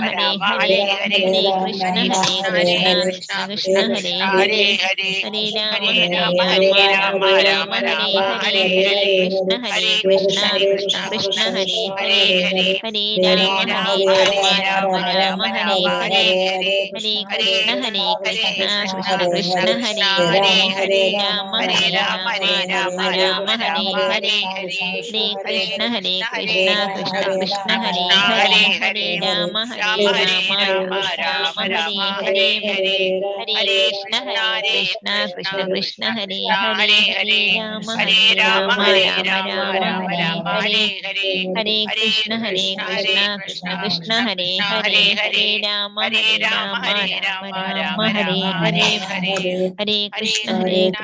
ഹരേ ഹരേ ഹരേ ഹരേ കൃഷ്ണ ഹരേ ഹരേ കൃഷ്ണ ഹരേ കൃഷ്ണ കൃഷ്ണ കൃഷ്ണ കൃഷ്ണ കൃഷ്ണ കൃഷ്ണ ഹരേ ഹരേ ഹരേ ഹരേ ഹരേ രാമ ഹരേ ഹരേ രാമ രാമ ഹരേ രാമ രാമ രാമ രാമ ഹരേ രാമ ഹരേ ഹരേ ഹരേ ഹരേ കൃഷ്ണ ഹരേ കൃഷ്ണ കൃഷ്ണ കൃഷ്ണ കൃഷ്ണ ഹരേ ഹരേ ഹരേ ഹരേ ഹരേ ഹരേ രാമ ഹരേ രാമ ഹരേ രാമ രാമ രാമ രാമ രാമ ഹരേ രാമ ഹരേ ഹരേ ഹരേ ഹരേ ഹരേ കൃഷ്ണ ഹരേ കൃഷ്ണ കൃഷ്ണ കൃഷ്ണ കൃഷ്ണ ഹരേ കൃഷ്ണ ഹരേ ഹരേ ഹരേ ഹരേ രാമ ഹരേ ഹരേ രാമ രാമ ഹരേ രാമ രാമ രാമ രാമ ഹരേ രാമ ഹരേ ഹരേ ഹരേ ഹരേ കൃഷ്ണ ഹരേ കൃഷ്ണ കൃഷ്ണ കൃഷ്ണ കൃഷ്ണ ഹരേ കൃഷ്ണ ഹരേ ഹരേ ഹരേ ഹരേ രാമ ഹരേ രാമ ഹരേ രാമ രാമ രാമ രാമ രാമ രാമ ഹരേ ഹരേ ഹരേ ഹരേ ഹരേ ഹരേ കൃഷ്ണ കൃഷ്ണ ഹരേ കൃഷ്ണ കൃഷ്ണ കൃഷ്ണ കൃഷ്ണ ഹരേ കൃഷ്ണ ഹരേ ഹരേ ഹരേ ഹരേ രാമ ഹരേ ഹരേ രാമ രാമ ഹരേ രാമ രാമ രാമ രാമ ഹരേ രാമ ഹരേ ഹരേ ഹരേ ഹരേ ഹരേ കൃഷ്ണ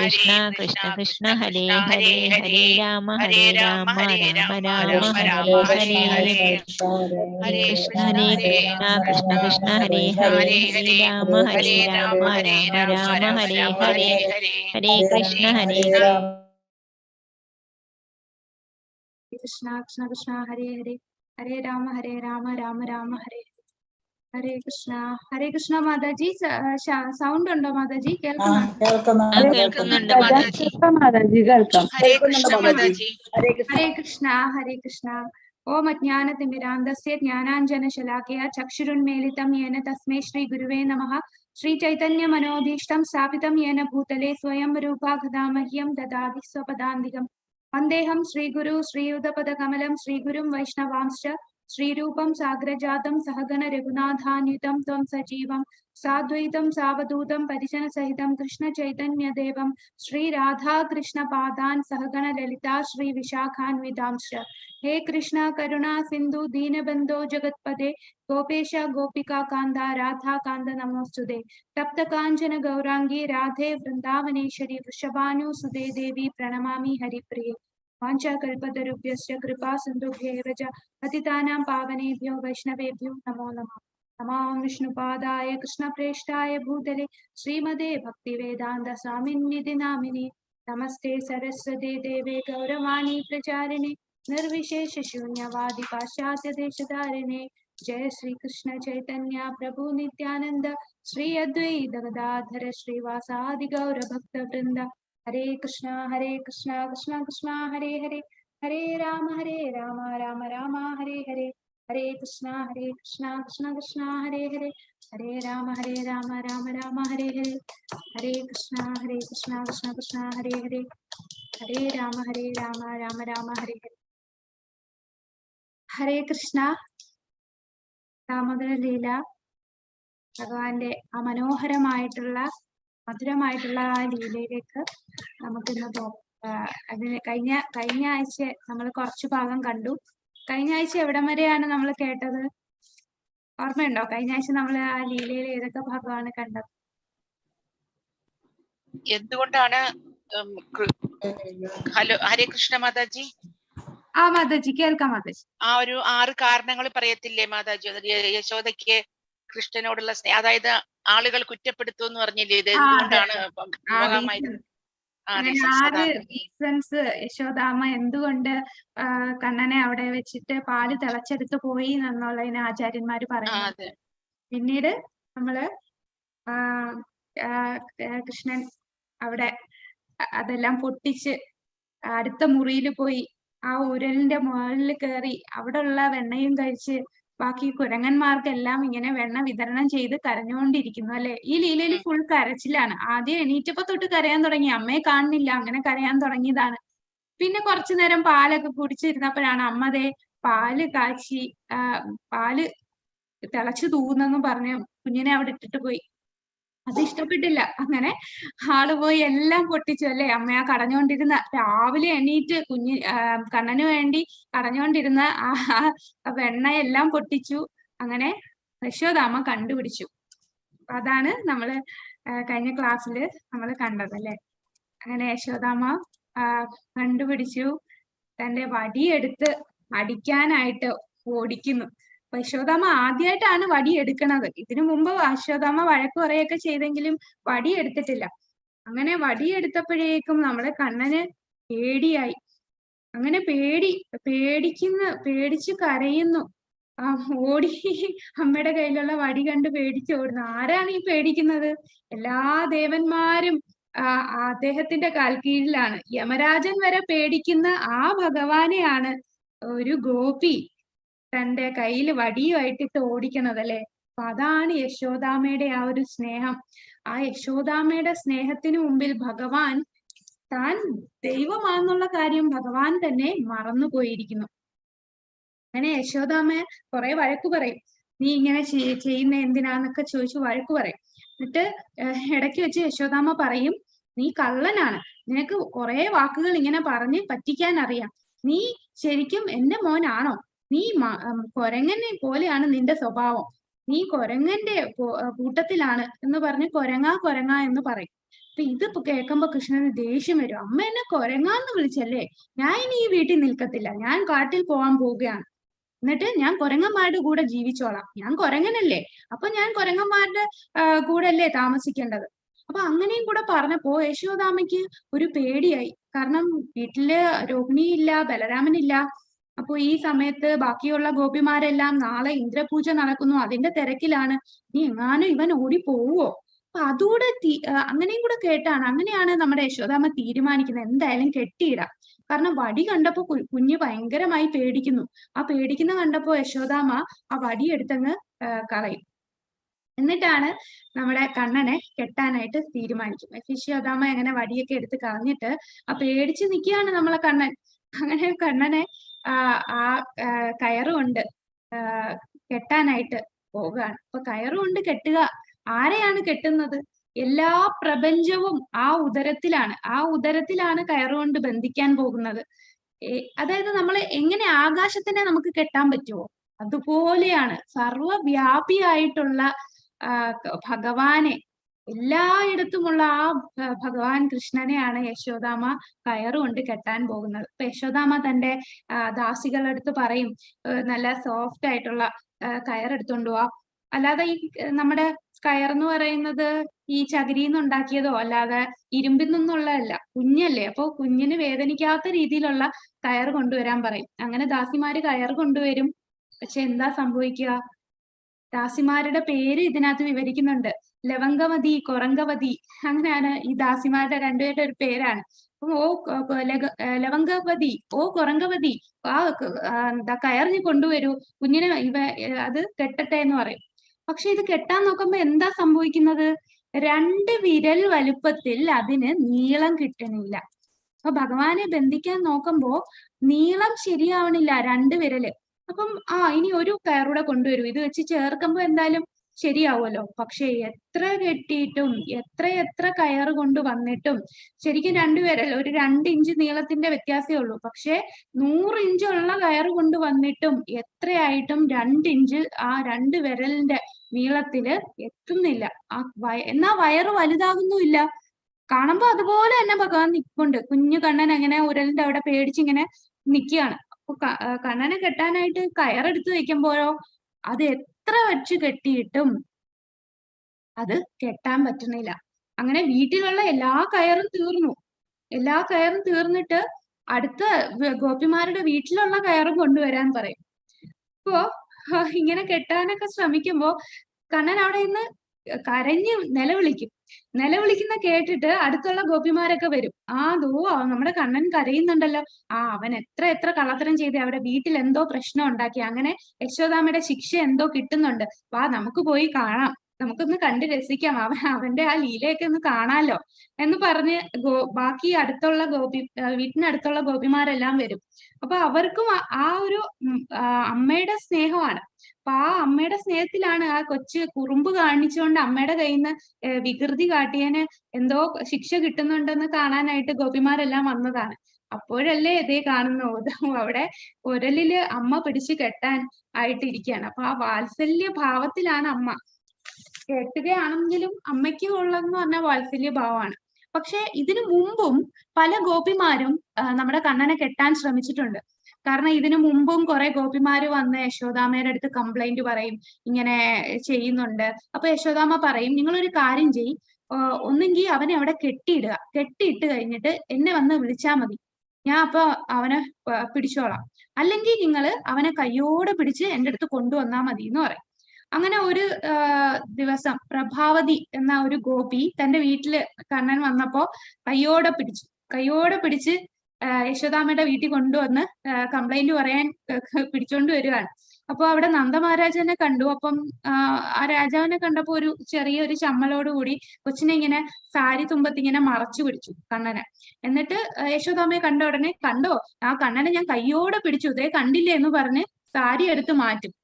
കൃഷ്ണ കൃഷ്ണ ഹരേ കൃഷ്ണ കൃഷ്ണ കൃഷ്ണ കൃഷ്ണ ഹരേ കൃഷ്ണ ഹരേ ഹരേ ഹരേ ഹരേ രാമ ഹരേ ഹരേ രാമ രാമ ഹരേ രാമ രാമ രാമ രാമ ഹരേ രാമ ഹരേ ഹരേ ഹരേ ഹരേ ഹരേ കൃഷ്ണ കൃഷ്ണ ഹരേ കൃഷ്ണ കൃഷ്ണ കൃഷ്ണ കൃഷ്ണ കൃഷ്ണ കൃഷ്ണ ഹരേ ഹരേ ഹരേ ഹരേ ഹരേ രാമ ഹരേ ഹരേ രാമ രാമ ഹരേ രാമ രാമ രാമ രാമ ഹരേ രാമ ഹരേ ഹരേ ഹരേ ഹരേ കൃഷ്ണ കൃഷ്ണ ഹരേ ഹരേ കൃഷ്ണ കൃഷ്ണ കൃഷ്ണ കൃഷ്ണ കൃഷ്ണ ഹരേ കൃഷ്ണ ഹരേ ഹരേ ഹരേ ഹരേ രാമ ഹരേ ഹരേ രാമ രാമ ഹരേ രാമ രാമ രാമ രാമ ഹരേ രാമ ഹരേ ഹരേ ഹരേ ഹരേ കൃഷ്ണ ഹരേ ഹരേ ഹരേ कृष्णा कृष्ण कृष्ण हरे हरे हरे राम राम राम हरे हरे कृष्णा माताजी സൗണ്ട് ഉണ്ടോ മാതാജി ആ കേൾക്കുന്നുണ്ടോ കേൾക്കുന്നുണ്ട് മാതാജി. മാതാജി കേൾക്കാം ഹരേ കൃഷ്ണ മാതാജി. हरे कृष्णा ओम अज्ञानतिमिरान्धस्य ज्ञानाञ्जनशलाकया चक्षुरुन्मीलितं येन तस्मै श्रीगुरुवे नमः श्रीचैतन्यमनोभीष्टं स्थापितं येन भूतले स्वयं रूपा कदा मह्यं ददाति स्वपदान्तिकम् वन्देऽहं श्रीगुरु श्रीयुतपदकमलं श्रीगुरुं वैष्णवांश्च श्रीरूपं साग्रजातं सहगण रघुनाथान्वितं त्वं सजीवं साद्वैतं सावधूतं परिजनसहितं कृष्णचैतन्यदेवं श्रीराधा कृष्णपादान् सहगण ललिता श्रीविशाखान्वितांश्च हे कृष्ण करुणा सिन्धु दीनबन्धो जगत्पते गोपेश गोपिका कान्ता राधा कान्त नमोस्तुते तप्त काञ्चन गौरांगी राधे वृन्दावनेश्वरी वृषभानुसुते देवी प्रणमामि हरिप्रिये वाञ्छाकल्पतरुभ्यश्च कृपा सिन्धुभ्येव च पतितानां पावनेभ्यो वैष्णवेभ्यो नमो नमः नमः विष्णुपादाय कृष्णप्रेष्ठाय भूतले श्रीमते भक्तिवेदान्त स्वामिन्निधि नामिने नमस्ते सरस्वते देवे गौरवाणी प्रचारिणे निर्विशेष शून्यवादी पाश्चात्य देशधारिणे जय श्री कृष्ण चैतन्य प्रभु नित्यानंद श्री अद्वैत गदाधर श्रीवासादि गौर भक्त वृंद हरे कृष्णा कृष्णा कृष्णा हरे हरे हरे राम राम राम हरे हरे हरे कृष्णा कृष्णा कृष्णा हरे हरे हरे राम राम राम हरे हरे हरे कृष्णा कृष्णा कृष्णा हरे हरे हरे राम राम राम हरे हरे ഹരേ കൃഷ്ണ ദാമോദര ലീല ഭഗവാന്റെ ആ മനോഹരമായിട്ടുള്ള മധുരമായിട്ടുള്ള ആ ലീലയിലേക്ക് നമുക്കിന്ന് അതിന് കഴിഞ്ഞ ആഴ്ച നമ്മൾ കുറച്ചു ഭാഗം കണ്ടു. കഴിഞ്ഞ ആഴ്ച എവിടം വരെയാണ് നമ്മൾ കേട്ടത്? ഓർമ്മയുണ്ടോ? കഴിഞ്ഞ ആഴ്ച നമ്മൾ ആ ലീലയിൽ ഏതൊക്കെ ഭാഗമാണ് കണ്ടത്? എന്തുകൊണ്ടാണ് ഹലോ ഹരേ കൃഷ്ണ മാതാജി? ആ മാതാജി കേൾക്കാം മാതാജി. ആ ഒരു 6 കാരണങ്ങൾ പറയത്തില്ലേ മാതാജി? യശോദയ്ക്ക് കൃഷ്ണനോടുള്ള സ്നേഹം, അതായത് ആളുകൾ കുറ്റപ്പെടുത്തു എന്ന് പറഞ്ഞില്ലേ, ഇത് എന്തുകൊണ്ടാണ് അങ്ങനെ 6 റീസൺസ് യശോദാമ്മ എന്തുകൊണ്ട് കണ്ണനെ അവിടെ വെച്ചിട്ട് പാല് തിളച്ചെടുത്ത് പോയി എന്നുള്ളതിന് ആചാര്യന്മാര് പറയുന്നത്. പിന്നീട് നമ്മള് കൃഷ്ണൻ അവിടെ അതെല്ലാം പൊട്ടിച്ച് അടുത്ത മുറിയിൽ പോയി ആ ഉരലിന്റെ മുകളിൽ കയറി അവിടെ ഉള്ള വെണ്ണയും കഴിച്ച് ബാക്കി കുരങ്ങന്മാർക്കെല്ലാം ഇങ്ങനെ വെണ്ണ വിതരണം ചെയ്ത് കരഞ്ഞുകൊണ്ടിരിക്കുന്നു അല്ലെ? ഈ ലീലയിൽ ഫുൾ കരച്ചിലാണ്. ആദ്യം എണീറ്റപ്പോ തൊട്ട് കരയാൻ തുടങ്ങി, അമ്മയെ കാണുന്നില്ല, അങ്ങനെ കരയാൻ തുടങ്ങിയതാണ്. പിന്നെ കുറച്ചു നേരം പാലൊക്കെ കുടിച്ചിരുന്നപ്പോഴാണ് അമ്മതേ പാല് കാച്ചി പാല് തിളച്ചു തൂന്നെന്ന് പറഞ്ഞ് കുഞ്ഞിനെ അവിടെ ഇട്ടിട്ട് പോയി. അത് ഇഷ്ടപ്പെട്ടില്ല. അങ്ങനെ ആള് പോയി എല്ലാം പൊട്ടിച്ചു അല്ലെ? അമ്മ ആ കടഞ്ഞുകൊണ്ടിരുന്ന രാവിലെ എണീറ്റ് കണ്ണന് വേണ്ടി കടഞ്ഞുകൊണ്ടിരുന്ന ആ വെണ്ണയെല്ലാം പൊട്ടിച്ചു. അങ്ങനെ യശോദാമ്മ കണ്ടുപിടിച്ചു. അതാണ് നമ്മള് കഴിഞ്ഞ ക്ലാസ്സില് നമ്മൾ കണ്ടത് അല്ലെ? അങ്ങനെ യശോദാമ്മ കണ്ടുപിടിച്ചു. തന്റെ വടിയെടുത്ത് അടിക്കാനായിട്ട് ഓടിക്കുന്നു. അപ്പൊ യശോദാമ്മ ആദ്യമായിട്ടാണ് വടി എടുക്കണത്. ഇതിനു മുമ്പ് യശോദാമ്മ വഴക്ക് പറയുകയൊക്കെ ചെയ്തെങ്കിലും വടി എടുത്തിട്ടില്ല. അങ്ങനെ വടിയെടുത്തപ്പോഴേക്കും നമ്മുടെ കണ്ണന് പേടിയായി. അങ്ങനെ പേടിച്ച് കരയുന്നു. ഓടി അമ്മയുടെ കയ്യിലുള്ള വടി കണ്ട് പേടിച്ചോടുന്നു. ആരാണ് ഈ പേടിക്കുന്നത്? എല്ലാ ദേവന്മാരും അദ്ദേഹത്തിന്റെ കാൽക്കീഴിലാണ്. യമരാജൻ വരെ പേടിക്കുന്ന ആ ഭഗവാനെയാണ് ഒരു ഗോപി തന്റെ കയ്യിൽ വടിയുമായിട്ടിട്ട് ഓടിക്കണത് അല്ലെ. അപ്പൊ അതാണ് യശോദാമ്മയുടെ ആ ഒരു സ്നേഹം. ആ യശോദാമ്മയുടെ സ്നേഹത്തിന് മുമ്പിൽ ഭഗവാൻ താൻ ദൈവമാണെന്നുള്ള കാര്യം ഭഗവാൻ തന്നെ മറന്നുപോയിരിക്കുന്നു. അങ്ങനെ യശോദാമ്മ കുറെ വഴക്ക് പറയും. നീ ഇങ്ങനെ ചെയ്യുന്ന എന്തിനാന്നൊക്കെ ചോദിച്ചു വഴക്ക് പറയും. എന്നിട്ട് ഇടയ്ക്ക് വെച്ച് യശോദാമ്മ പറയും, നീ കള്ളനാണ്, നിനക്ക് കുറെ വാക്കുകൾ ഇങ്ങനെ പറഞ്ഞ് പറ്റിക്കാൻ അറിയാം, നീ ശരിക്കും എന്റെ മോനാണോ? നീ കൊരങ്ങനെ പോലെയാണ് നിന്റെ സ്വഭാവം, നീ കൊരങ്ങന്റെ കൂട്ടത്തിലാണ് എന്ന് പറഞ്ഞ് കൊരങ്ങ എന്ന് പറയും. അപ്പൊ ഇത് കേൾക്കുമ്പോ കൃഷ്ണന് ദേഷ്യം വരും. അമ്മ എന്നെ കൊരങ്ങാന്ന് വിളിച്ചല്ലേ, ഞാൻ ഇനി ഈ വീട്ടിൽ നിൽക്കത്തില്ല, ഞാൻ കാട്ടിൽ പോകാൻ പോവുകയാണ്. എന്നിട്ട് ഞാൻ കുരങ്ങന്മാരുടെ കൂടെ ജീവിച്ചോളാം, ഞാൻ കുരങ്ങനല്ലേ, അപ്പൊ ഞാൻ കുരങ്ങന്മാരുടെ കൂടെ അല്ലേ താമസിക്കേണ്ടത്. അപ്പൊ അങ്ങനെയും കൂടെ പറഞ്ഞപ്പോ യശോദാമ്മയ്ക്ക് ഒരു പേടിയായി. കാരണം വീട്ടില് രോഹിണിയില്ല, ബലരാമനില്ല. അപ്പൊ ഈ സമയത്ത് ബാക്കിയുള്ള ഗോപിമാരെല്ലാം നാളെ ഇന്ദ്രപൂജ നടക്കുന്നു, അതിന്റെ തിരക്കിലാണ്. ഇനി എങ്ങാനും ഇവൻ ഓടി പോവോ? അപ്പൊ അതുകൂടെ അങ്ങനെയും കൂടെ കേട്ടാണ്, അങ്ങനെയാണ് നമ്മുടെ യശോദാമ്മ തീരുമാനിക്കുന്നത് എന്തായാലും കെട്ടിയിടാം. കാരണം വടി കണ്ടപ്പോ കുഞ്ഞ് ഭയങ്കരമായി പേടിക്കുന്നു. ആ പേടിക്കുന്ന കണ്ടപ്പോ യശോദാമ്മ ആ വടി എടുത്തങ്ങ് കളയും. എന്നിട്ടാണ് നമ്മുടെ കണ്ണനെ കെട്ടാനായിട്ട് തീരുമാനിക്കും. യശോദാമ്മ അങ്ങനെ വടിയൊക്കെ എടുത്ത് കളഞ്ഞിട്ട് ആ പേടിച്ച് നിൽക്കുകയാണ് നമ്മളെ കണ്ണൻ. അങ്ങനെ കണ്ണനെ ആ കയറുകൊണ്ട് കെട്ടാനായിട്ട് പോകുകയാണ്. അപ്പൊ കയറുകൊണ്ട് കെട്ടുക, ആരെയാണ് കെട്ടുന്നത്? എല്ലാ പ്രപഞ്ചവും ആ ഉദരത്തിലാണ് കയറുകൊണ്ട് ബന്ധിക്കാൻ പോകുന്നത്. അതായത് നമ്മൾ എങ്ങനെ ആകാശത്തിനെ നമുക്ക് കെട്ടാൻ പറ്റുമോ? അതുപോലെയാണ് സർവവ്യാപിയായിട്ടുള്ള ഭഗവാനെ, എല്ലായിടത്തുമുള്ള ആ ഭഗവാൻ കൃഷ്ണനെയാണ് യശോദാമ്മ കയറുകൊണ്ട് കെട്ടാൻ പോകുന്നത്. അപ്പൊ യശോദാമ്മ തന്റെ ദാസികളുടെ അടുത്ത് പറയും, നല്ല സോഫ്റ്റ് ആയിട്ടുള്ള കയറെടുത്തോണ്ട് പോവാ. അല്ലാതെ ഈ നമ്മുടെ കയറെന്ന് പറയുന്നത് ഈ ചകിരിന്ന് ഉണ്ടാക്കിയതോ അല്ലാതെ ഇരുമ്പിൽ നിന്നുള്ളതല്ല, കുഞ്ഞല്ലേ, അപ്പൊ കുഞ്ഞിന് വേദനിക്കാത്ത രീതിയിലുള്ള കയർ കൊണ്ടുവരാൻ പറയും. അങ്ങനെ ദാസിമാര് കയർ കൊണ്ടുവരും. പക്ഷെ എന്താ സംഭവിക്കുക? ദാസിമാരുടെ പേര് ഇതിനകത്ത് വിവരിക്കുന്നുണ്ട്. ലവംഗവതി, കൊറങ്കവതി, അങ്ങനെയാണ് ഈ ദാസിമാരുടെ രണ്ടുപേരുടെ ഒരു പേരാണ്. ഓ ലവംഗവതി, ഓ കൊറങ്കവതി, എന്താ കയറിഞ്ഞ് കൊണ്ടുവരൂ, കുഞ്ഞിനെ അത് കെട്ടട്ടെ എന്ന് പറയും. പക്ഷെ ഇത് കെട്ടാൻ നോക്കുമ്പോ എന്താ സംഭവിക്കുന്നത്? 2 വിരൽ വലുപ്പത്തിൽ അതിന് നീളം കിട്ടണില്ല. അപ്പൊ ഭഗവാനെ ബന്ധിക്കാൻ നോക്കുമ്പോ നീളം ശരിയാവണില്ല 2 വിരല്. അപ്പം ഇനി ഒരു കയറൂടെ കൊണ്ടുവരൂ, ഇത് വെച്ച് ചേർക്കുമ്പോ എന്തായാലും ശരിയാവുമല്ലോ. പക്ഷെ എത്ര കെട്ടിയിട്ടും എത്ര കയർ കൊണ്ട് വന്നിട്ടും ശരിക്കും 2 വിരൽ, ഒരു 2 ഇഞ്ച് നീളത്തിന്റെ വ്യത്യാസമേ ഉള്ളൂ. പക്ഷെ 100 ഇഞ്ചുള്ള കയർ കൊണ്ട് വന്നിട്ടും എത്രയായിട്ടും 2 ഇഞ്ച് ആ 2 വിരലിന്റെ നീളത്തില് എത്തുന്നില്ല. എന്നാ വയറ് വലുതാകുന്നുമില്ല. കാണുമ്പോ അതുപോലെ തന്നെ ഭഗവാൻ നിൽപ്പുണ്ട്. കുഞ്ഞു കണ്ണൻ അങ്ങനെ ഉരലിന്റെ അവിടെ പേടിച്ചിങ്ങനെ നിൽക്കുകയാണ്. അപ്പൊ കണ്ണനെ കെട്ടാനായിട്ട് കയറെടുത്ത് വെക്കുമ്പോഴോ അത് എത്ര വെച്ച് കെട്ടിയിട്ടും അത് കെട്ടാൻ പറ്റുന്നില്ല. അങ്ങനെ വീട്ടിലുള്ള എല്ലാ കയറും തീർന്നിട്ട് അടുത്ത ഗോപിമാരുടെ വീട്ടിലുള്ള കയറും കൊണ്ടുവരാൻ പറയും. അപ്പോ ഇങ്ങനെ കെട്ടാനൊക്കെ ശ്രമിക്കുമ്പോ കണ്ണൻ അവിടെ നിന്ന് കരഞ്ഞ് നിലവിളിക്കുന്ന കേട്ടിട്ട് അടുത്തുള്ള ഗോപിമാരൊക്കെ വരും. നമ്മുടെ കണ്ണൻ കരയുന്നുണ്ടല്ലോ, അവൻ എത്ര കള്ളത്തരം ചെയ്ത് അവിടെ വീട്ടിൽ എന്തോ പ്രശ്നം ഉണ്ടാക്കി, അങ്ങനെ യശോദാമ്മയുടെ ശിക്ഷ എന്തോ കിട്ടുന്നുണ്ട്, വാ നമുക്ക് പോയി കാണാം, നമുക്കൊന്ന് കണ്ട് രസിക്കാം, അവന്റെ ആ ലീലയൊക്കെ ഒന്ന് കാണാലോ എന്ന് പറഞ്ഞ് ബാക്കി വീട്ടിനടുത്തുള്ള ഗോപിമാരെല്ലാം വരും. അപ്പൊ അവർക്കും ആ ഒരു അമ്മയുടെ സ്നേഹമാണ്. അപ്പൊ ആ അമ്മയുടെ സ്നേഹത്തിലാണ് ആ കൊച്ച് കുറുമ്പ് കാണിച്ചുകൊണ്ട് അമ്മയുടെ കയ്യിൽ നിന്ന് വികൃതി കാട്ടിയതിന് എന്തോ ശിക്ഷ കിട്ടുന്നുണ്ടെന്ന് കാണാനായിട്ട് ഗോപിമാരെല്ലാം വന്നതാണ്. അപ്പോഴല്ലേ ഇതേ കാണുന്നു, അവിടെ ഉരലില് അമ്മ പിടിച്ചു കെട്ടാൻ ആയിട്ട് ഇരിക്കുകയാണ്. അപ്പൊ ആ വാത്സല്യ ഭാവത്തിലാണ് അമ്മ. കെട്ടുകയാണെങ്കിലും അമ്മയ്ക്ക് ഉള്ളതെന്ന് പറഞ്ഞാൽ വാത്സല്യ ഭാവമാണ്. പക്ഷെ ഇതിനു മുമ്പും പല ഗോപിമാരും നമ്മുടെ കണ്ണനെ കെട്ടാൻ ശ്രമിച്ചിട്ടുണ്ട്. കാരണം ഇതിനു മുമ്പും കുറെ ഗോപിമാര് വന്ന് യശോദാമ്മയുടെ അടുത്ത് കംപ്ലൈന്റ് പറയും, ഇങ്ങനെ ചെയ്യുന്നുണ്ട്. അപ്പൊ യശോദാമ്മ പറയും, നിങ്ങളൊരു കാര്യം ഒന്നെങ്കിൽ അവനെ അവിടെ കെട്ടിയിടുക, കെട്ടിയിട്ട് കഴിഞ്ഞിട്ട് എന്നെ വന്ന് വിളിച്ചാൽ മതി, ഞാൻ അപ്പൊ അവനെ പിടിച്ചോളാം, അല്ലെങ്കിൽ നിങ്ങൾ അവനെ കയ്യോടെ പിടിച്ച് എൻ്റെ അടുത്ത് കൊണ്ടുവന്നാ മതി എന്ന് പറയും. അങ്ങനെ ഒരു ദിവസം പ്രഭാവതി എന്ന ഒരു ഗോപി തന്റെ വീട്ടില് കണ്ണൻ വന്നപ്പോ കയ്യോടെ പിടിച്ച് യശോദാമ്മയുടെ വീട്ടിൽ കൊണ്ടുവന്ന് കംപ്ലൈന്റ് പറയാൻ പിടിച്ചോണ്ട് വരുവാണ്. അപ്പൊ അവിടെ നന്ദമഹാരാജനെ കണ്ടു. അപ്പം ആ രാജാവിനെ കണ്ടപ്പോ ഒരു ചെറിയൊരു ചമ്മലോടുകൂടി കൊച്ചിനെ ഇങ്ങനെ സാരി തുമ്പത്ത് ഇങ്ങനെ മറച്ചു പിടിച്ചു കണ്ണനെ. എന്നിട്ട് യശോദാമ്മയെ കണ്ട ഉടനെ, കണ്ടോ ആ കണ്ണനെ ഞാൻ കയ്യോടെ പിടിച്ചു, ഇതേ കണ്ടില്ലേ എന്ന് പറഞ്ഞ് സാരി എടുത്ത് മാറ്റും.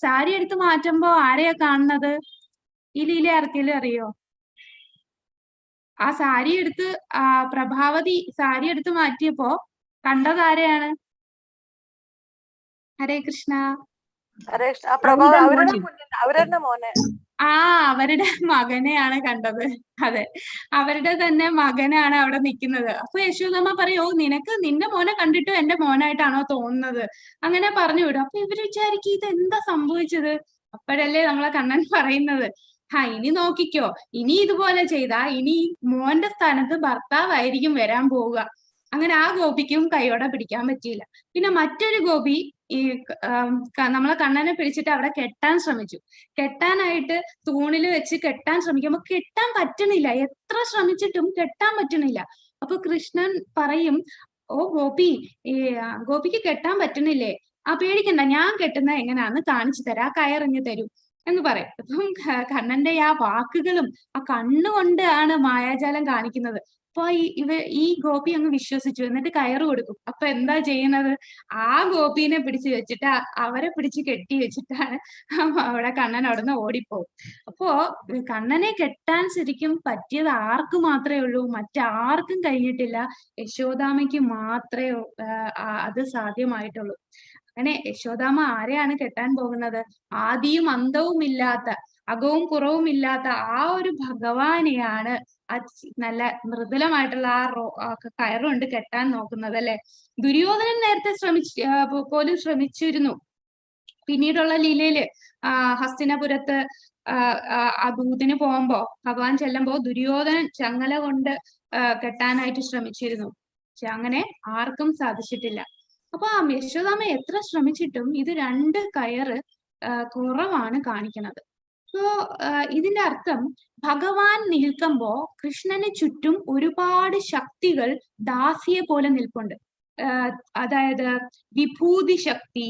സാരി എടുത്ത് മാറ്റുമ്പോ ആരെയാ കാണുന്നത്? ഈ ലീല ആർക്കെങ്കിലും അറിയോ? ആ സാരി എടുത്ത് പ്രഭാവതി സാരി എടുത്ത് മാറ്റിയപ്പോ കണ്ടത് ആരെയാണ്? ഹരേ കൃഷ്ണ. അവരുടെ മകനെയാണ് കണ്ടത്. അതെ, അവരുടെ തന്നെ മകനാണ് അവിടെ നിൽക്കുന്നത്. അപ്പൊ യശോദമ്മ പറയോ, നിനക്ക് നിന്റെ മോനെ കണ്ടിട്ട് എന്റെ മോനായിട്ടാണോ തോന്നുന്നത്? അങ്ങനെ പറഞ്ഞു വിടും. അപ്പൊ ഇവര് വിചാരിക്കും ഇത് എന്താ സംഭവിച്ചത്? അപ്പോഴല്ലേ നമ്മളെ കണ്ണൻ പറയുന്നത്, ഇനി നോക്കിക്കോ, ഇനി ഇതുപോലെ ചെയ്താ ഇനി മോന്റെ സ്ഥാനത്ത് ഭർത്താവായിരിക്കും വരാൻ പോവുക. അങ്ങനെ ആ ഗോപിക്കും കൈയോടെ പിടിക്കാൻ പറ്റിയില്ല. പിന്നെ മറ്റൊരു ഗോപി ഈ നമ്മളെ കണ്ണനെ പിടിച്ചിട്ട് അവിടെ കെട്ടാൻ ശ്രമിച്ചു. കെട്ടാനായിട്ട് തൂണിൽ വെച്ച് കെട്ടാൻ ശ്രമിക്കുമ്പോ കെട്ടാൻ പറ്റണില്ല, എത്ര ശ്രമിച്ചിട്ടും കെട്ടാൻ പറ്റണില്ല. അപ്പൊ കൃഷ്ണൻ പറയും, ഓ ഗോപി, ഗോപിക്ക് കെട്ടാൻ പറ്റണില്ലേ? പേടിക്കണ്ട, ഞാൻ കെട്ടുന്നത് എങ്ങനെയാന്ന് കാണിച്ചു തരാം, കയറിഞ്ഞു തരൂ എന്ന് പറയും. അപ്പം കണ്ണന്റെ ആ വാക്കുകളും ആ കണ്ണുകൊണ്ടാണ് മായാജാലം കാണിക്കുന്നത്. അപ്പൊ ഈ ഗോപി അങ്ങ് വിശ്വസിച്ചു, എന്നിട്ട് കയറ് കൊടുക്കും. അപ്പൊ എന്താ ചെയ്യുന്നത്? ആ ഗോപീനെ പിടിച്ചു വെച്ചിട്ട് അവരെ പിടിച്ച് കെട്ടി വെച്ചിട്ടാണ് അവിടെ കണ്ണൻ അവിടെ നിന്ന് ഓടിപ്പോവും. അപ്പോ കണ്ണനെ കെട്ടാൻ ശരിക്കും പറ്റിയത് ആർക്ക് മാത്രമേ ഉള്ളൂ? മറ്റാർക്കും കഴിഞ്ഞിട്ടില്ല, യശോദാമ്മയ്ക്ക് മാത്രമേ അത് സാധ്യമായിട്ടുള്ളൂ. അങ്ങനെ യശോദാമ്മ ആരെയാണ് കെട്ടാൻ പോകുന്നത്? ആദിയും അന്തവും ഇല്ലാത്ത, അകവും കുറവും ഇല്ലാത്ത ആ ഒരു ഭഗവാനെയാണ് നല്ല മൃദുലമായിട്ടുള്ള ആ കയറുകൊണ്ട് കെട്ടാൻ നോക്കുന്നത് അല്ലെ. ദുര്യോധനൻ നേരത്തെ പോലും ശ്രമിച്ചിരുന്നു. പിന്നീടുള്ള ലീലയില് ഹസ്തിനപുരത്ത് ആ ദൂതിന് പോകുമ്പോ, ഭഗവാൻ ചെല്ലുമ്പോ ദുര്യോധനൻ ചങ്ങല കൊണ്ട് കെട്ടാനായിട്ട് ശ്രമിച്ചിരുന്നു. പക്ഷെ അങ്ങനെ ആർക്കും സാധിച്ചിട്ടില്ല. അപ്പൊ യശോദാമ്മ എത്ര ശ്രമിച്ചിട്ടും ഇത് രണ്ട് കയറ് കുറവാണ് കാണിക്കുന്നത്. സോ ഇതിന്റെ അർത്ഥം, ഭഗവാൻ നിൽക്കുമ്പോ കൃഷ്ണന് ചുറ്റും ഒരുപാട് ശക്തികൾ ദാസിയെ പോലെ നിൽപ്പുണ്ട്. അതായത് വിഭൂതി ശക്തി,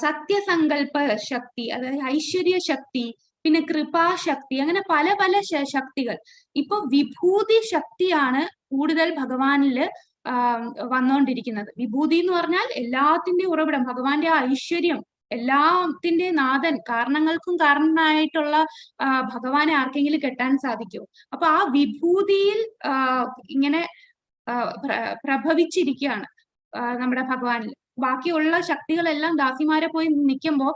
സത്യസങ്കല്പ ശക്തി, അതായത് ഐശ്വര്യ ശക്തി, പിന്നെ കൃപാശക്തി, അങ്ങനെ പല പല ശക്തികൾ. ഇപ്പൊ വിഭൂതി ശക്തിയാണ് കൂടുതൽ ഭഗവാനില് വന്നുകൊണ്ടിരിക്കുന്നത്. വിഭൂതി എന്ന് പറഞ്ഞാൽ എല്ലാത്തിന്റെയും ഉറവിടം, ഭഗവാന്റെ ഐശ്വര്യം, എല്ലാത്തിന്റെ നാഥൻ, കാരണങ്ങൾക്കും കാരണമായിട്ടുള്ള ഭഗവാനെ ആർക്കെങ്കിലും കെട്ടാൻ സാധിക്കുമോ? അപ്പൊ ആ വിഭൂതിയിൽ ഇങ്ങനെ പ്രഭവിച്ചിരിക്കുകയാണ് നമ്മുടെ ഭഗവാനിൽ. ബാക്കിയുള്ള ശക്തികളെല്ലാം ദാസിമാരെ പോയി നിൽക്കുമ്പോ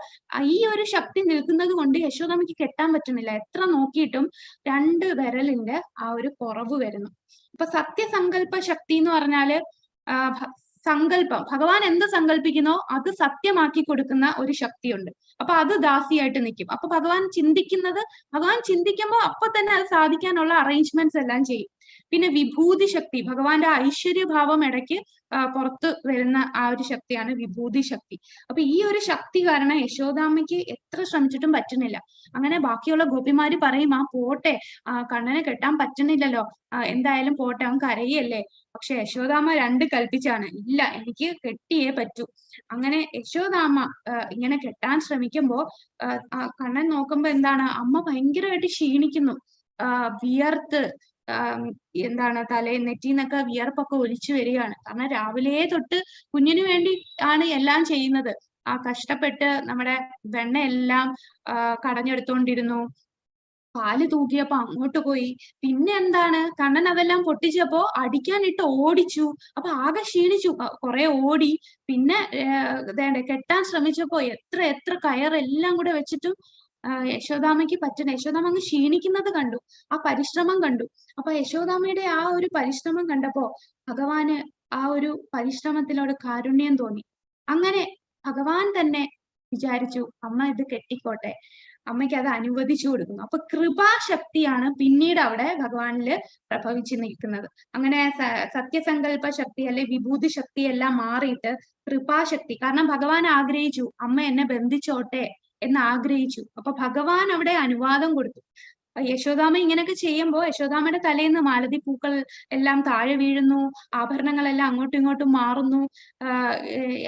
ഈ ഒരു ശക്തി നിൽക്കുന്നത് കൊണ്ട് യശോദാമ്മയ്ക്ക് കെട്ടാൻ പറ്റുന്നില്ല. എത്ര നോക്കിയിട്ടും രണ്ട് വിരലിന്റെ ആ ഒരു കുറവ് വരുന്നു. ഇപ്പൊ സത്യസങ്കല്പ ശക്തി എന്ന് പറഞ്ഞാല് സങ്കല്പം, ഭഗവാൻ എന്ത് സങ്കല്പിക്കുന്നോ അത് സത്യമാക്കി കൊടുക്കുന്ന ഒരു ശക്തിയുണ്ട്. അപ്പൊ അത് ദാസിയായിട്ട് നിൽക്കും. അപ്പൊ ഭഗവാൻ ചിന്തിക്കുമ്പോൾ അപ്പൊ തന്നെ അത് സാധിക്കാനുള്ള അറേഞ്ച്മെന്റ്സ് എല്ലാം ചെയ്യും. പിന്നെ വിഭൂതി ശക്തി, ഭഗവാന്റെ ഐശ്വര്യഭാവം ഇടയ്ക്ക് പുറത്ത് വരുന്ന ആ ഒരു ശക്തിയാണ് വിഭൂതി ശക്തി. അപ്പൊ ഈ ഒരു ശക്തി കാരണം യശോദാമ്മയ്ക്ക് എത്ര ശ്രമിച്ചിട്ടും പറ്റുന്നില്ല. അങ്ങനെ ബാക്കിയുള്ള ഗോപിമാര് പറയും, പോട്ടെ, കണ്ണനെ കെട്ടാൻ പറ്റുന്നില്ലല്ലോ, എന്തായാലും പോട്ടെ, അവൻ കരയല്ലേ. പക്ഷെ യശോദാമ്മ രണ്ട് കൽപ്പിച്ചാണ്, ഇല്ല, എനിക്ക് കെട്ടിയേ പറ്റൂ. അങ്ങനെ യശോദാമ്മ ഇങ്ങനെ കെട്ടാൻ ശ്രമിക്കുമ്പോ കണ്ണൻ നോക്കുമ്പോ എന്താണ്, അമ്മ ഭയങ്കരമായിട്ട് ക്ഷീണിക്കുന്നു, വിയർത്ത്, നെറ്റിന്നൊക്കെ വിയർപ്പൊക്കെ ഒലിച്ചു വരികയാണ്. കാരണം രാവിലെ തൊട്ട് കുഞ്ഞിനു വേണ്ടി ആണ് എല്ലാം ചെയ്യുന്നത്. കഷ്ടപ്പെട്ട് നമ്മുടെ വെണ്ണയെല്ലാം കടഞ്ഞെടുത്തോണ്ടിരുന്നു. പാല് തൂക്കിയപ്പോ അങ്ങോട്ട് പോയി. പിന്നെ എന്താണ്, കണ്ണൻ അതെല്ലാം പൊട്ടിച്ചപ്പോ അടിക്കാനിട്ട് ഓടിച്ചു. അപ്പൊ ആകെ ക്ഷീണിച്ചു, കുറെ ഓടി. പിന്നെ കെട്ടാൻ ശ്രമിച്ചപ്പോ എത്ര കയറെല്ലാം കൂടെ വെച്ചിട്ടും യശോദാമ്മയ്ക്ക് പറ്റണ, യശോദാമ്മ അങ്ങ് ക്ഷീണിക്കുന്നത് കണ്ടു, ആ പരിശ്രമം കണ്ടു. അപ്പൊ യശോദാമ്മയുടെ ആ ഒരു പരിശ്രമം കണ്ടപ്പോ ഭഗവാന് ആ ഒരു പരിശ്രമത്തിലോട് കാരുണ്യം തോന്നി. അങ്ങനെ ഭഗവാൻ തന്നെ വിചാരിച്ചു, അമ്മ ഇത് കെട്ടിക്കോട്ടെ. അമ്മയ്ക്ക് അത് അനുവദിച്ചു കൊടുക്കുന്നു. അപ്പൊ കൃപാശക്തിയാണ് പിന്നീട് അവിടെ ഭഗവാനില് പ്രഭവിച്ചു നിൽക്കുന്നത്. അങ്ങനെ സത്യസങ്കല്പ ശക്തി അല്ലെ വിഭൂതി ശക്തി എല്ലാം മാറിയിട്ട് കൃപാശക്തി, കാരണം ഭഗവാൻ ആഗ്രഹിച്ചു അമ്മ എന്നെ ബന്ധിച്ചോട്ടെ എന്ന് ആഗ്രഹിച്ചു. അപ്പൊ ഭഗവാൻ അവിടെ അനുവാദം കൊടുത്തു. യശോദാമ ഇങ്ങനെയൊക്കെ ചെയ്യുമ്പോൾ യശോദാമയുടെ തലേന്ന് മാലതി പൂക്കൾ എല്ലാം താഴെ വീഴുന്നു, ആഭരണങ്ങളെല്ലാം അങ്ങോട്ടും ഇങ്ങോട്ടും മാറുന്നു.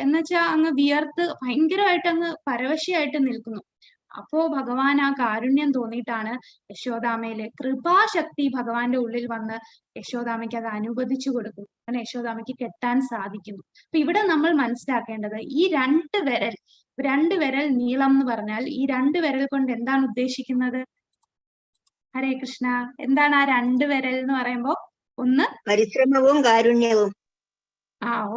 എന്നുവെച്ചാൽ അങ്ങ് വിയർത്ത് ഭയങ്കരമായിട്ട് അങ്ങ് പരവശയായിട്ട് നിൽക്കുന്നു. അപ്പോ ഭഗവാൻ ആ കാരുണ്യം തോന്നിയിട്ടാണ് യശോദാമയില് കൃപാശക്തി ഭഗവാന്റെ ഉള്ളിൽ വന്ന് യശോദാമയ്ക്ക് അത് അനുവദിച്ചു കൊടുക്കും. അങ്ങനെ യശോദാമയ്ക്ക് കെട്ടാൻ സാധിക്കുന്നു. അപ്പൊ ഇവിടെ നമ്മൾ മനസ്സിലാക്കേണ്ടത് ഈ രണ്ട് വിരൽ നീളം എന്ന് പറഞ്ഞാൽ ഈ രണ്ട് വിരൽ കൊണ്ട് എന്താണ് ഉദ്ദേശിക്കുന്നത്? ഹരേ കൃഷ്ണ, എന്താണ് ആ രണ്ട് വിരൽ എന്ന് പറയുമ്പോ? ഒന്ന് പരിശ്രമവും കാരുണ്യവും.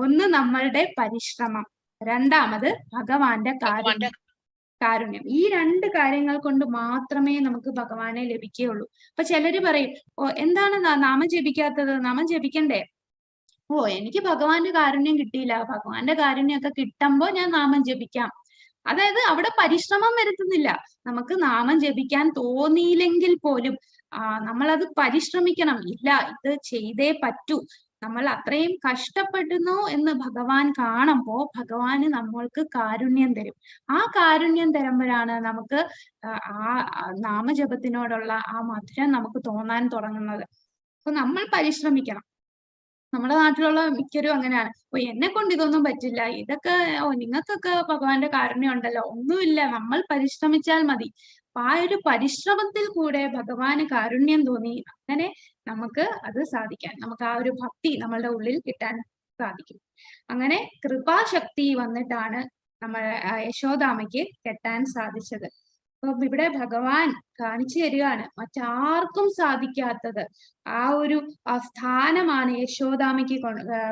ഒന്ന് നമ്മളുടെ പരിശ്രമം, രണ്ടാമത് ഭഗവാന്റെ കാരുണ്യം. ഈ രണ്ട് കാര്യങ്ങൾ കൊണ്ട് മാത്രമേ നമുക്ക് ഭഗവാനെ ലഭിക്കുകയുള്ളൂ. അപ്പൊ ചിലര് പറയും, എന്താണ് നാമം ജപിക്കാത്തത്? നാമം ജപിക്കണ്ടേ? എനിക്ക് ഭഗവാന്റെ കാരുണ്യം കിട്ടിയില്ല, ഭഗവാന്റെ കാരുണ്യമൊക്കെ കിട്ടുമ്പോ ഞാൻ നാമം ജപിക്കാം. അതായത് അവിടെ പരിശ്രമം വരുത്തുന്നില്ല. നമുക്ക് നാമം ജപിക്കാൻ തോന്നിയില്ലെങ്കിൽ പോലും നമ്മളത് പരിശ്രമിക്കണം. ഇല്ല, ഇത് ചെയ്തേ പറ്റൂ, നമ്മൾ അത്രയും കഷ്ടപ്പെടുന്നു എന്ന് ഭഗവാൻ കാണുമ്പോ ഭഗവാന് നമ്മൾക്ക് കാരുണ്യം തരും. ആ കാരുണ്യം തരുമ്പോഴാണ് നമുക്ക് ആ നാമജപത്തിനോടുള്ള ആ മധുരം നമുക്ക് തോന്നാൻ തുടങ്ങുന്നത്. അപ്പൊ നമ്മൾ പരിശ്രമിക്കണം. നമ്മുടെ നാട്ടിലുള്ള മിക്കരും അങ്ങനെയാണ്. എന്നെ കൊണ്ട് ഇതൊന്നും പറ്റില്ല, ഇതൊക്കെ നിങ്ങൾക്കൊക്കെ ഭഗവാന്റെ കാരുണ്യം ഉണ്ടല്ലോ. ഒന്നുമില്ല, നമ്മൾ പരിശ്രമിച്ചാൽ മതി. അപ്പൊ ആ ഒരു പരിശ്രമത്തിൽ കൂടെ ഭഗവാന് കാരുണ്യം തോന്നി അങ്ങനെ നമുക്ക് അത് സാധിക്കാൻ, നമുക്ക് ആ ഒരു ഭക്തി നമ്മളുടെ ഉള്ളിൽ കിട്ടാൻ സാധിക്കും. അങ്ങനെ കൃപാശക്തി വന്നിട്ടാണ് നമ്മൾ യശോദാമയ്ക്ക് കെട്ടാൻ സാധിച്ചത്. അപ്പൊ ഇവിടെ ഭഗവാൻ കാണിച്ചു തരികയാണ് മറ്റാർക്കും സാധിക്കാത്തത്. ആ ഒരു സ്ഥാനമാണ് യശോദാമയ്ക്ക്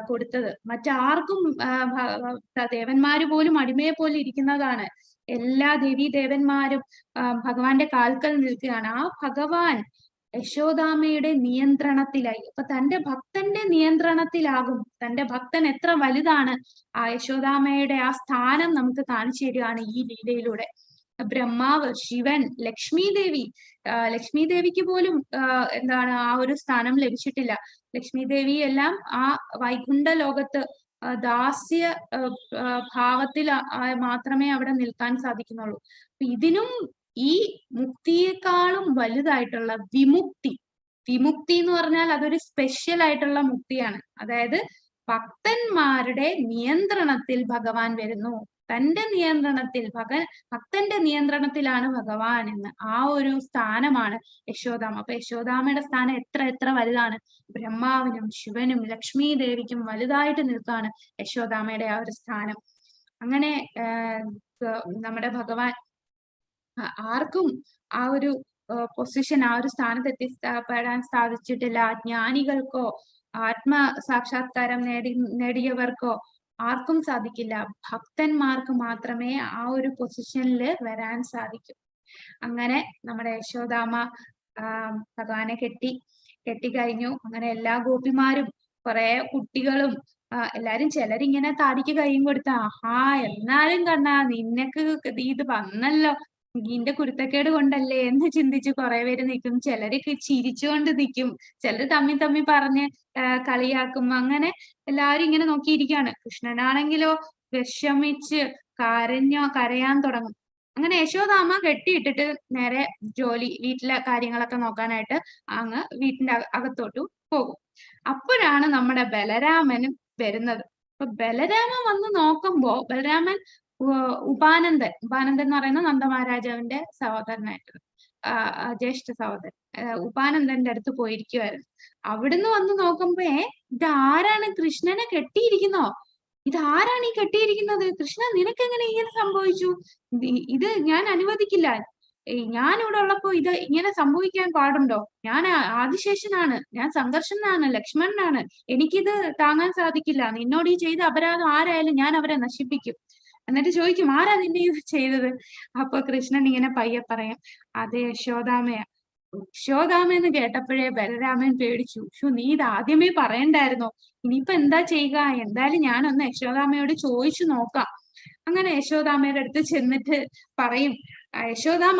കൊടുത്തത്. മറ്റാർക്കും ദേവന്മാര് പോലും അടിമയെ പോലെ ഇരിക്കുന്നതാണ്. എല്ലാ ദേവീ ദേവന്മാരും ഭഗവാന്റെ കാൽക്കൽ നിൽക്കുകയാണ്. ആ ഭഗവാൻ യശോദാമയുടെ നിയന്ത്രണത്തിലായി. അപ്പൊ തന്റെ ഭക്തന്റെ നിയന്ത്രണത്തിലാകും. തന്റെ ഭക്തൻ എത്ര വലുതാണ്, ആ യശോദാമയുടെ ആ സ്ഥാനം നമുക്ക് കാണിച്ചു തരികയാണ് ഈ ലീലയിലൂടെ. ബ്രഹ്മാവ്, ശിവൻ, ലക്ഷ്മി ദേവിക്ക് പോലും എന്താണ് ആ ഒരു സ്ഥാനം ലഭിച്ചിട്ടില്ല. ലക്ഷ്മി ദേവി എല്ലാം ആ വൈകുണ്ഠ ലോകത്ത് ദാസ്യ ഭാവത്തിൽ മാത്രമേ അവിടെ നിൽക്കാൻ സാധിക്കുന്നുള്ളൂ. ഇതിനും ഈ മുക്തിയെക്കാളും വലുതായിട്ടുള്ള വിമുക്തി എന്ന് പറഞ്ഞാൽ അതൊരു സ്പെഷ്യൽ ആയിട്ടുള്ള മുക്തിയാണ്. അതായത് ഭക്തന്മാരുടെ നിയന്ത്രണത്തിൽ ഭഗവാൻ വരുന്നു. തന്റെ നിയന്ത്രണത്തിൽ ഭക്തന്റെ നിയന്ത്രണത്തിലാണ് ഭഗവാൻ എന്ന് ആ ഒരു സ്ഥാനമാണ് യശോദാമ. അപ്പൊ യശോദാമയുടെ സ്ഥാനം എത്ര വലുതാണ്. ബ്രഹ്മാവിനും ശിവനും ലക്ഷ്മി ദേവിക്കും വലുതായിട്ട് നിൽക്കാണ് യശോദാമയുടെ ആ ഒരു സ്ഥാനം. അങ്ങനെ നമ്മുടെ ഭഗവാൻ ആർക്കും ആ ഒരു പൊസിഷൻ, ആ ഒരു സ്ഥാനത്ത് എത്തിപ്പെടാൻ സാധിച്ചിട്ടില്ല. ജ്ഞാനികൾക്കോ ആത്മസാക്ഷാത്കാരം നേടിയവർക്കോ ആർക്കും സാധിക്കില്ല. ഭക്തന്മാർക്ക് മാത്രമേ ആ ഒരു പൊസിഷനിൽ വരാൻ സാധിക്കൂ. അങ്ങനെ നമ്മുടെ യശോദാമ ഭഗവാനെ കെട്ടിക്കഴിഞ്ഞു. അങ്ങനെ എല്ലാ ഗോപിമാരും കുറെ കുട്ടികളും എല്ലാരും ചിലരിങ്ങനെ താടിക്ക് കൈയും കൊടുത്ത എന്നാലും കണ്ണാ നിനക്ക് ഇത് വന്നല്ലോ, നിന്റെ കുരുത്തക്കേട് കൊണ്ടല്ലേ എന്ന് ചിന്തിച്ച് കുറെ പേര് നിൽക്കും. ചിലരൊക്കെ ചിരിച്ചുകൊണ്ട് നിൽക്കും, ചിലർ തമ്മി പറഞ്ഞ് കളിയാക്കും. അങ്ങനെ എല്ലാരും ഇങ്ങനെ നോക്കിയിരിക്കുകയാണ്. കൃഷ്ണനാണെങ്കിലോ വിഷമിച്ച് കരയാൻ തുടങ്ങും. അങ്ങനെ യശോദാമ്മ കെട്ടിയിട്ടിട്ട് നേരെ വീട്ടിലെ കാര്യങ്ങളൊക്കെ നോക്കാനായിട്ട് അങ്ങ് വീട്ടിന്റെ അകത്തോട്ടു പോകും. അപ്പോഴാണ് നമ്മുടെ ബലരാമനും വരുന്നത്. അപ്പൊ ബലരാമൻ വന്ന് നോക്കുമ്പോ ബലരാമൻ ഉപാനന്ദൻ എന്ന് പറയുന്ന നന്ദമഹാരാജാവിന്റെ സഹോദരനായിട്ട് ജ്യേഷ്ഠ സഹോദരൻ ഉപാനന്ദന്റെ അടുത്ത് പോയിരിക്കുവായിരുന്നു. അവിടുന്ന് വന്ന് നോക്കുമ്പോ ഇതാരാണ്? കൃഷ്ണനെ കെട്ടിയിരിക്കുന്നോ? ഇതാരാണ് ഈ കെട്ടിയിരിക്കുന്നത്? കൃഷ്ണ, നിനക്ക് എങ്ങനെ ഇങ്ങനെ സംഭവിച്ചു? ഇത് ഞാൻ അനുവദിക്കില്ല. ഞാൻ ഇവിടെ ഉള്ളപ്പോ ഇത് ഇങ്ങനെ സംഭവിക്കാൻ പാടുണ്ടോ? ഞാൻ ആദിശേഷനാണ്, ഞാൻ സംഘർഷനാണ്, ലക്ഷ്മണനാണ്, എനിക്കിത് താങ്ങാൻ സാധിക്കില്ല. നിന്നോട് ഈ ചെയ്ത അപരാധം ആരായാലും ഞാൻ അവരെ നശിപ്പിക്കും. എന്നിട്ട് ചോദിക്കും, ആരാ നിന്നെ ഇത് ചെയ്തത്? അപ്പൊ കൃഷ്ണൻ ഇങ്ങനെ പയ്യെ പറയും, അതെ യശോദാമയാ. യശോദാമെന്ന് കേട്ടപ്പോഴേ ബലരാമൻ പേടിച്ചു. നീ ഇത് ആദ്യമേ പറയണ്ടായിരുന്നോ? ഇനിയിപ്പൊ എന്താ ചെയ്യുക? എന്തായാലും ഞാനൊന്ന് യശോദാമയോട് ചോദിച്ചു നോക്കാം. അങ്ങനെ യശോദാമയുടെ അടുത്ത് ചെന്നിട്ട് പറയും, യശോദാമ,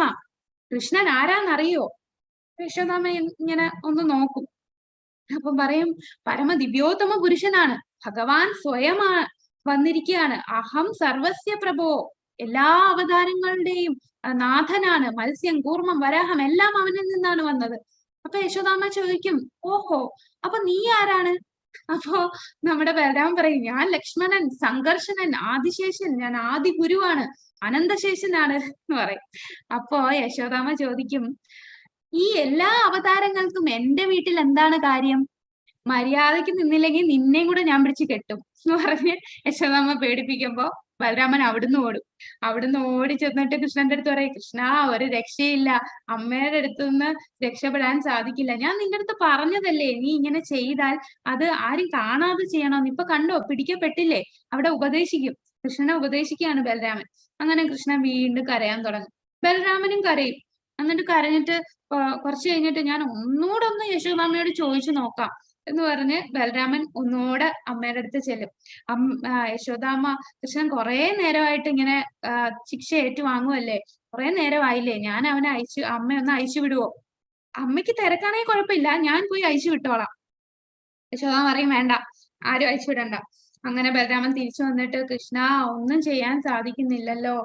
കൃഷ്ണൻ ആരാന്നറിയോ? യശോദാമ്മ ഇങ്ങനെ ഒന്ന് നോക്കും. അപ്പം പറയും പരമദിവ്യോത്തമ പുരുഷനാണ്, ഭഗവാൻ സ്വയം വന്നിരിക്കുകയാണ്. അഹം സർവസ്യ പ്രഭോ, എല്ലാ അവതാരങ്ങളുടെയും നാഥനാണ്. മത്സ്യം, കൂർമ്മം, വരാഹം എല്ലാം അവനിൽ നിന്നാണ് വന്നത്. അപ്പൊ യശോദാമ്മ ചോദിക്കും, ഓഹോ, അപ്പൊ നീ ആരാണ്? അപ്പോ നമ്മുടെ ബലരാമൻ പറയും, ഞാൻ ലക്ഷ്മണൻ, സംഘർഷണൻ, ആദിശേഷൻ, ഞാൻ ആദി ഗുരുവാണ്, അനന്തശേഷനാണ് എന്ന് പറയും. അപ്പോ യശോദാമ്മ ചോദിക്കും, ഈ എല്ലാ അവതാരങ്ങൾക്കും എന്റെ വീട്ടിൽ എന്താണ് കാര്യം? മര്യാദയ്ക്ക് നിന്നില്ലെങ്കിൽ നിന്നെയും കൂടെ ഞാൻ പിടിച്ച് കെട്ടും എന്ന് പറഞ്ഞ് യശോദാമ്മ പേടിപ്പിക്കുമ്പോ ബലരാമൻ അവിടുന്ന് ഓടും. അവിടുന്ന് ഓടി ചെന്നിട്ട് കൃഷ്ണന്റെ അടുത്ത് പറയും, കൃഷ്ണ, ഒരു രക്ഷയില്ല, അമ്മയുടെ അടുത്തുനിന്ന് രക്ഷപ്പെടാൻ സാധിക്കില്ല. ഞാൻ നിന്റെ അടുത്ത് പറഞ്ഞതല്ലേ, നീ ഇങ്ങനെ ചെയ്താൽ അത് ആരും കാണാതെ ചെയ്യണമെന്ന്. ഇപ്പൊ കണ്ടോ, പിടിക്കപ്പെട്ടില്ലേ? അവിടെ ഉപദേശിക്കും, കൃഷ്ണനെ ഉപദേശിക്കുകയാണ് ബലരാമൻ. അങ്ങനെ കൃഷ്ണൻ വീണ്ടും കരയാൻ തുടങ്ങും. ബലരാമനും കരയും. എന്നിട്ട് കരഞ്ഞിട്ട് കുറച്ച് കഴിഞ്ഞിട്ട് ഞാൻ ഒന്നുകൂടെ ഒന്ന് യശോദാമ്മയോട് ചോദിച്ചു നോക്കാം എന്ന് പറഞ്ഞ് ബലരാമൻ ഒന്നുകൂടെ അമ്മയുടെ അടുത്ത് ചെല്ലും. യശോദാമ്മ, കൃഷ്ണൻ കുറെ നേരമായിട്ട് ഇങ്ങനെ ശിക്ഷ ഏറ്റുവാങ്ങുമല്ലേ, കുറെ നേരമായില്ലേ, ഞാൻ അവനെ അമ്മ ഒന്ന് അയച്ചു വിടുവോ? അമ്മയ്ക്ക് തിരക്കാണെങ്കിൽ കുഴപ്പമില്ല, ഞാൻ പോയി അയച്ചു വിട്ടോളാം. യശോദാമ്മ പറയും, വേണ്ട, ആരും അയച്ചു വിടണ്ട. അങ്ങനെ ബലരാമൻ തിരിച്ചു വന്നിട്ട്, കൃഷ്ണ, ഒന്നും ചെയ്യാൻ സാധിക്കുന്നില്ലല്ലോ.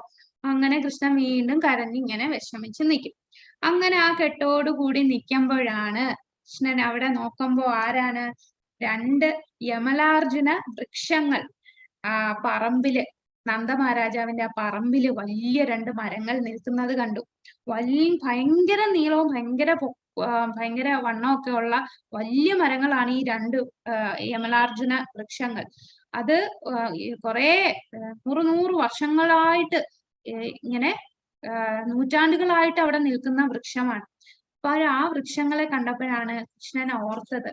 അങ്ങനെ കൃഷ്ണൻ വീണ്ടും കരഞ്ഞിങ്ങനെ വിഷമിച്ച് നിൽക്കും. അങ്ങനെ ആ കെട്ടോടുകൂടി നിൽക്കുമ്പോഴാണ് കൃഷ്ണൻ അവിടെ നോക്കുമ്പോ ആരാണ്? 2 യമലാർജുന വൃക്ഷങ്ങൾ പറമ്പില്, നന്ദമഹാരാജാവിന്റെ ആ പറമ്പില് വലിയ 2 മരങ്ങൾ നിൽക്കുന്നത് കണ്ടു. ഭയങ്കര നീളവും ഭയങ്കര വണ്ണമൊക്കെ ഉള്ള വലിയ മരങ്ങളാണ് ഈ 2 യമലാർജുന വൃക്ഷങ്ങൾ. അത് കുറെ 100 വർഷങ്ങളായിട്ട് ഇങ്ങനെ നൂറ്റാണ്ടുകളായിട്ട് അവിടെ നിൽക്കുന്ന വൃക്ഷമാണ്. അപ്പൊ ആ വൃക്ഷങ്ങളെ കണ്ടപ്പോഴാണ് കൃഷ്ണൻ ഓർത്തത്,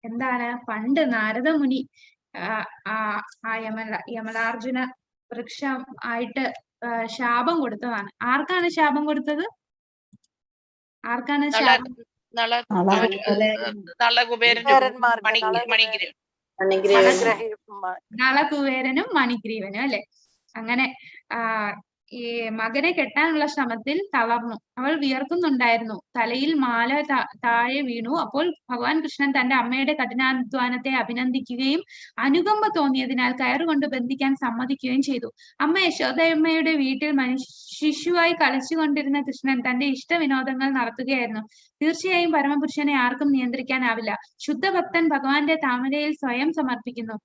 എന്താണ്, പണ്ട് നാരദമുനി ആ യമലാർജുന വൃക്ഷം ആയിട്ട് ശാപം കൊടുത്തതാണ്. ആർക്കാണ് ശാപം കൊടുത്തത്? ആർക്കാണ് ശാപം? നളകുബേരനും മണിഗ്രീവനും അല്ലെ. അങ്ങനെ ഈ മകനെ കെട്ടാനുള്ള ശ്രമത്തിൽ തളർന്നു. അവൾ വിയർക്കുന്നുണ്ടായിരുന്നു. തലയിൽ മാല താഴെ വീണു. അപ്പോൾ ഭഗവാൻ കൃഷ്ണൻ തന്റെ അമ്മയുടെ കഠിനാധ്വാനത്തെ അഭിനന്ദിക്കുകയും അനുകമ്പ തോന്നിയതിനാൽ കയറുകൊണ്ട് ബന്ധിക്കാൻ സമ്മതിക്കുകയും ചെയ്തു. അമ്മ യശോദയമ്മയുടെ വീട്ടിൽ ശിശുവായി കളിച്ചുകൊണ്ടിരുന്ന കൃഷ്ണൻ തന്റെ ഇഷ്ടവിനോദങ്ങൾ നടത്തുകയായിരുന്നു. തീർച്ചയായും പരമപുരുഷനെ ആർക്കും നിയന്ത്രിക്കാനാവില്ല. ശുദ്ധഭക്തൻ ഭഗവാന്റെ താമരയിൽ സ്വയം സമർപ്പിക്കുന്നു.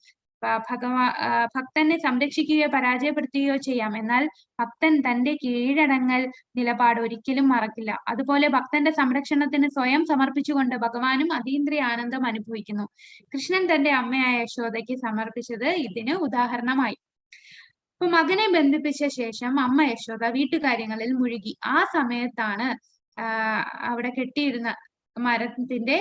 ഭക്തനെ സംരക്ഷിക്കുകയോ പരാജയപ്പെടുത്തുകയോ ചെയ്യാം, എന്നാൽ ഭക്തൻ തന്റെ കീഴടങ്ങൽ നിലപാട് ഒരിക്കലും മറക്കില്ല. അതുപോലെ ഭക്തന്റെ സംരക്ഷണത്തിന് സ്വയം സമർപ്പിച്ചുകൊണ്ട് ഭഗവാനും അതീന്ദ്രിയ ആനന്ദം അനുഭവിക്കുന്നു. കൃഷ്ണൻ തന്റെ അമ്മയായ യശോദയ്ക്ക് സമർപ്പിച്ചത് ഇതിന് ഉദാഹരണമായി. അപ്പൊ മകനെ ബന്ധിപ്പിച്ച ശേഷം അമ്മ യശോദ വീട്ടുകാര്യങ്ങളിൽ മുഴുകി. ആ സമയത്താണ് അവിടെ കെട്ടിയിരുന്ന മരത്തിന്റെ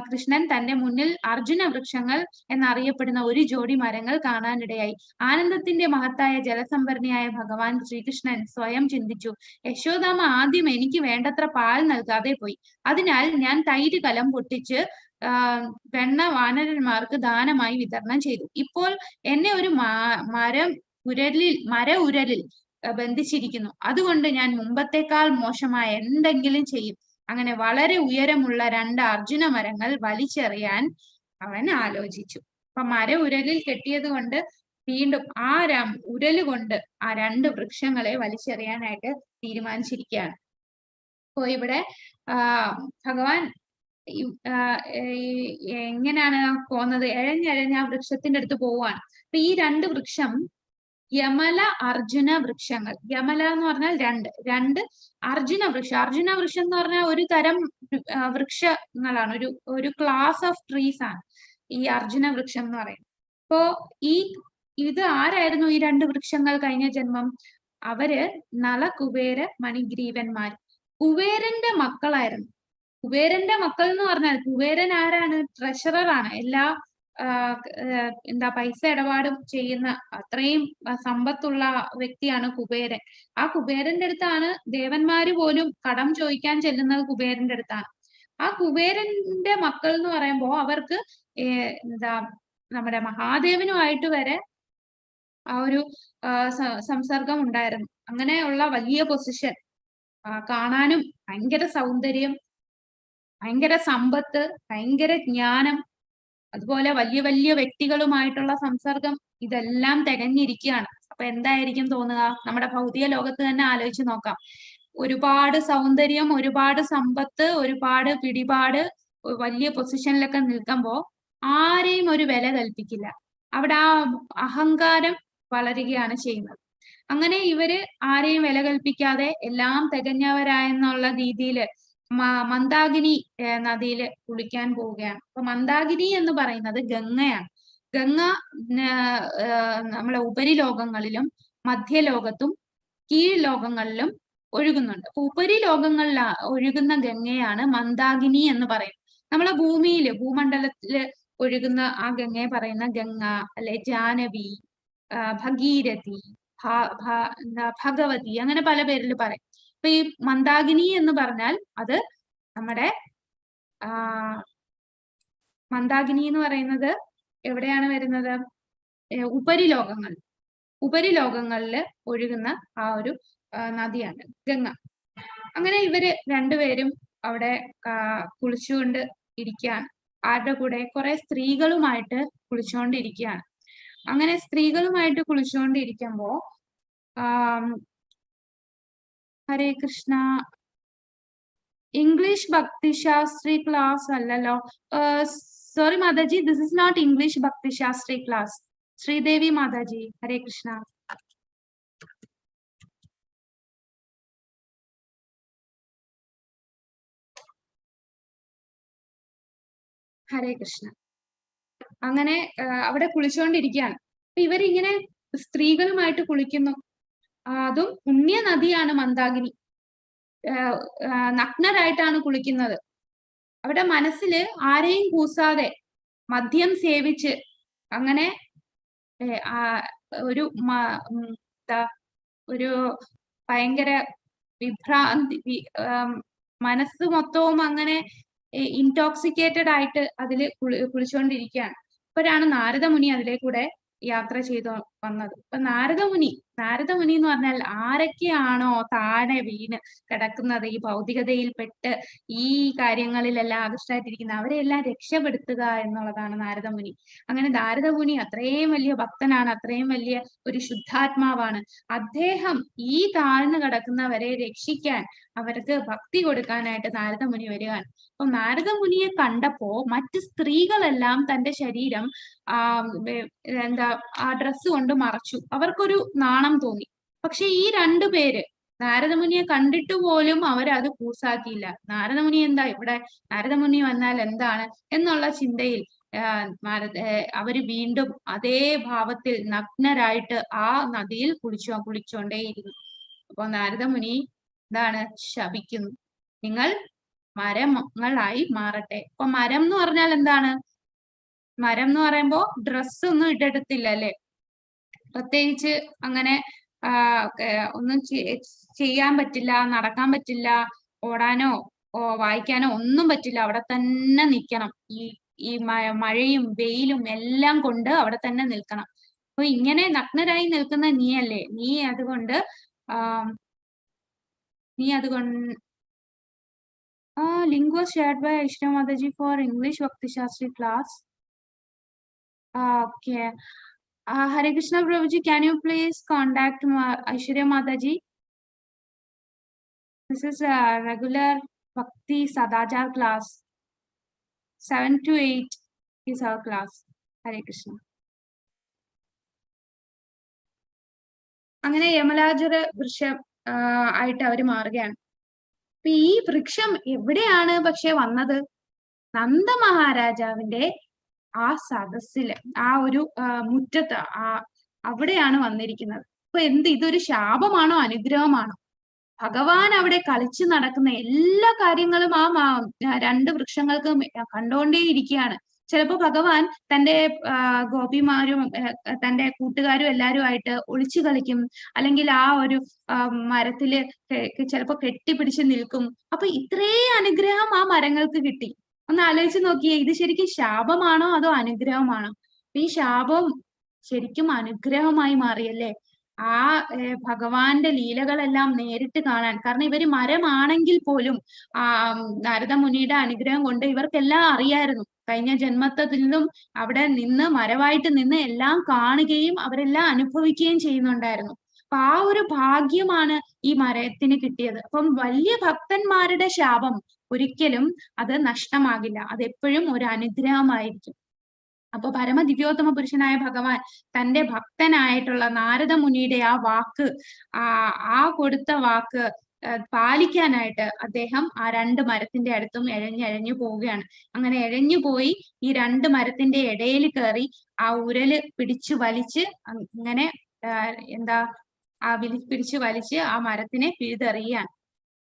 കൃഷ്ണൻ തന്റെ മുന്നിൽ അർജുന വൃക്ഷങ്ങൾ എന്നറിയപ്പെടുന്ന ഒരു ജോഡി മരങ്ങൾ കാണാനിടയായി. ആനന്ദത്തിന്റെ മഹത്തായ ജലസംഭരണിയായ ഭഗവാൻ ശ്രീകൃഷ്ണൻ സ്വയം ചിന്തിച്ചു, യശോദാമ്മ ആദ്യം എനിക്ക് വേണ്ടത്ര പാൽ നൽകാതെ പോയി. അതിനാൽ ഞാൻ തൈര് കലം പൊട്ടിച്ച് വെണ്ണ വാനരന്മാർക്ക് ദാനമായി വിതരണം ചെയ്തു. ഇപ്പോൾ എന്നെ ഒരു മര ഉരലിൽ ബന്ധിച്ചിരിക്കുന്നു. അതുകൊണ്ട് ഞാൻ മുമ്പത്തേക്കാൾ മോശമായ എന്തെങ്കിലും ചെയ്യും. അങ്ങനെ വളരെ ഉയരമുള്ള 2 അർജുന മരങ്ങൾ വലിച്ചെറിയാൻ അവൻ ആലോചിച്ചു. അപ്പൊ ഉരലിൽ കെട്ടിയത് കൊണ്ട് വീണ്ടും ആ ഉരല് കൊണ്ട് ആ 2 വൃക്ഷങ്ങളെ വലിച്ചെറിയാനായിട്ട് തീരുമാനിച്ചിരിക്കുകയാണ്. അപ്പോ ഇവിടെ ഭഗവാൻ എങ്ങനെയാണ് പോകുന്നത്? എഴഞ്ഞെഴഞ്ഞ് ആ വൃക്ഷത്തിന്റെ അടുത്ത് പോവാണ്. അപ്പൊ ഈ 2 വൃക്ഷം യമല അർജുന വൃക്ഷങ്ങൾ. യമല എന്ന് പറഞ്ഞാൽ 2 അർജുന വൃക്ഷം. അർജുന വൃക്ഷം എന്ന് പറഞ്ഞാൽ ഒരു തരം വൃക്ഷങ്ങളാണ്, ഒരു ക്ലാസ് ഓഫ് ട്രീസ് ആണ് ഈ അർജുന വൃക്ഷം എന്ന് പറയുന്നത്. അപ്പോ ഇത് ആരായിരുന്നു ഈ 2 വൃക്ഷങ്ങൾ കഴിഞ്ഞ ജന്മം? അവര് നളകുബേര മണിഗ്രീവന്മാർ, കുബേരന്റെ മക്കളായിരുന്നു. കുബേരന്റെ മക്കൾ എന്ന് പറഞ്ഞാൽ കുബേരൻ ആരാണ്? ട്രഷറർ ആണ്. എല്ലാ പൈസ ഇടപാടും ചെയ്യുന്ന അത്രയും സമ്പത്തുള്ള വ്യക്തിയാണ് കുബേരൻ. ആ കുബേരന്റെ അടുത്താണ് ദേവന്മാര് പോലും കടം ചോദിക്കാൻ ചെല്ലുന്നത് കുബേരന്റെ അടുത്താണ്. ആ കുബേരന്റെ മക്കൾ എന്ന് പറയുമ്പോ അവർക്ക് നമ്മുടെ മഹാദേവനുമായിട്ട് വരെ ആ ഒരു സംസർഗം ഉണ്ടായിരുന്നു. അങ്ങനെയുള്ള വലിയ പൊസിഷൻ കാണാനും ഭയങ്കര സൗന്ദര്യം, ഭയങ്കര സമ്പത്ത്, ഭയങ്കര ജ്ഞാനം, അതുപോലെ വലിയ വലിയ വ്യക്തികളുമായിട്ടുള്ള സംസർഗം, ഇതെല്ലാം തികഞ്ഞിരിക്കുകയാണ്. അപ്പൊ എന്തായിരിക്കും തോന്നുക? നമ്മുടെ ഭൗതിക ലോകത്ത് തന്നെ ആലോചിച്ച് നോക്കാം. ഒരുപാട് സൗന്ദര്യം, ഒരുപാട് സമ്പത്ത്, ഒരുപാട് പിടിപാട്, വലിയ പൊസിഷനിലൊക്കെ നിൽക്കുമ്പോ ആരെയും ഒരു വില കൽപ്പിക്കില്ല. അവിടെ ആ അഹങ്കാരം വളരുകയാണ് ചെയ്യുന്നത്. അങ്ങനെ ഇവര് ആരെയും വില കൽപ്പിക്കാതെ എല്ലാം തികഞ്ഞവരായെന്നുള്ള രീതിയിൽ മന്ദാകിനി നദിയില് കുളിക്കാൻ പോവുകയാണ്. അപ്പൊ മന്ദാകിനി എന്ന് പറയുന്നത് ഗംഗയാണ്. ഗംഗ നമ്മളെ ഉപരിലോകങ്ങളിലും മധ്യലോകത്തും കീഴ്ലോകങ്ങളിലും ഒഴുകുന്നുണ്ട്. അപ്പൊ ഉപരിലോകങ്ങളിൽ ഒഴുകുന്ന ഗംഗയാണ് മന്ദാകിനി എന്ന് പറയുന്നത്. നമ്മളെ ഭൂമിയില് ഭൂമണ്ഡലത്തില് ഒഴുകുന്ന ആ ഗംഗയെ പറയുന്ന ഗംഗ, അല്ലെ ജാനവി, ഭഗീരഥി, ഭഗവതി, അങ്ങനെ പല പേരിൽ പറയും. അപ്പൊ ഈ മന്ദാകിനി എന്ന് പറഞ്ഞാൽ അത് നമ്മുടെ മന്ദാകിനി എന്ന് പറയുന്നത് എവിടെയാണ് വരുന്നത്? ഉപരിലോകങ്ങളിൽ ഒഴുകുന്ന ആ ഒരു നദിയാണ് ഗംഗ. അങ്ങനെ ഇവര് രണ്ടുപേരും അവിടെ കുളിച്ചുകൊണ്ട് ഇരിക്കുകയാണ്. ആരുടെ കൂടെ? കുറെ സ്ത്രീകളുമായിട്ട് കുളിച്ചുകൊണ്ടിരിക്കുകയാണ്. അങ്ങനെ സ്ത്രീകളുമായിട്ട് കുളിച്ചുകൊണ്ടിരിക്കുമ്പോ ഹരേ കൃഷ്ണ, ഇംഗ്ലീഷ് ഭക്തി ശാസ്ത്രി ക്ലാസ് അല്ലല്ലോ. Sorry Mataji, this is not English Bhakti Shastri class. Sridevi Mataji, Hare Krishna. Hare Krishna. അങ്ങനെ അവിടെ കുളിച്ചുകൊണ്ടിരിക്കുകയാണ്. അപ്പൊ ഇവരിങ്ങനെ സ്ത്രീകളുമായിട്ട് കുളിക്കുന്നു. അതും പുണ്യ നദിയാണ് മന്ദാകിനി. നഗ്നരായിട്ടാണ് കുളിക്കുന്നത്. അവിടെ മനസ്സില് ആരെയും കൂസാതെ മദ്യം സേവിച്ച് അങ്ങനെ ഒരു ഭയങ്കര വിഭ്രാന്തി, മനസ്സ് മൊത്തവും അങ്ങനെ ഇൻടോക്സിക്കേറ്റഡ് ആയിട്ട് അതില് കുളിച്ചുകൊണ്ടിരിക്കുകയാണ്. അപ്പോഴാണ് നാരദമുനി അതിലേക്കൂടെ യാത്ര ചെയ്തു വന്നത്. അപ്പൊ നാരദമുനി എന്ന് പറഞ്ഞാൽ ആരൊക്കെയാണോ താഴെ വീണ് കിടക്കുന്നത്, ഈ ഭൗതികതയിൽപ്പെട്ട് ഈ കാര്യങ്ങളിലെല്ലാം ആകൃഷ്ടരായിട്ടിരിക്കുന്ന അവരെല്ലാം രക്ഷപ്പെടുത്തുക എന്നുള്ളതാണ് നാരദമുനി. അങ്ങനെ നാരദമുനി അത്രയും വലിയ ഭക്തനാണ്, അത്രയും വലിയ ഒരു ശുദ്ധാത്മാവാണ്. അദ്ദേഹം ഈ താഴ്ന്നു കിടക്കുന്നവരെ രക്ഷിക്കാൻ, അവർക്ക് ഭക്തി കൊടുക്കാനായിട്ട് നാരദമുനി വരികയാണ്. അപ്പൊ നാരദമുനിയെ കണ്ടപ്പോ മറ്റ് സ്ത്രീകളെല്ലാം തന്റെ ശരീരം ആ ഡ്രസ്സ് കൊണ്ട് മറച്ചു. അവർക്കൊരു നാണം തോന്നി. പക്ഷെ ഈ രണ്ടുപേര് നാരദമുനിയെ കണ്ടിട്ട് പോലും അവരത് കൂസാക്കിയില്ല. നാരദമുനി എന്താ ഇവിടെ, നാരദമുനി വന്നാൽ എന്താണ് എന്നുള്ള ചിന്തയിൽ അവര് വീണ്ടും അതേ ഭാവത്തിൽ നഗ്നരായിട്ട് ആ നദിയിൽ കുളിച്ചോണ്ടേയിരുന്നു. അപ്പൊ നാരദമുനി എന്താണ് ശപിക്കുന്നു, നിങ്ങൾ മരങ്ങളായി മാറട്ടെ. അപ്പൊ മരം എന്ന് പറഞ്ഞാൽ എന്താണ്? മരം എന്ന് പറയുമ്പോ ഡ്രസ്സ് ഒന്നും ഇട്ടെടുത്തില്ല അല്ലെ, പ്രത്യേകിച്ച് അങ്ങനെ ഒന്നും ചെയ്യാൻ പറ്റില്ല, നടക്കാൻ പറ്റില്ല, ഓടാനോ വായിക്കാനോ ഒന്നും പറ്റില്ല. അവിടെ തന്നെ നിൽക്കണം. ഈ മഴയും വെയിലും എല്ലാം കൊണ്ട് അവിടെ തന്നെ നിൽക്കണം. അപ്പൊ ഇങ്ങനെ നഗ്നരായി നിൽക്കുന്ന നീയല്ലേ, നീ അതുകൊണ്ട് link was shared by Aishwarya Mataji for English Bhakti Shastri class. Okay. Hare Krishna Prabhuji, can you please contact Aishwarya Mataji? This is a regular Bhakti Sadachar class. 7 to 8 is our class. Hare Krishna. അങ്ങനെ യമലാചര വൃക്ഷം ആയിട്ട് അവര് മാറുകയാണ്. അപ്പൊ ഈ വൃക്ഷം എവിടെയാണ് പക്ഷെ വന്നത്? നന്ദ മഹാരാജാവിന്റെ ആ സദസ്സില്, ആ ഒരു മുറ്റത്ത്, അവിടെയാണ് വന്നിരിക്കുന്നത്. അപ്പൊ ഇതൊരു ശാപമാണോ അനുഗ്രഹമാണോ? ഭഗവാൻ അവിടെ കളിച്ചു നടക്കുന്ന എല്ലാ കാര്യങ്ങളും ആ രണ്ട് വൃക്ഷങ്ങൾക്ക് കണ്ടുകൊണ്ടേയിരിക്കുകയാണ്. ചിലപ്പോ ഭഗവാൻ തന്റെ ഗോപിമാരും തന്റെ കൂട്ടുകാരും എല്ലാവരുമായിട്ട് ഒളിച്ചു കളിക്കും, അല്ലെങ്കിൽ ആ ഒരു മരത്തില് ചിലപ്പോ കെട്ടിപ്പിടിച്ച് നിൽക്കും. അപ്പൊ ഇത്രേ അനുഗ്രഹം ആ മരങ്ങൾക്ക് കിട്ടി. ഒന്ന് ആലോചിച്ച് നോക്കിയേ, ഇത് ശരിക്കും ശാപമാണോ അതോ അനുഗ്രഹമാണോ? ഈ ശാപം ശരിക്കും അനുഗ്രഹമായി മാറിയല്ലേ. ആ ഭഗവാന്റെ ലീലകളെല്ലാം നേരിട്ട് കാണാൻ. കാരണം ഇവര് മരമാണെങ്കിൽ പോലും നാരദ മുനിയുടെ അനുഗ്രഹം കൊണ്ട് ഇവർക്കെല്ലാം അറിയായിരുന്നു. കഴിഞ്ഞ ജന്മത്തിൽ നിന്നും അവിടെ നിന്ന് മരമായിട്ട് നിന്ന് എല്ലാം കാണുകയും അവരെല്ലാം അനുഭവിക്കുകയും ചെയ്യുന്നുണ്ടായിരുന്നു. അപ്പൊ ആ ഒരു ഭാഗ്യമാണ് ഈ മരത്തിന് കിട്ടിയത്. അപ്പം വലിയ ഭക്തന്മാരുടെ ശാപം ഒരിക്കലും അത് നഷ്ടമാകില്ല. അതെപ്പോഴും ഒരു അനുഗ്രഹമായിരിക്കും. അപ്പൊ പരമദിവ്യോത്തമ പുരുഷനായ ഭഗവാൻ തന്റെ ഭക്തനായിട്ടുള്ള നാരദ മുനിയുടെ ആ വാക്ക്, ആ കൊടുത്ത വാക്ക് പാലിക്കാനായിട്ട് അദ്ദേഹം ആ 2 മരത്തിന്റെ അടുത്തും എഴഞ്ഞു പോവുകയാണ്. അങ്ങനെ എഴഞ്ഞു പോയി ഈ 2 മരത്തിന്റെ ഇടയിൽ കയറി ആ ഉരല് പിടിച്ചു വലിച്ച് ഇങ്ങനെ പിടിച്ചു വലിച്ച് ആ മരത്തിനെ പിഴുതെറിയാണ്.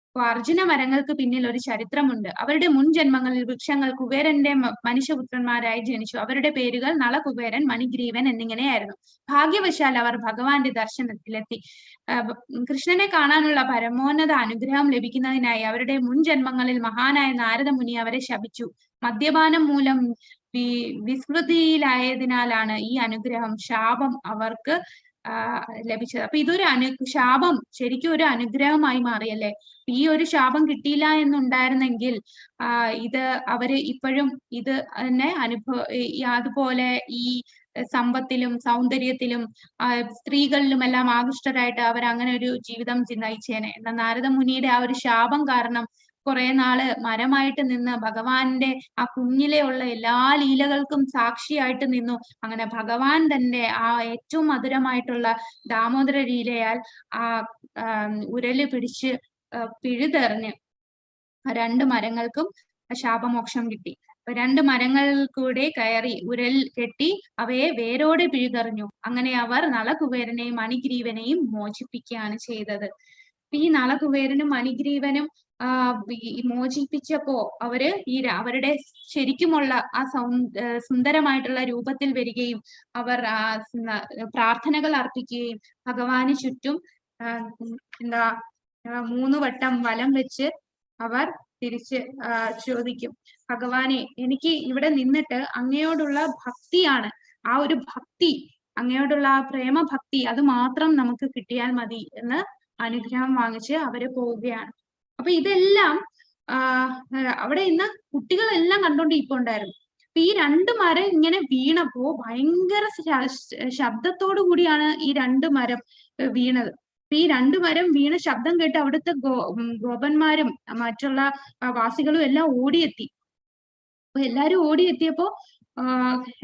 അപ്പൊ അർജുന മരങ്ങൾക്ക് പിന്നിൽ ഒരു ചരിത്രമുണ്ട്. അവരുടെ മുൻ ജന്മങ്ങളിൽ വൃക്ഷങ്ങൾ കുബേരന്റെ മനുഷ്യപുത്രന്മാരായി ജനിച്ചു. അവരുടെ പേരുകൾ നളകുബേരൻ, മണിഗ്രീവൻ എന്നിങ്ങനെയായിരുന്നു. ഭാഗ്യവശാൽ അവർ ഭഗവാന്റെ ദർശനത്തിലെത്തി. കൃഷ്ണനെ കാണാനുള്ള പരമോന്നത അനുഗ്രഹം ലഭിക്കുന്നതിനായി അവരുടെ മുൻ ജന്മങ്ങളിൽ മഹാനായ നാരദ മുനി അവരെ ശപിച്ചു. മദ്യപാനം മൂലം വിസ്മൃതിയിലായതിനാലാണ് ഈ ശാപം അവർക്ക് ലഭിച്ചത്. അപ്പൊ ഇതൊരു ശാപം ശരിക്കും ഒരു അനുഗ്രഹമായി മാറിയല്ലേ. ഈ ഒരു ശാപം കിട്ടിയില്ല എന്നുണ്ടായിരുന്നെങ്കിൽ അവര് ഇപ്പോഴും ഇത് തന്നെ അതുപോലെ ഈ സമ്പത്തിലും സൗന്ദര്യത്തിലും സ്ത്രീകളിലും എല്ലാം ആകൃഷ്ടരായിട്ട് അവർ അങ്ങനെ ഒരു ജീവിതം നയിച്ചേനെ. എന്നാൽ നാരദ മുനിയുടെ ആ ഒരു ശാപം കാരണം കുറെ നാള് മരമായിട്ട് നിന്ന് ഭഗവാന്റെ ആ കുഞ്ഞിലെ ഉള്ള എല്ലാ ലീലകൾക്കും സാക്ഷിയായിട്ട് നിന്നു. അങ്ങനെ ഭഗവാൻ തന്നെ ആ ഏറ്റവും മധുരമായിട്ടുള്ള ദാമോദര ലീലയാൽ ആ ഉരല് പിടിച്ച് പിഴുതെറിഞ്ഞ് 2 മരങ്ങൾക്കും ശാപമോക്ഷം കിട്ടി. 2 മരങ്ങൾ കൂടെ കയറി ഉരൽ കെട്ടി അവയെ വേരോടെ പിഴുതെറിഞ്ഞു. അങ്ങനെ അവർ നളകുബേരനെയും മണിഗ്രീവനെയും മോചിപ്പിക്കുകയാണ് ചെയ്തത്. ഈ നളകുബേരനും മണിഗ്രീവനും മോചിപ്പിച്ചപ്പോ അവര് അവരുടെ ശരിക്കുമുള്ള ആ സുന്ദരമായിട്ടുള്ള രൂപത്തിൽ വരികയും അവർ പ്രാർത്ഥനകൾ അർപ്പിക്കുകയും ഭഗവാന് ചുറ്റും 3 വട്ടം വലം വെച്ച് അവർ തിരിച്ച് ചോദിക്കും, ഭഗവാനെ, എനിക്ക് ഇവിടെ നിന്നിട്ട് അങ്ങയോടുള്ള ഭക്തിയാണ്, ആ ഒരു ഭക്തി, അങ്ങയോടുള്ള ആ പ്രേമഭക്തി അത് മാത്രം നമുക്ക് കിട്ടിയാൽ മതി എന്ന് അനുഗ്രഹം വാങ്ങിച്ച് അവര് പോവുകയാണ്. അപ്പൊ ഇതെല്ലാം അവിടെ ഇന്ന് കുട്ടികളെല്ലാം കണ്ടോണ്ടിരിപ്പുണ്ടായിരുന്നു. അപ്പൊ ഈ 2 മരം ഇങ്ങനെ വീണപ്പോ ഭയങ്കര ശബ്ദത്തോടു കൂടിയാണ് ഈ 2 മരം വീണത്. അപ്പൊ ഈ 2 മരം വീണ ശബ്ദം കേട്ട് അവിടുത്തെ ഗോപന്മാരും മറ്റുള്ള വാസികളും എല്ലാം ഓടിയെത്തി. അപ്പൊ എല്ലാരും ഓടിയെത്തിയപ്പോ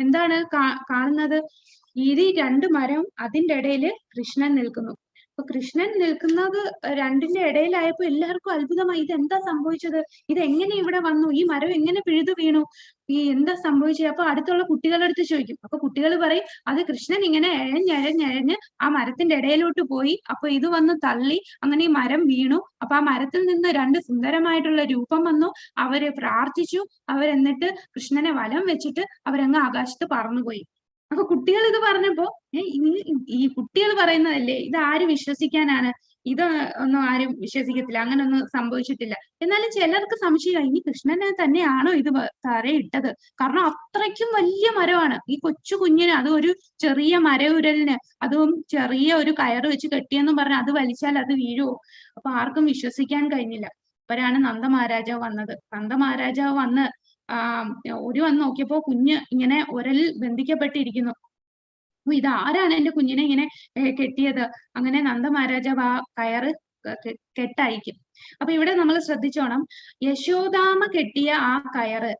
എന്താണ് കാണുന്നത്? ഈ 2 മരം അതിന്റെ ഇടയിൽ കൃഷ്ണൻ നിൽക്കുന്നു. അപ്പൊ കൃഷ്ണൻ നിൽക്കുന്നത് 2ന്റെ ഇടയിലായപ്പോ എല്ലാവർക്കും അത്ഭുതമായി. ഇതെന്താ സംഭവിച്ചത്? ഇതെങ്ങനെ ഇവിടെ വന്നു? ഈ മരം എങ്ങനെ പിഴുതു വീണു? ഈ എന്താ സംഭവിച്ചത്? അപ്പൊ അടുത്തുള്ള കുട്ടികളുടെ അടുത്ത് ചോദിക്കും. അപ്പൊ കുട്ടികൾ പറയും, അത് കൃഷ്ണൻ ഇങ്ങനെ എഴഞ്ഞ് ആ മരത്തിന്റെ ഇടയിലോട്ട് പോയി. അപ്പൊ ഇത് വന്ന് തള്ളി, അങ്ങനെ ഈ മരം വീണു. അപ്പൊ ആ മരത്തിൽ നിന്ന് 2 സുന്ദരമായിട്ടുള്ള രൂപം വന്നു. അവര് പ്രാർത്ഥിച്ചു. അവരെന്നിട്ട് കൃഷ്ണനെ വലം വെച്ചിട്ട് അവരങ്ങ് ആകാശത്ത് പറന്നുപോയി. അപ്പൊ കുട്ടികൾ ഇത് പറഞ്ഞപ്പോ ഈ കുട്ടികൾ പറയുന്നതല്ലേ, ഇത് ആര് വിശ്വസിക്കാനാണ്? ഇത് ഒന്നും ആരും വിശ്വസിക്കത്തില്ല, അങ്ങനൊന്നും സംഭവിച്ചിട്ടില്ല. എന്നാലും ചിലർക്ക് സംശയമായി, ഇനി കൃഷ്ണനെ തന്നെയാണോ ഇത് തറയിട്ടത്? കാരണം അത്രയ്ക്കും വലിയ മരമാണ്. ഈ കൊച്ചു കുഞ്ഞിന്, അത് ഒരു ചെറിയ മരവുരലിന്, അതും ചെറിയ ഒരു കയറ് വെച്ച് കെട്ടിയെന്നും പറഞ്ഞ് അത് വലിച്ചാൽ അത് വീഴുവോ? അപ്പൊ ആർക്കും വിശ്വസിക്കാൻ കഴിഞ്ഞില്ല. അപ്പോഴാണ് നന്ദ മഹാരാജാവ് വന്നത്. നന്ദ മഹാരാജാവ് വന്ന് വന്ന് നോക്കിയപ്പോ കുഞ്ഞ് ഇങ്ങനെ ഉരലിൽ ബന്ധിക്കപ്പെട്ടിരിക്കുന്നു. അപ്പൊ ഇതാരാണ് എന്റെ കുഞ്ഞിനെ ഇങ്ങനെ കെട്ടിയത്? അങ്ങനെ നന്ദ മഹാരാജാവ് ആ കയറ് കെട്ടയക്കും. അപ്പൊ ഇവിടെ നമ്മൾ ശ്രദ്ധിച്ചോണം, യശോദാമ കെട്ടിയ ആ കയറ്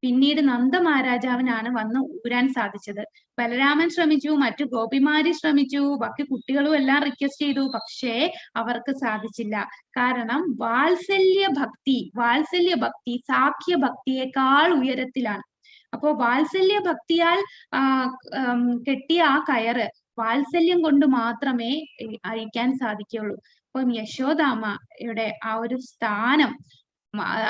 പിന്നീട് നന്ദ മഹാരാജാവിനാണ് വന്ന് ഊരാൻ സാധിച്ചത്. ബലരാമൻ ശ്രമിച്ചു, മറ്റു ഗോപിമാര് ശ്രമിച്ചു, ബാക്കി കുട്ടികളും എല്ലാം റിക്വസ്റ്റ് ചെയ്തു, പക്ഷേ അവർക്ക് സാധിച്ചില്ല. കാരണം വാത്സല്യ ഭക്തി സാഖ്യ ഭക്തിയേക്കാൾ ഉയരത്തിലാണ്. അപ്പോ വാത്സല്യ ഭക്തിയാൽ കെട്ടിയ ആ കയറ് വാത്സല്യം കൊണ്ട് മാത്രമേ അഴിക്കാൻ സാധിക്കുള്ളൂ. അപ്പം യശോദാമ്മയുടെ ആ ഒരു സ്ഥാനം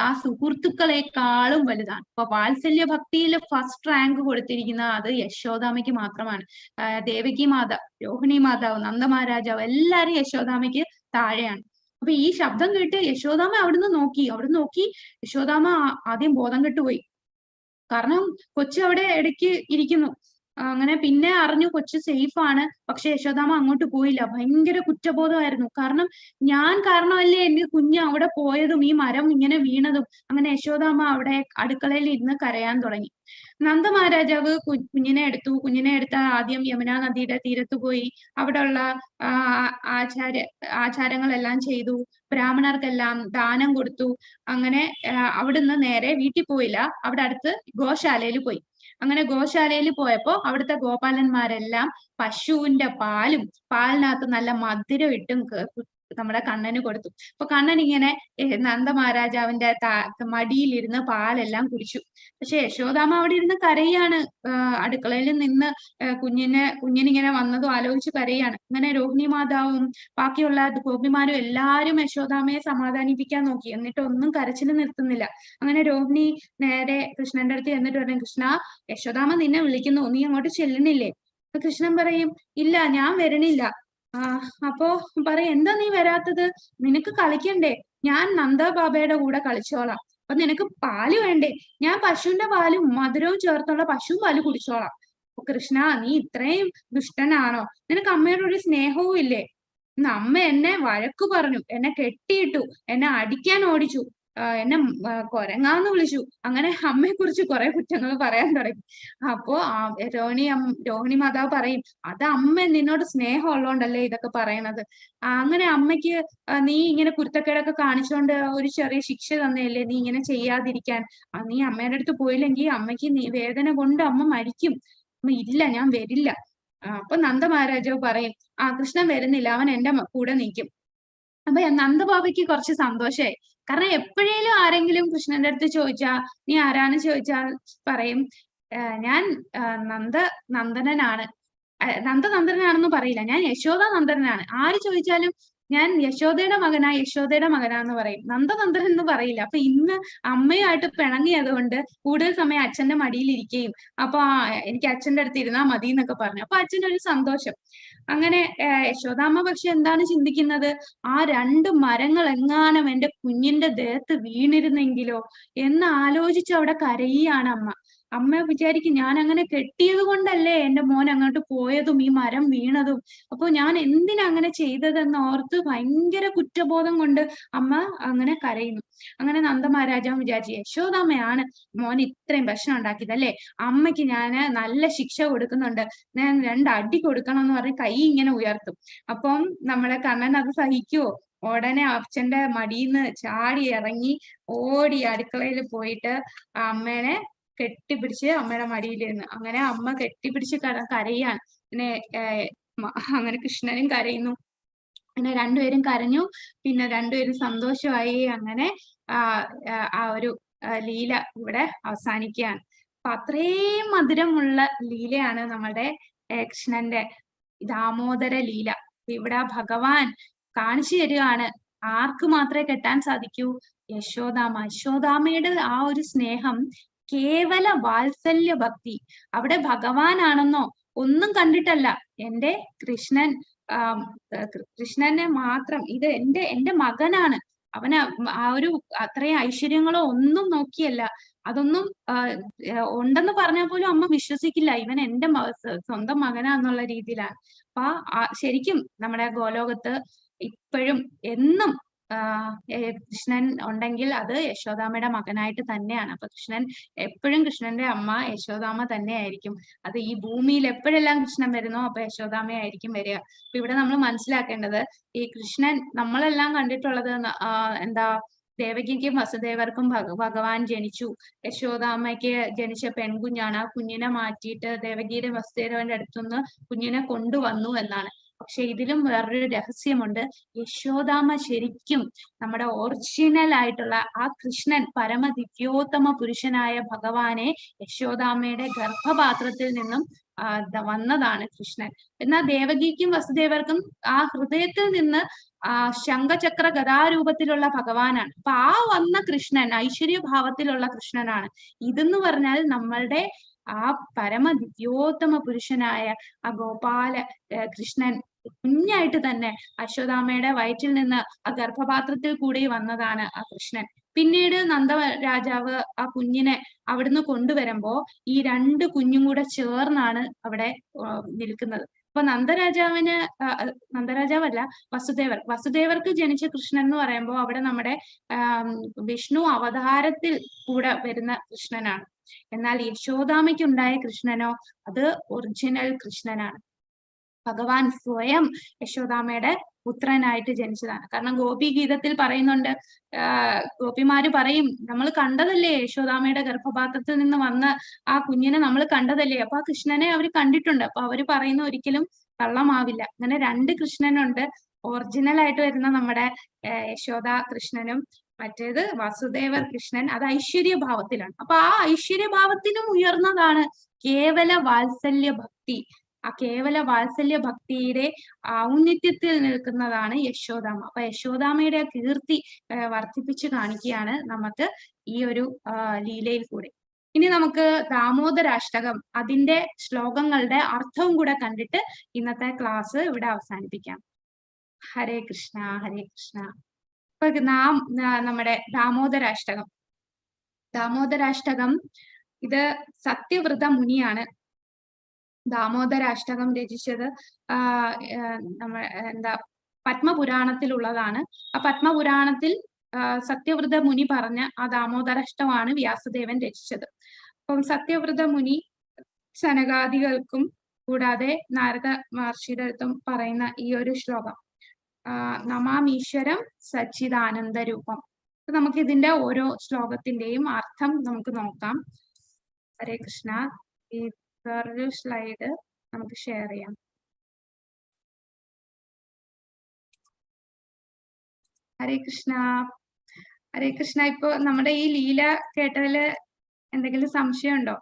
ആ സുഹൃത്തുക്കളെക്കാളും വലുതാണ്. അപ്പൊ വാത്സല്യ ഭക്തിയിൽ ഫസ്റ്റ് റാങ്ക് കൊടുത്തിരിക്കുന്ന അത് യശോദാമ്മയ്ക്ക് മാത്രമാണ്. ദേവകി മാതാവ്, രോഹിണി മാതാവ്, നന്ദമഹാരാജാവ് എല്ലാരും യശോദാമ്മയ്ക്ക് താഴെയാണ്. അപ്പൊ ഈ ശബ്ദം കേട്ട് യശോദാമ്മ അവിടുന്ന് നോക്കി. യശോദാമ്മ ആദ്യം ബോധം കെട്ടുപോയി. കാരണം കൊച്ചു അവിടെ ഇടയ്ക്ക് ഇരിക്കുന്നു. അങ്ങനെ പിന്നെ അറിഞ്ഞു കൊച്ചു സേഫ് ആണ്. പക്ഷെ യശോദാമ്മ അങ്ങോട്ട് പോയില്ല. ഭയങ്കര കുറ്റബോധമായിരുന്നു. കാരണം ഞാൻ കാരണമല്ലേ എന്റെ കുഞ്ഞ് അവിടെ പോയതും ഈ മരം ഇങ്ങനെ വീണതും. അങ്ങനെ യശോദാമ്മ അവിടെ അടുക്കളയിൽ ഇരുന്ന് കരയാൻ തുടങ്ങി. നന്ദ മഹാരാജാവ് കുഞ്ഞിനെ എടുത്തു. കുഞ്ഞിനെ എടുത്ത ആദ്യം യമുനാ നദിയുടെ തീരത്ത് പോയി അവിടെയുള്ള ആചാരങ്ങളെല്ലാം ചെയ്തു. ബ്രാഹ്മണർക്കെല്ലാം ദാനം കൊടുത്തു. അങ്ങനെ അവിടുന്ന് നേരെ വീട്ടിൽ പോയില്ല. അവിടെ അടുത്ത് ഗോശാലയിൽ പോയി. അങ്ങനെ ഗോശാലയിൽ പോയപ്പോ അവിടുത്തെ ഗോപാലന്മാരെല്ലാം പശുവിന്റെ പാലും പാലിനകത്ത് നല്ല മധുരം ഇട്ടും നമ്മുടെ കണ്ണന് കൊടുത്തു. അപ്പൊ കണ്ണൻ ഇങ്ങനെ നന്ദ മഹാരാജാവിന്റെ മടിയിലിരുന്ന് പാലെല്ലാം കുടിച്ചു. പക്ഷെ യശോദാമ്മ അവിടെ ഇരുന്ന് കരയാണ്. അടുക്കളയിൽ നിന്ന് കുഞ്ഞിനിങ്ങനെ വന്നതും ആലോചിച്ച് കരയാണ്. അങ്ങനെ രോഹിണി മാതാവും ബാക്കിയുള്ള ഗോപിമാരും എല്ലാരും യശോദാമ്മയെ സമാധാനിപ്പിക്കാൻ നോക്കി. എന്നിട്ട് ഒന്നും കരച്ചിൽ നിർത്തുന്നില്ല. അങ്ങനെ രോഹിണി നേരെ കൃഷ്ണന്റെ അടുത്ത് എന്നിട്ട് പറഞ്ഞു, കൃഷ്ണ, യശോദാമ്മ നിന്നെ വിളിക്കുന്നു, നീ അങ്ങോട്ട് ചെല്ലുന്നില്ലേ? അപ്പൊ കൃഷ്ണൻ പറയും, ഇല്ല, ഞാൻ വരണില്ല. അപ്പോ പറയും, എന്താ നീ വരാത്തത്? നിനക്ക് കളിക്കണ്ടേ? ഞാൻ നന്ദബാബയുടെ കൂടെ കളിച്ചോളാം. അപ്പൊ നിനക്ക് പാല് വേണ്ടേ? ഞാൻ പശുവിന്റെ പാലും മധുരവും ചേർത്തുള്ള പശുവും പാല് കുടിച്ചോളാം. കൃഷ്ണ, നീ ഇത്രയും ദുഷ്ടനാണോ? നിനക്ക് അമ്മയോട് ഒരു സ്നേഹവും ഇല്ലേ? അമ്മ എന്നെ വഴക്കു പറഞ്ഞു, എന്നെ കെട്ടിയിട്ടു, എന്നെ അടിക്കാൻ ഓടിച്ചു, എന്നെ കൊരങ്ങാന്ന് വിളിച്ചു. അങ്ങനെ അമ്മയെ കുറിച്ച് കുറെ കുറ്റങ്ങൾ പറയാൻ തുടങ്ങി. അപ്പോ രോഹിണി മാതാവ് പറയും, അത് അമ്മ നിന്നോട് സ്നേഹം ഉള്ളോണ്ടല്ലേ ഇതൊക്കെ പറയണത്. അങ്ങനെ അമ്മയ്ക്ക് നീ ഇങ്ങനെ കുരുത്തക്കേടൊക്കെ കാണിച്ചോണ്ട് ഒരു ചെറിയ ശിക്ഷ തന്നെയല്ലേ, നീ ഇങ്ങനെ ചെയ്യാതിരിക്കാൻ. നീ അമ്മയുടെ അടുത്ത് പോയില്ലെങ്കിൽ അമ്മയ്ക്ക് വേദന കൊണ്ട് അമ്മ മരിക്കും. ഇല്ല, ഞാൻ വരില്ല. അപ്പൊ നന്ദ മഹാരാജാവ് പറയും, കൃഷ്ണൻ വരുന്നില്ല, അവൻ എന്റെ കൂടെ നിൽക്കും. അപ്പൊ നന്ദബാബയ്ക്ക് കുറച്ച് സന്തോഷമായി. കാരണം എപ്പോഴേലും ആരെങ്കിലും കൃഷ്ണന്റെ അടുത്ത് ചോദിച്ചാ നീ ആരാന്ന് ചോദിച്ചാൽ പറയും, ഞാൻ നന്ദനനാണ്. നന്ദനനാണെന്ന് പറയില്ല, ഞാൻ യശോദ നന്ദനാണ്. ആര് ചോദിച്ചാലും ഞാൻ യശോദയുടെ മകനാന്ന് പറയും. നന്ദനന്ദൻ എന്ന് പറയില്ല. അപ്പൊ ഇന്ന് അമ്മയുമായിട്ട് പിണങ്ങിയതുകൊണ്ട് കൂടുതൽ സമയം അച്ഛന്റെ മടിയിലിരിക്കുകയും അപ്പൊ എനിക്ക് അച്ഛന്റെ അടുത്ത് ഇരുന്നാ മതി എന്നൊക്കെ പറഞ്ഞു. അപ്പൊ അച്ഛനൊരു സന്തോഷം. അങ്ങനെ യശോദാമ്മ പക്ഷെ എന്താണ് ചിന്തിക്കുന്നത്? ആ 2 മരങ്ങൾ എങ്ങാനും എന്റെ കുഞ്ഞിന്റെ ദേഹത്ത് വീണിരുന്നെങ്കിലോ എന്ന് ആലോചിച്ച് അവിടെ കരയുകയാണ് അമ്മ. അമ്മ വിചാരിക്കും, ഞാൻ അങ്ങനെ കെട്ടിയത് കൊണ്ടല്ലേ എന്റെ മോൻ അങ്ങോട്ട് പോയതും ഈ മരം വീണതും. അപ്പൊ ഞാൻ എന്തിനാ അങ്ങനെ ചെയ്തതെന്ന് ഓർത്ത് ഭയങ്കര കുറ്റബോധം കൊണ്ട് അമ്മ അങ്ങനെ കരയുന്നു. അങ്ങനെ നന്ദ മഹാരാജാവ് വിചാരിച്ചു, യശോദാമ്മയാണ് മോൻ ഇത്രയും പ്രശ്നം ഉണ്ടാക്കിയതല്ലേ, അമ്മയ്ക്ക് ഞാൻ നല്ല ശിക്ഷ കൊടുക്കുന്നുണ്ട്, ഞാൻ 2 അടി കൊടുക്കണം എന്ന് പറഞ്ഞ് കൈ ഇങ്ങനെ ഉയർത്തും. അപ്പം നമ്മുടെ കണ്ണൻ അത് സഹിക്കുവോ? ഉടനെ അച്ഛന്റെ മടിയിന്ന് ചാടി ഇറങ്ങി ഓടി അടുക്കളയിൽ പോയിട്ട് അമ്മേനെ കെട്ടിപ്പിടിച്ച് അമ്മയുടെ മടിയിലിരുന്ന്. അങ്ങനെ അമ്മ കെട്ടിപ്പിടിച്ച് കരയാണ്. അങ്ങനെ കൃഷ്ണനും കരയുന്നു. അങ്ങനെ രണ്ടുപേരും കരഞ്ഞു. പിന്നെ രണ്ടുപേരും സന്തോഷമായി. അങ്ങനെ ആ ഒരു ലീല ഇവിടെ അവസാനിക്കുകയാണ്. അപ്പൊ അത്രയും മധുരമുള്ള ലീലയാണ് നമ്മുടെ കൃഷ്ണന്റെ ദാമോദര ലീല. ഇവിടെ ഭഗവാൻ കാണിച്ചു തരികയാണ് ആർക്ക് മാത്രമേ കെട്ടാൻ സാധിക്കൂ? യശോദാമ്മയുടെ ആ ഒരു സ്നേഹം കേവല വാത്സല്യ ഭക്തി. അവിടെ ഭഗവാനാണെന്നോ ഒന്നും കണ്ടിട്ടല്ല, എന്റെ കൃഷ്ണനെ മാത്രം, ഇത് എന്റെ മകനാണ്, അവന് ആ ഒരു അത്രയും ഐശ്വര്യങ്ങളോ ഒന്നും നോക്കിയല്ല, അതൊന്നും ഉണ്ടെന്ന് പറഞ്ഞാൽ പോലും അമ്മ വിശ്വസിക്കില്ല, ഇവൻ എന്റെ സ്വന്തം മകനാന്നുള്ള രീതിയിലാണ്. അപ്പൊ ശരിക്കും നമ്മുടെ ഗോലോകത്ത് ഇപ്പോഴും എന്നും കൃഷ്ണൻ ഉണ്ടെങ്കിൽ അത് യശോദാമ്മയുടെ മകനായിട്ട് തന്നെയാണ്. അപ്പൊ കൃഷ്ണൻ എപ്പോഴും കൃഷ്ണന്റെ അമ്മ യശോദാമ്മ തന്നെയായിരിക്കും. അത് ഈ ഭൂമിയിൽ എപ്പോഴെല്ലാം കൃഷ്ണൻ വരുന്നോ അപ്പൊ യശോദാമ്മയായിരിക്കും വരിക. അപ്പൊ ഇവിടെ നമ്മൾ മനസ്സിലാക്കേണ്ടത്, ഈ കൃഷ്ണൻ നമ്മളെല്ലാം കണ്ടിട്ടുള്ളത് എന്താ, ദേവകിക്കും വസുദേവർക്കും ഭഗവാൻ ജനിച്ചു. യശോദാമ്മയ്ക്ക് ജനിച്ച പെൺകുഞ്ഞാണ്. ആ കുഞ്ഞിനെ മാറ്റിയിട്ട് ദേവകിയുടെ വസുദേവന്റെ അടുത്തുനിന്ന് കുഞ്ഞിനെ കൊണ്ടുവന്നു എന്നാണ്. പക്ഷെ ഇതിലും വേറൊരു രഹസ്യമുണ്ട്. യശോദാമ്മ ശരിക്കും നമ്മുടെ ഒറിജിനൽ ആയിട്ടുള്ള ആ കൃഷ്ണൻ, പരമദിവ്യോത്തമ പുരുഷനായ ഭഗവാനെ യശോദാമ്മയുടെ ഗർഭപാത്രത്തിൽ നിന്നും വന്നതാണ് കൃഷ്ണൻ. എന്നാൽ ദേവകിക്കും വസുദേവർക്കും ആ ഹൃദയത്തിൽ നിന്ന് ശംഖചക്ര ഗദാരൂപത്തിലുള്ള ഭഗവാനാണ്. അപ്പൊ ആ വന്ന കൃഷ്ണൻ ഐശ്വര്യഭാവത്തിലുള്ള കൃഷ്ണനാണ്. ഇതെന്ന് പറഞ്ഞാൽ നമ്മളുടെ ആ പരമദിവ്യോത്തമ പുരുഷനായ ആ ഗോപാല കൃഷ്ണൻ കുഞ്ഞായിട്ട് തന്നെ യശോദാമ്മയുടെ വയറ്റിൽ നിന്ന് ആ ഗർഭപാത്രത്തിൽ കൂടി വന്നതാണ് ആ കൃഷ്ണൻ. പിന്നീട് നന്ദ രാജാവ് ആ കുഞ്ഞിനെ അവിടുന്ന് കൊണ്ടുവരുമ്പോ ഈ രണ്ട് കുഞ്ഞും കൂടെ ചേർന്നാണ് അവിടെ നിൽക്കുന്നത്. അപ്പൊ നന്ദരാജാവല്ല, വസുദേവർക്ക് ജനിച്ച കൃഷ്ണൻ എന്ന് പറയുമ്പോൾ അവിടെ നമ്മുടെ വിഷ്ണു അവതാരത്തിൽ കൂടെ വരുന്ന കൃഷ്ണനാണ്. എന്നാൽ യശോദാമയ്ക്കുണ്ടായ കൃഷ്ണനോ അത് ഒറിജിനൽ കൃഷ്ണനാണ്. ഭഗവാൻ സ്വയം യശോദാമയുടെ പുത്രനായിട്ട് ജനിച്ചതാണ്. കാരണം ഗോപി ഗീതത്തിൽ പറയുന്നുണ്ട്, ഗോപിമാര് പറയും, നമ്മൾ കണ്ടതല്ലേ യശോദാമയുടെ ഗർഭപാത്രത്തിൽ നിന്ന് വന്ന ആ കുഞ്ഞിനെ നമ്മൾ കണ്ടതല്ലേ, അപ്പൊ ആ കൃഷ്ണനെ അവർ കണ്ടിട്ടുണ്ട്. അപ്പൊ അവര് പറയുന്ന ഒരിക്കലും കള്ളമാവില്ല. അങ്ങനെ രണ്ട് കൃഷ്ണനുണ്ട്. ഒറിജിനൽ ആയിട്ട് വരുന്ന നമ്മുടെ യശോദ കൃഷ്ണനും മറ്റേത് വസുദേവർ കൃഷ്ണൻ. അത് ഐശ്വര്യഭാവത്തിലാണ്. അപ്പൊ ആ ഐശ്വര്യഭാവത്തിനും ഉയർന്നതാണ് കേവല വാത്സല്യ ഭക്തി. ആ കേവല വാത്സല്യ ഭക്തിയുടെ ഔന്നിത്യത്തിൽ നിൽക്കുന്നതാണ് യശോദാമ. അപ്പൊ യശോദാമയുടെ കീർത്തി വർദ്ധിപ്പിച്ചു കാണിക്കുകയാണ് നമുക്ക് ഈ ഒരു ലീലയിൽ കൂടെ. ഇനി നമുക്ക് ദാമോദരാഷ്ടകം അതിന്റെ ശ്ലോകങ്ങളുടെ അർത്ഥവും കൂടെ കണ്ടിട്ട് ഇന്നത്തെ ക്ലാസ് ഇവിടെ അവസാനിപ്പിക്കാം. ഹരേ കൃഷ്ണ ഹരേ കൃഷ്ണ. ഇപ്പൊ നമ്മുടെ ദാമോദരാഷ്ടകം ഇത് സത്യവ്രത മുനിയാണ് ദാമോദരാഷ്ടകം രചിച്ചത്. പത്മപുരാണത്തിലുള്ളതാണ്. ആ പത്മപുരാണത്തിൽ സത്യവ്രത മുനി പറഞ്ഞ ആ ദാമോദരാഷ്ടമാണ് വ്യാസദേവൻ രചിച്ചത്. അപ്പം സത്യവ്രത മുനി സനകാദികൾക്കും കൂടാതെ നാരദ മഹർഷിയുടെ അടുത്തും പറയുന്ന ഈ ഒരു ശ്ലോകം, നമാമീശ്വരം സച്ചിദാനന്ദ രൂപം. നമുക്ക് ഇതിന്റെ ഓരോ ശ്ലോകത്തിന്റെയും അർത്ഥം നമുക്ക് നോക്കാം. ഹരേ കൃഷ്ണ. ഈ വേറൊരു സ്ലൈഡ് നമുക്ക് ഷെയർ ചെയ്യാം. ഹരേ കൃഷ്ണ ഹരേ കൃഷ്ണ. ഇപ്പൊ നമ്മുടെ ഈ ലീല കേട്ടതില് എന്തെങ്കിലും സംശയം ഉണ്ടോ?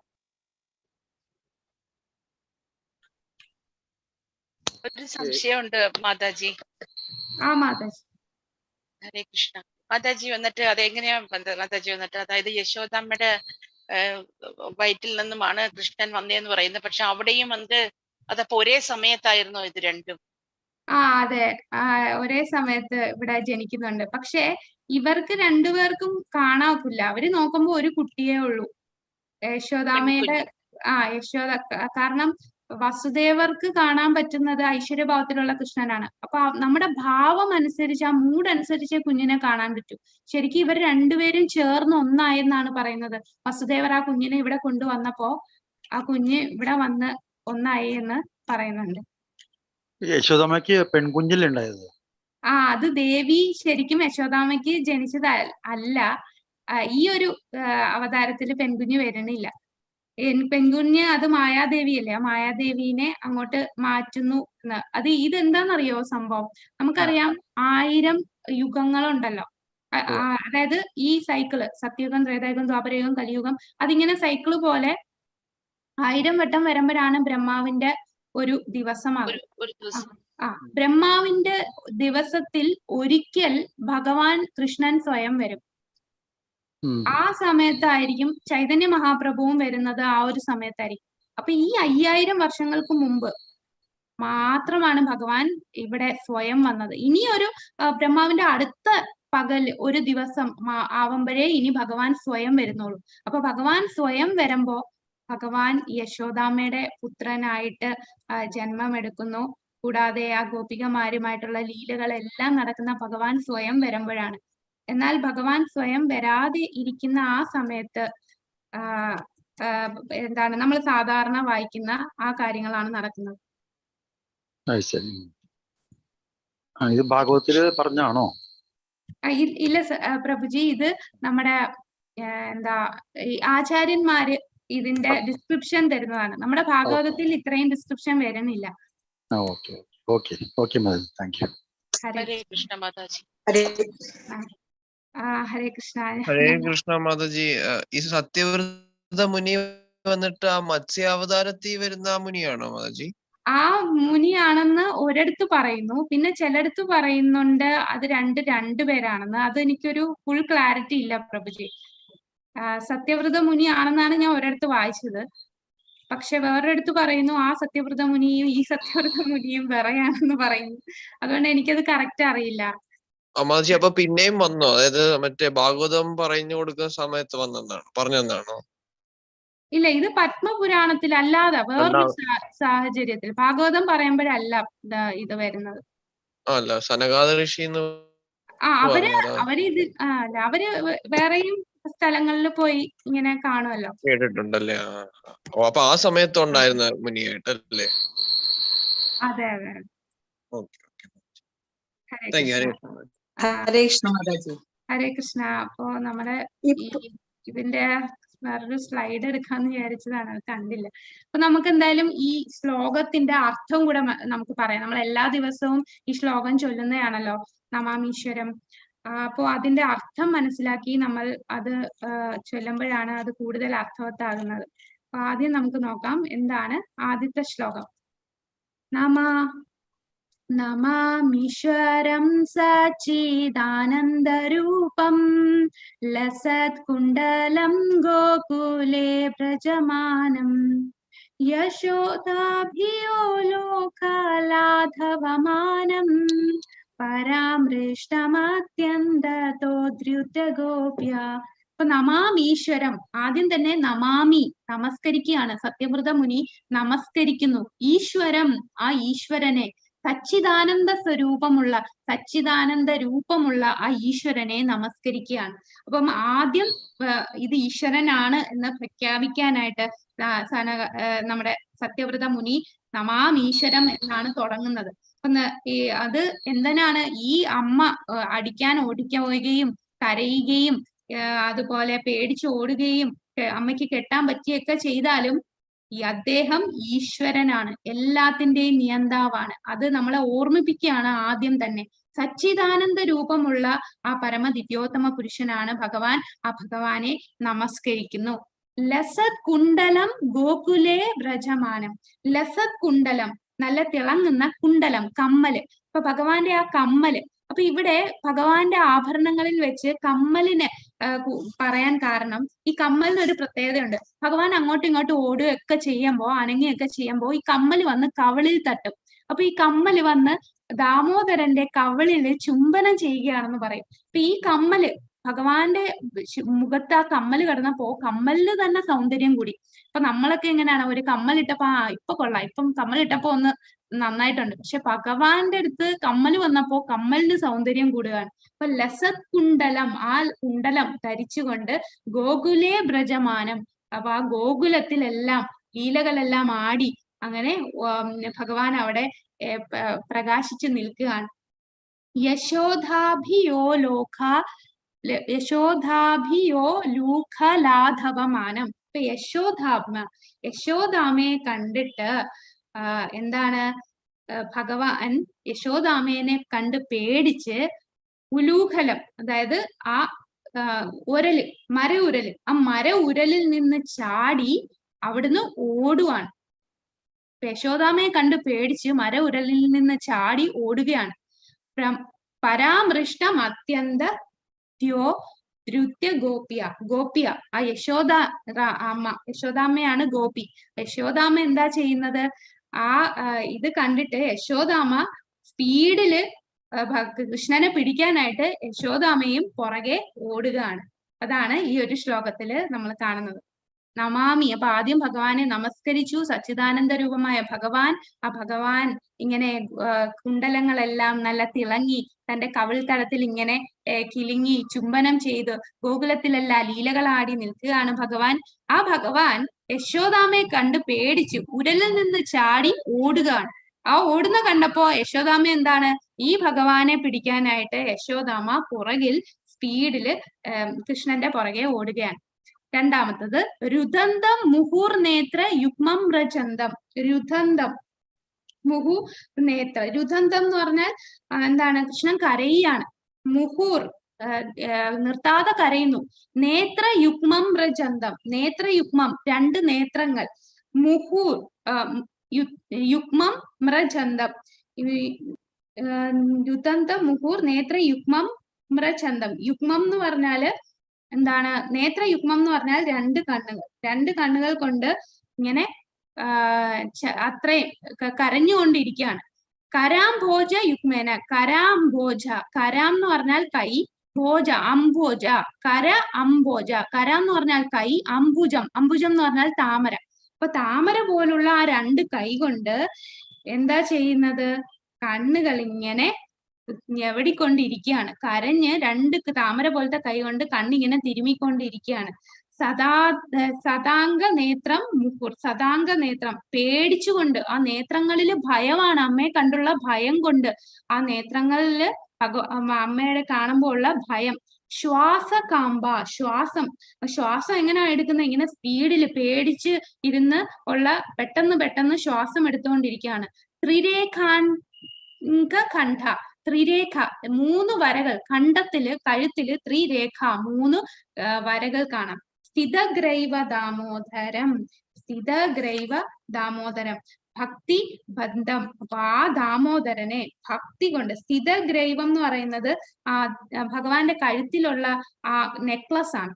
ഒരു സംശയമുണ്ട് മാതാജി. മാതാജി. ഹരേ കൃഷ്ണ. മാതാജി വന്നിട്ട് അതെങ്ങനെയാ മാതാജി വന്നിട്ട്, അതായത് യശോദാമ്മയുടെ വയറ്റിൽ നിന്നുമാണ് കൃഷ്ണൻ വന്നേന്ന് പറയുന്നത്. പക്ഷെ അവിടെയും അതപ്പോ ഒരേ സമയത്തായിരുന്നോ ഇത് രണ്ടും? അതെ, ഒരേ സമയത്ത് ഇവിടെ ജനിക്കുന്നുണ്ട്. പക്ഷെ ഇവർക്ക് രണ്ടുപേർക്കും കാണാക്കില്ല. അവര് നോക്കുമ്പോ ഒരു കുട്ടിയേ ഉള്ളൂ, യശോദാമ്മയുടെ. യശോദ. കാരണം വസുദേവർക്ക് കാണാൻ പറ്റുന്നത് ഐശ്വര്യഭാവത്തിലുള്ള കൃഷ്ണനാണ്. അപ്പൊ നമ്മുടെ ഭാവം അനുസരിച്ച്, ആ മൂഡ് അനുസരിച്ച് കുഞ്ഞിനെ കാണാൻ പറ്റൂ. ശരിക്കും ഇവർ രണ്ടുപേരും ചേർന്ന് ഒന്നായെന്നാണ് പറയുന്നത്. വസുദേവർ ആ കുഞ്ഞിനെ ഇവിടെ കൊണ്ടുവന്നപ്പോ ആ കുഞ്ഞ് ഇവിടെ വന്ന് ഒന്നായി എന്ന് പറയുന്നുണ്ട്. യശോദാമ്മയ്ക്ക് പെൺകുഞ്ഞിലുണ്ടായത്? അത് ദേവി ശരിക്കും യശോദാമ്മയ്ക്ക് ജനിച്ചത് അല്ല. ഈ ഒരു അവതാരത്തില് പെൺകുഞ്ഞ് വരണില്ല. പെൺകുഞ്ഞ് അത് മായാദേവിയല്ലേ, ആ മായാദേവിനെ അങ്ങോട്ട് മാറ്റുന്നു. ഇതെന്താന്നറിയോ സംഭവം? നമുക്കറിയാം 1000 യുഗങ്ങളുണ്ടല്ലോ. അതായത് ഈ സൈക്കിള്, സത്യയുഗം, ത്രേതായുഗം, ദ്വാപരയുഗം, കലിയുഗം, അതിങ്ങനെ സൈക്കിള് പോലെ 1000 വട്ടം വരുമ്പോഴാണ് ബ്രഹ്മാവിന്റെ ഒരു ദിവസമാകും. ബ്രഹ്മാവിന്റെ ദിവസത്തിൽ ഒരിക്കൽ ഭഗവാൻ കൃഷ്ണൻ സ്വയം വരും. ആ സമയത്തായിരിക്കും ചൈതന്യ മഹാപ്രഭുവും വരുന്നത്. ആ ഒരു സമയത്തായിരിക്കും. അപ്പൊ ഈ 5000 വർഷങ്ങൾക്ക് മുമ്പ് മാത്രമാണ് ഭഗവാൻ ഇവിടെ സ്വയം വന്നത്. ഇനി ഒരു ബ്രഹ്മാവിന്റെ അടുത്ത പകൽ ഒരു ദിവസം ആവുമ്പോഴേ ഇനി ഭഗവാൻ സ്വയം വരുന്നുള്ളൂ. അപ്പൊ ഭഗവാൻ സ്വയം വരുമ്പോ ഭഗവാൻ യശോദാമ്മയുടെ പുത്രനായിട്ട് ജന്മമെടുക്കുന്നു. കൂടാതെ ആ ഗോപികമാരുമായിട്ടുള്ള ലീലകളെല്ലാം നടക്കുന്ന ഭഗവാൻ സ്വയം വരുമ്പോഴാണ്. എന്നാൽ ഭഗവാൻ സ്വയം വരാതെ ഇരിക്കുന്ന ആ സമയത്ത് നമ്മൾ സാധാരണ വായിക്കുന്ന ആ കാര്യങ്ങളാണ് നടക്കുന്നത്. ഇത് ഭാഗവതത്തില് പറഞ്ഞാണോ? ഇല്ല പ്രഭുജി, ഇത് നമ്മുടെ ആചാര്യന്മാര് ഇതിന്റെ ഡിസ്ക്രിപ്ഷൻ തരുന്നതാണ്. നമ്മുടെ ഭാഗവതത്തിൽ ഇത്രയും ഡിസ്ക്രിപ്ഷൻ വരുന്നില്ല. ഹരേ കൃഷ്ണ മാതാജി. ഹരേ കൃഷ്ണ. ഹരേ കൃഷ്ണ മാതാജി. ഈ സത്യവ്രത മുനി വന്നിട്ട് ആ മത്സ്യാവതാരത്തിൽ വരുന്ന ആ മുനിയാണോ മാതാജി? ആ മുനിയാണെന്ന് ഒരിടത്ത് പറയുന്നു, പിന്നെ ചിലടത്ത് പറയുന്നുണ്ട് അത് രണ്ടുപേരാണെന്ന്. അത് എനിക്കൊരു ഫുൾ ക്ലാരിറ്റി ഇല്ല പ്രഭുജി. സത്യവ്രത മുനി ആണെന്നാണ് ഞാൻ ഒരിടത്ത് വായിച്ചത്. പക്ഷെ വേറൊരിടത്ത് പറയുന്നു ആ സത്യവ്രത മുനിയും ഈ സത്യവ്രത മുനിയും വേറെയാണെന്ന് പറയുന്നു. അതുകൊണ്ട് എനിക്കത് കറക്റ്റ് അറിയില്ല. മാതാജി അപ്പൊ പിന്നെയും വന്നോ? അതായത് മറ്റേ ഭാഗവതം പറഞ്ഞു കൊടുക്കുന്ന സമയത്ത് പറഞ്ഞെന്നാണോ? ഇല്ല, ഇത് പത്മപുരാണത്തിൽ അല്ലാതെ വേറൊരു സാഹചര്യത്തിൽ. ഭാഗവതം പറയുമ്പോഴല്ല ഇത് വരുന്നത്. അല്ല, സനകാദ ഋഷി അവര് അല്ല, അവര് വേറെയും സ്ഥലങ്ങളിൽ പോയി ഇങ്ങനെ കാണുമല്ലോ. കേട്ടിട്ടുണ്ടല്ലേ? അപ്പൊ ആ സമയത്ത് ഉണ്ടായിരുന്ന മുനിയായിട്ടല്ലേ? അതെ അതെ. ഹരേ കൃഷ്ണ മാതാജി. ഹരേ കൃഷ്ണ. അപ്പോ നമ്മുടെ ഇതിന്റെ വേറൊരു സ്ലൈഡ് എടുക്കാന്ന് വിചാരിച്ചതാണ്, അത് കണ്ടില്ല. അപ്പൊ നമുക്ക് എന്തായാലും ഈ ശ്ലോകത്തിന്റെ അർത്ഥം കൂടെ നമുക്ക് പറയാം. നമ്മൾ എല്ലാ ദിവസവും ഈ ശ്ലോകം ചൊല്ലുന്നതാണല്ലോ, നമാമീശ്വരം. അപ്പോ അതിന്റെ അർത്ഥം മനസ്സിലാക്കി നമ്മൾ അത് ചൊല്ലുമ്പോഴാണ് അത് കൂടുതൽ അർത്ഥവത്താകുന്നത്. അപ്പൊ ആദ്യം നമുക്ക് നോക്കാം എന്താണ് ആദ്യത്തെ ശ്ലോകം. നമാമീശ്വരം സച്ചിദാനന്ദരൂപം ലസത്കുണ്ടലം ഗോകുലേ വ്രജമാനം യശോദാഭിയോ ലോകലാഘവമാനം പരാമൃഷ്ടമത്യന്തതോദ്രുതഗോപ്യ. അപ്പൊ നമാമീശ്വരം, ആദ്യം തന്നെ നമാമി, നമസ്കരിക്കുകയാണ്. സത്യവ്രത മുനി നമസ്കരിക്കുന്നു. ഈശ്വരം, ആ ഈശ്വരനെ, സച്ചിദാനന്ദ സ്വരൂപമുള്ള, സച്ചിദാനന്ദ രൂപമുള്ള ആ ഈശ്വരനെ നമസ്കരിക്കുകയാണ്. അപ്പം ആദ്യം ഇത് ഈശ്വരനാണ് എന്ന് പ്രഖ്യാപിക്കാനായിട്ട് നമ്മുടെ സത്യവ്രത മുനി നമാമീശ്വരം എന്നാണ് തുടങ്ങുന്നത്. അത് എന്തിനാണ് ഈ അമ്മ അടിക്കാൻ ഓടിക്കുകയും കരയുകയും അതുപോലെ പേടിച്ച് ഓടുകയും അമ്മയ്ക്ക് കെട്ടാൻ പറ്റിയൊക്കെ ചെയ്താലും ഈ അദ്ദേഹം ഈശ്വരനാണ്, എല്ലാത്തിന്റെയും നിയന്താവാണ്. അത് നമ്മളെ ഓർമ്മിപ്പിക്കുകയാണ് ആദ്യം തന്നെ. സച്ചിദാനന്ദ രൂപമുള്ള ആ പരമദിവ്യോത്തമ പുരുഷനാണ് ഭഗവാൻ. ആ ഭഗവാനെ നമസ്കരിക്കുന്നു. ലസത് കുണ്ടലം ഗോകുലേ വ്രജമാനം. ലസത് കുണ്ടലം, നല്ല തിളങ്ങുന്ന കുണ്ടലം, കമ്മല്. അപ്പൊ ഭഗവാന്റെ ആ കമ്മല്, അപ്പൊ ഇവിടെ ഭഗവാന്റെ ആഭരണങ്ങളിൽ വെച്ച് കമ്മലിനെ പറയാൻ കാരണം, ഈ കമ്മലിന് ഒരു പ്രത്യേകതയുണ്ട്. ഭഗവാൻ അങ്ങോട്ടും ഇങ്ങോട്ടും ഓടുകയൊക്കെ ചെയ്യുമ്പോ, അനങ്ങുകയൊക്കെ ചെയ്യുമ്പോ ഈ കമ്മല് വന്ന് കവിളിൽ തട്ടും. അപ്പൊ ഈ കമ്മല് വന്ന് ദാമോദരന്റെ കവിളില് ചുംബനം ചെയ്യുകയാണെന്ന് പറയും. അപ്പൊ ഈ കമ്മല്, ഭഗവാന്റെ മുഖത്ത് ആ കമ്മല് കിടന്നപ്പോ കമ്മലിന് തന്നെ സൗന്ദര്യം കൂടി. അപ്പൊ നമ്മളൊക്കെ എങ്ങനെയാണ്, ഒരു കമ്മലിട്ടപ്പോ ഇപ്പൊ കൊള്ളാം, ഇപ്പം കമ്മലിട്ടപ്പോ ഒന്ന് നന്നായിട്ടുണ്ട്. പക്ഷെ ഭഗവാന്റെ അടുത്ത് കമ്മല് വന്നപ്പോ കമ്മലിന് സൗന്ദര്യം കൂടുകയാണ്. അപ്പൊ ലസത് കുണ്ടലം, ആ കുണ്ടലം ധരിച്ചുകൊണ്ട് ഗോകുലേ വ്രജമാനം, അപ്പൊ ആ ഗോകുലത്തിലെല്ലാം ലീലകളെല്ലാം ആടി അങ്ങനെ ഭഗവാൻ അവിടെ പ്രകാശിച്ചു നിൽക്കുകയാണ്. യശോദാഭിയോ ലൂഖലാധവമാനം. ഇപ്പൊ യശോദാമയെ കണ്ടിട്ട് എന്താണ് ഭഗവാൻ യശോദാമേനെ കണ്ട് പേടിച്ച് ഉലൂഖലം, അതായത് ആ ഉരല്, മര ഉരല്, ആ മര ഉരലിൽ നിന്ന് ചാടി അവിടുന്ന് ഓടുവാണ്. യശോദാമയെ കണ്ട് പേടിച്ച് മര ഉരലിൽ നിന്ന് ചാടി ഓടുകയാണ്. പരാമൃഷ്ടം അത്യന്ത ദ്രുത്യ ഗോപ്യ. ആ യശോദാമ്മയാണ് ഗോപി. യശോദാമ്മ എന്താ ചെയ്യുന്നത്? ഇത് കണ്ടിട്ട് യശോദാമ്മ സ്പീഡില് കൃഷ്ണനെ പിടിക്കാനായിട്ട് യശോദാമ്മയും പുറകെ ഓടുകയാണ്. അതാണ് ഈ ഒരു ശ്ലോകത്തില് നമ്മൾ കാണുന്നത്. നമാമി, അപ്പൊ ആദ്യം ഭഗവാനെ നമസ്കരിച്ചു. സച്ചിദാനന്ദ രൂപമായ ഭഗവാൻ, ആ ഭഗവാൻ ഇങ്ങനെ കുണ്ടലങ്ങളെല്ലാം നല്ല തിളങ്ങി തന്റെ കവിൾ തടത്തിൽ ഇങ്ങനെ കിലുങ്ങി ചുംബനം ചെയ്ത് ഗോകുലത്തിലെല്ലാം ലീലകളാടി നിൽക്കുകയാണ് ഭഗവാൻ. ആ ഭഗവാൻ യശോദാമയെ കണ്ട് പേടിച്ചു ഉരലിൽ നിന്ന് ചാടി ഓടുകയാണ്. ആ ഓടുന്ന കണ്ടപ്പോ യശോദാമ എന്താണ്, ഈ ഭഗവാനെ പിടിക്കാനായിട്ട് യശോദാമ പുറകിൽ സ്പീഡില് കൃഷ്ണന്റെ പുറകെ ഓടുകയാണ്. രണ്ടാമത്തത് രുദന്തം മുഹൂർ നേത്ര യുഗ്മം രചന്തം. രുദന്തം, മുഹു നേത്ര. രുദന്തം എന്ന് പറഞ്ഞാൽ എന്താണ്? കൃഷ്ണൻ കരയാണ്. മുഹൂർ നിർത്താതെ കരയുന്നു. നേത്ര യുഗ്മം രചന്തം. നേത്രയുഗ്മം, രണ്ട് നേത്രങ്ങൾ. മുഹൂർ യുഗ്മം മ്രചന്തം. രുദന്തം മുഹൂർ നേത്ര യുഗ്മം മ്രചന്തം. യുഗ്മം എന്ന് പറഞ്ഞാല് എന്താണ്? നേത്രയുഗ്മം എന്ന് പറഞ്ഞാൽ രണ്ട് കണ്ണുകൾ കൊണ്ട് ഇങ്ങനെ അത്രയും കരഞ്ഞുകൊണ്ടിരിക്കുകയാണ്. കരാംഭോജ യുഗ്മേന, കരാംഭോജ, കരാം എന്ന് പറഞ്ഞാൽ കൈ, ഭോജ അംഭോജ, കര അംഭോജ, കര എന്ന് പറഞ്ഞാൽ കൈ, അംബുജം, അംബുജം എന്ന് പറഞ്ഞാൽ താമര. അപ്പൊ താമര പോലുള്ള ആ രണ്ട് കൈ കൊണ്ട് എന്താ ചെയ്യുന്നത്? കണ്ണുകൾ ഇങ്ങനെ ഞെവടിക്കൊണ്ടിരിക്കുകയാണ്. കരഞ്ഞ് രണ്ട് താമര പോലത്തെ കൈ കൊണ്ട് കണ്ണിങ്ങനെ തിരുമിക്കൊണ്ടിരിക്കുകയാണ്. സദാംഗ നേത്രം മുഹുർ, സദാംഗ നേത്രം, പേടിച്ചുകൊണ്ട്, ആ നേത്രങ്ങളിൽ ഭയമാണ്, അമ്മയെ കണ്ടുള്ള ഭയം കൊണ്ട്, ആ നേത്രങ്ങളില് അമ്മയുടെ കാണുമ്പോൾ ഉള്ള ഭയം. ശ്വാസകാമ്പ, ശ്വാസം, ശ്വാസം എങ്ങനെയാ എടുക്കുന്നത്? ഇങ്ങനെ സ്പീഡിൽ പേടിച്ച് ഇരുന്ന് ഉള്ള പെട്ടെന്ന് ശ്വാസം എടുത്തുകൊണ്ടിരിക്കുകയാണ്. ത്രിരേഖാൻഖണ്ഡ, ത്രിരേഖ, 3 വരകൾ, കണ്ടത്തില് കഴുത്തില് ത്രിരേഖ, 3 വരകൾ കാണാം. സ്ഥിതഗ്രൈവ ദാമോദരം, സ്ഥിതഗ്രൈവ ദാമോദരം, ഭക്തി ബന്ധം. അപ്പൊ ആ ദാമോദരനെ ഭക്തി കൊണ്ട്, സ്ഥിതഗ്രൈവം എന്ന് പറയുന്നത് ആ ഭഗവാന്റെ കഴുത്തിലുള്ള ആ നെക്ലസ് ആണ്,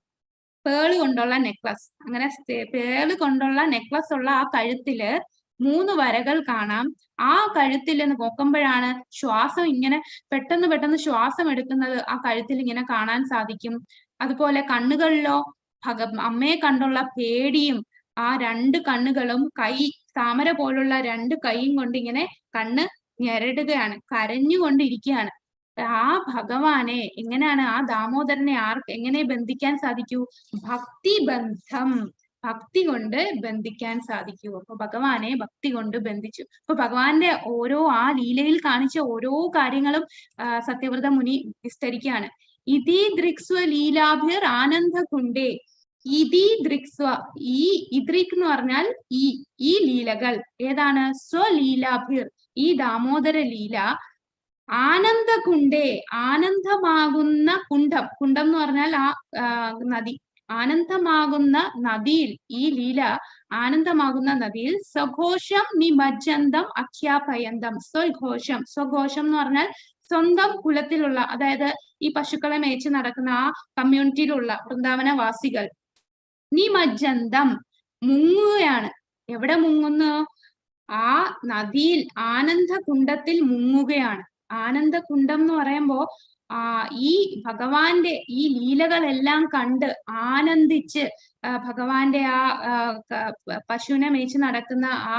പേള് കൊണ്ടുള്ള നെക്ലസ്. അങ്ങനെ പേള് കൊണ്ടുള്ള നെക്ലസ് ഉള്ള ആ കഴുത്തില് 3 വരകൾ കാണാം. ആ കഴുത്തിൽ നോക്കുമ്പോഴാണ് ശ്വാസം ഇങ്ങനെ പെട്ടെന്ന് ശ്വാസം എടുക്കുന്നത് ആ കഴുത്തിൽ ഇങ്ങനെ കാണാൻ സാധിക്കും. അതുപോലെ കണ്ണുകളിലോ അമ്മയെ കണ്ടുള്ള പേടിയും, ആ 2 കണ്ണുകളും കൈ, താമര പോലുള്ള 2 കൈയും കൊണ്ട് ഇങ്ങനെ കണ്ണ് ഞെരടുകയാണ്, കരഞ്ഞുകൊണ്ടിരിക്കുകയാണ്. ആ ഭഗവാനെ എങ്ങനെയാണ്, ആ ദാമോദരനെ എങ്ങനെ ബന്ധിക്കാൻ സാധിക്കൂ? ഭക്തി ബന്ധം, ഭക്തി കൊണ്ട് ബന്ധിക്കാൻ സാധിക്കൂ. അപ്പൊ ഭഗവാനെ ഭക്തി കൊണ്ട് ബന്ധിച്ചു. അപ്പൊ ഭഗവാന്റെ ആ ലീലയിൽ കാണിച്ച ഓരോ കാര്യങ്ങളും സത്യവ്രത മുനി വിസ്തരിക്കുകയാണ്. ഇതി ദൃക്സ്വ ലീലാഭിർ ആനന്ദ കുണ്ടേ, ഇതി ദൃക്സ്വ, ഈ ഇദ്രിക് എന്ന് പറഞ്ഞാൽ ഈ ലീലകൾ ഏതാണ്? സ്വലീലാഭിർ, ഈ ദാമോദര ലീല, ആനന്ദ കുണ്ടേ, ആനന്ദമാകുന്ന കുണ്ഡം, കുണ്ഡം എന്ന് പറഞ്ഞാൽ ആ നദി, ആനന്ദമാകുന്ന നദിയിൽ, ഈ ലീല ആനന്ദമാകുന്ന നദിയിൽ, സ്വഘോഷം നിമജ്ജന്തം അഖ്യാപയന്തം, സ്വഘോഷം, സ്വഘോഷം എന്ന് പറഞ്ഞാൽ സ്വന്തം കുലത്തിലുള്ള, അതായത് ഈ പശുക്കളെ മേച്ച് നടക്കുന്ന ആ കമ്മ്യൂണിറ്റിയിലുള്ള വൃന്ദാവനവാസികൾ, നിമജ്ജന്തം, മുങ്ങുകയാണ്. എവിടെ മുങ്ങുന്നു? ആ നദിയിൽ, ആനന്ദകുണ്ഡത്തിൽ മുങ്ങുകയാണ്. ആനന്ദകുണ്ഡം എന്ന് പറയുമ്പോ ഈ ഭഗവാന്റെ ഈ ലീലകളെല്ലാം കണ്ട് ആനന്ദിച്ച്, ഭഗവാന്റെ ആ പശുവിനെ മേച്ച് നടക്കുന്ന ആ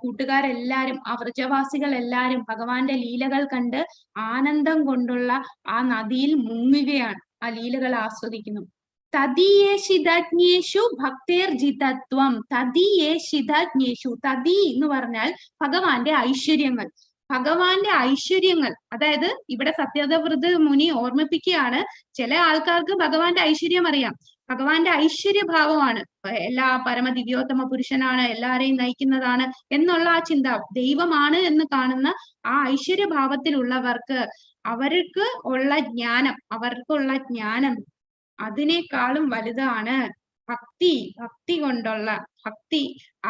കൂട്ടുകാരെല്ലാരും, ആ വ്രജവാസികൾ എല്ലാരും ഭഗവാന്റെ ലീലകൾ കണ്ട് ആനന്ദം കൊണ്ടുള്ള ആ നദിയിൽ മുങ്ങുകയാണ്, ആ ലീലകൾ ആസ്വദിക്കുന്നു. തദീയേഷിതജ്ഞേഷു ഭക്തേർജിതത്വം, തദീയേഷിതജ്ഞേഷു, തദി എന്ന് പറഞ്ഞാൽ ഭഗവാന്റെ ഐശ്വര്യങ്ങൾ, ഭഗവാന്റെ ഐശ്വര്യങ്ങൾ. അതായത് ഇവിടെ സത്യവ്രത മുനി ഓർമ്മിപ്പിക്കുകയാണ്, ചില ആൾക്കാർക്ക് ഭഗവാന്റെ ഐശ്വര്യം അറിയാം, ഭഗവാന്റെ ഐശ്വര്യഭാവമാണ്, എല്ലാ പരമദിവ്യോത്തമ പുരുഷനാണ്, എല്ലാരെയും നയിക്കുന്നതാണ് എന്നുള്ള ആ ചിന്ത, ദൈവമാണ് എന്ന് കാണുന്ന ആ ഐശ്വര്യഭാവത്തിലുള്ളവർക്ക് അവർക്ക് ഉള്ള ജ്ഞാനം, അവർക്കുള്ള ജ്ഞാനം അതിനേക്കാളും വലുതാണ് ഭക്തി. ഭക്തി കൊണ്ടുള്ള ഭക്തി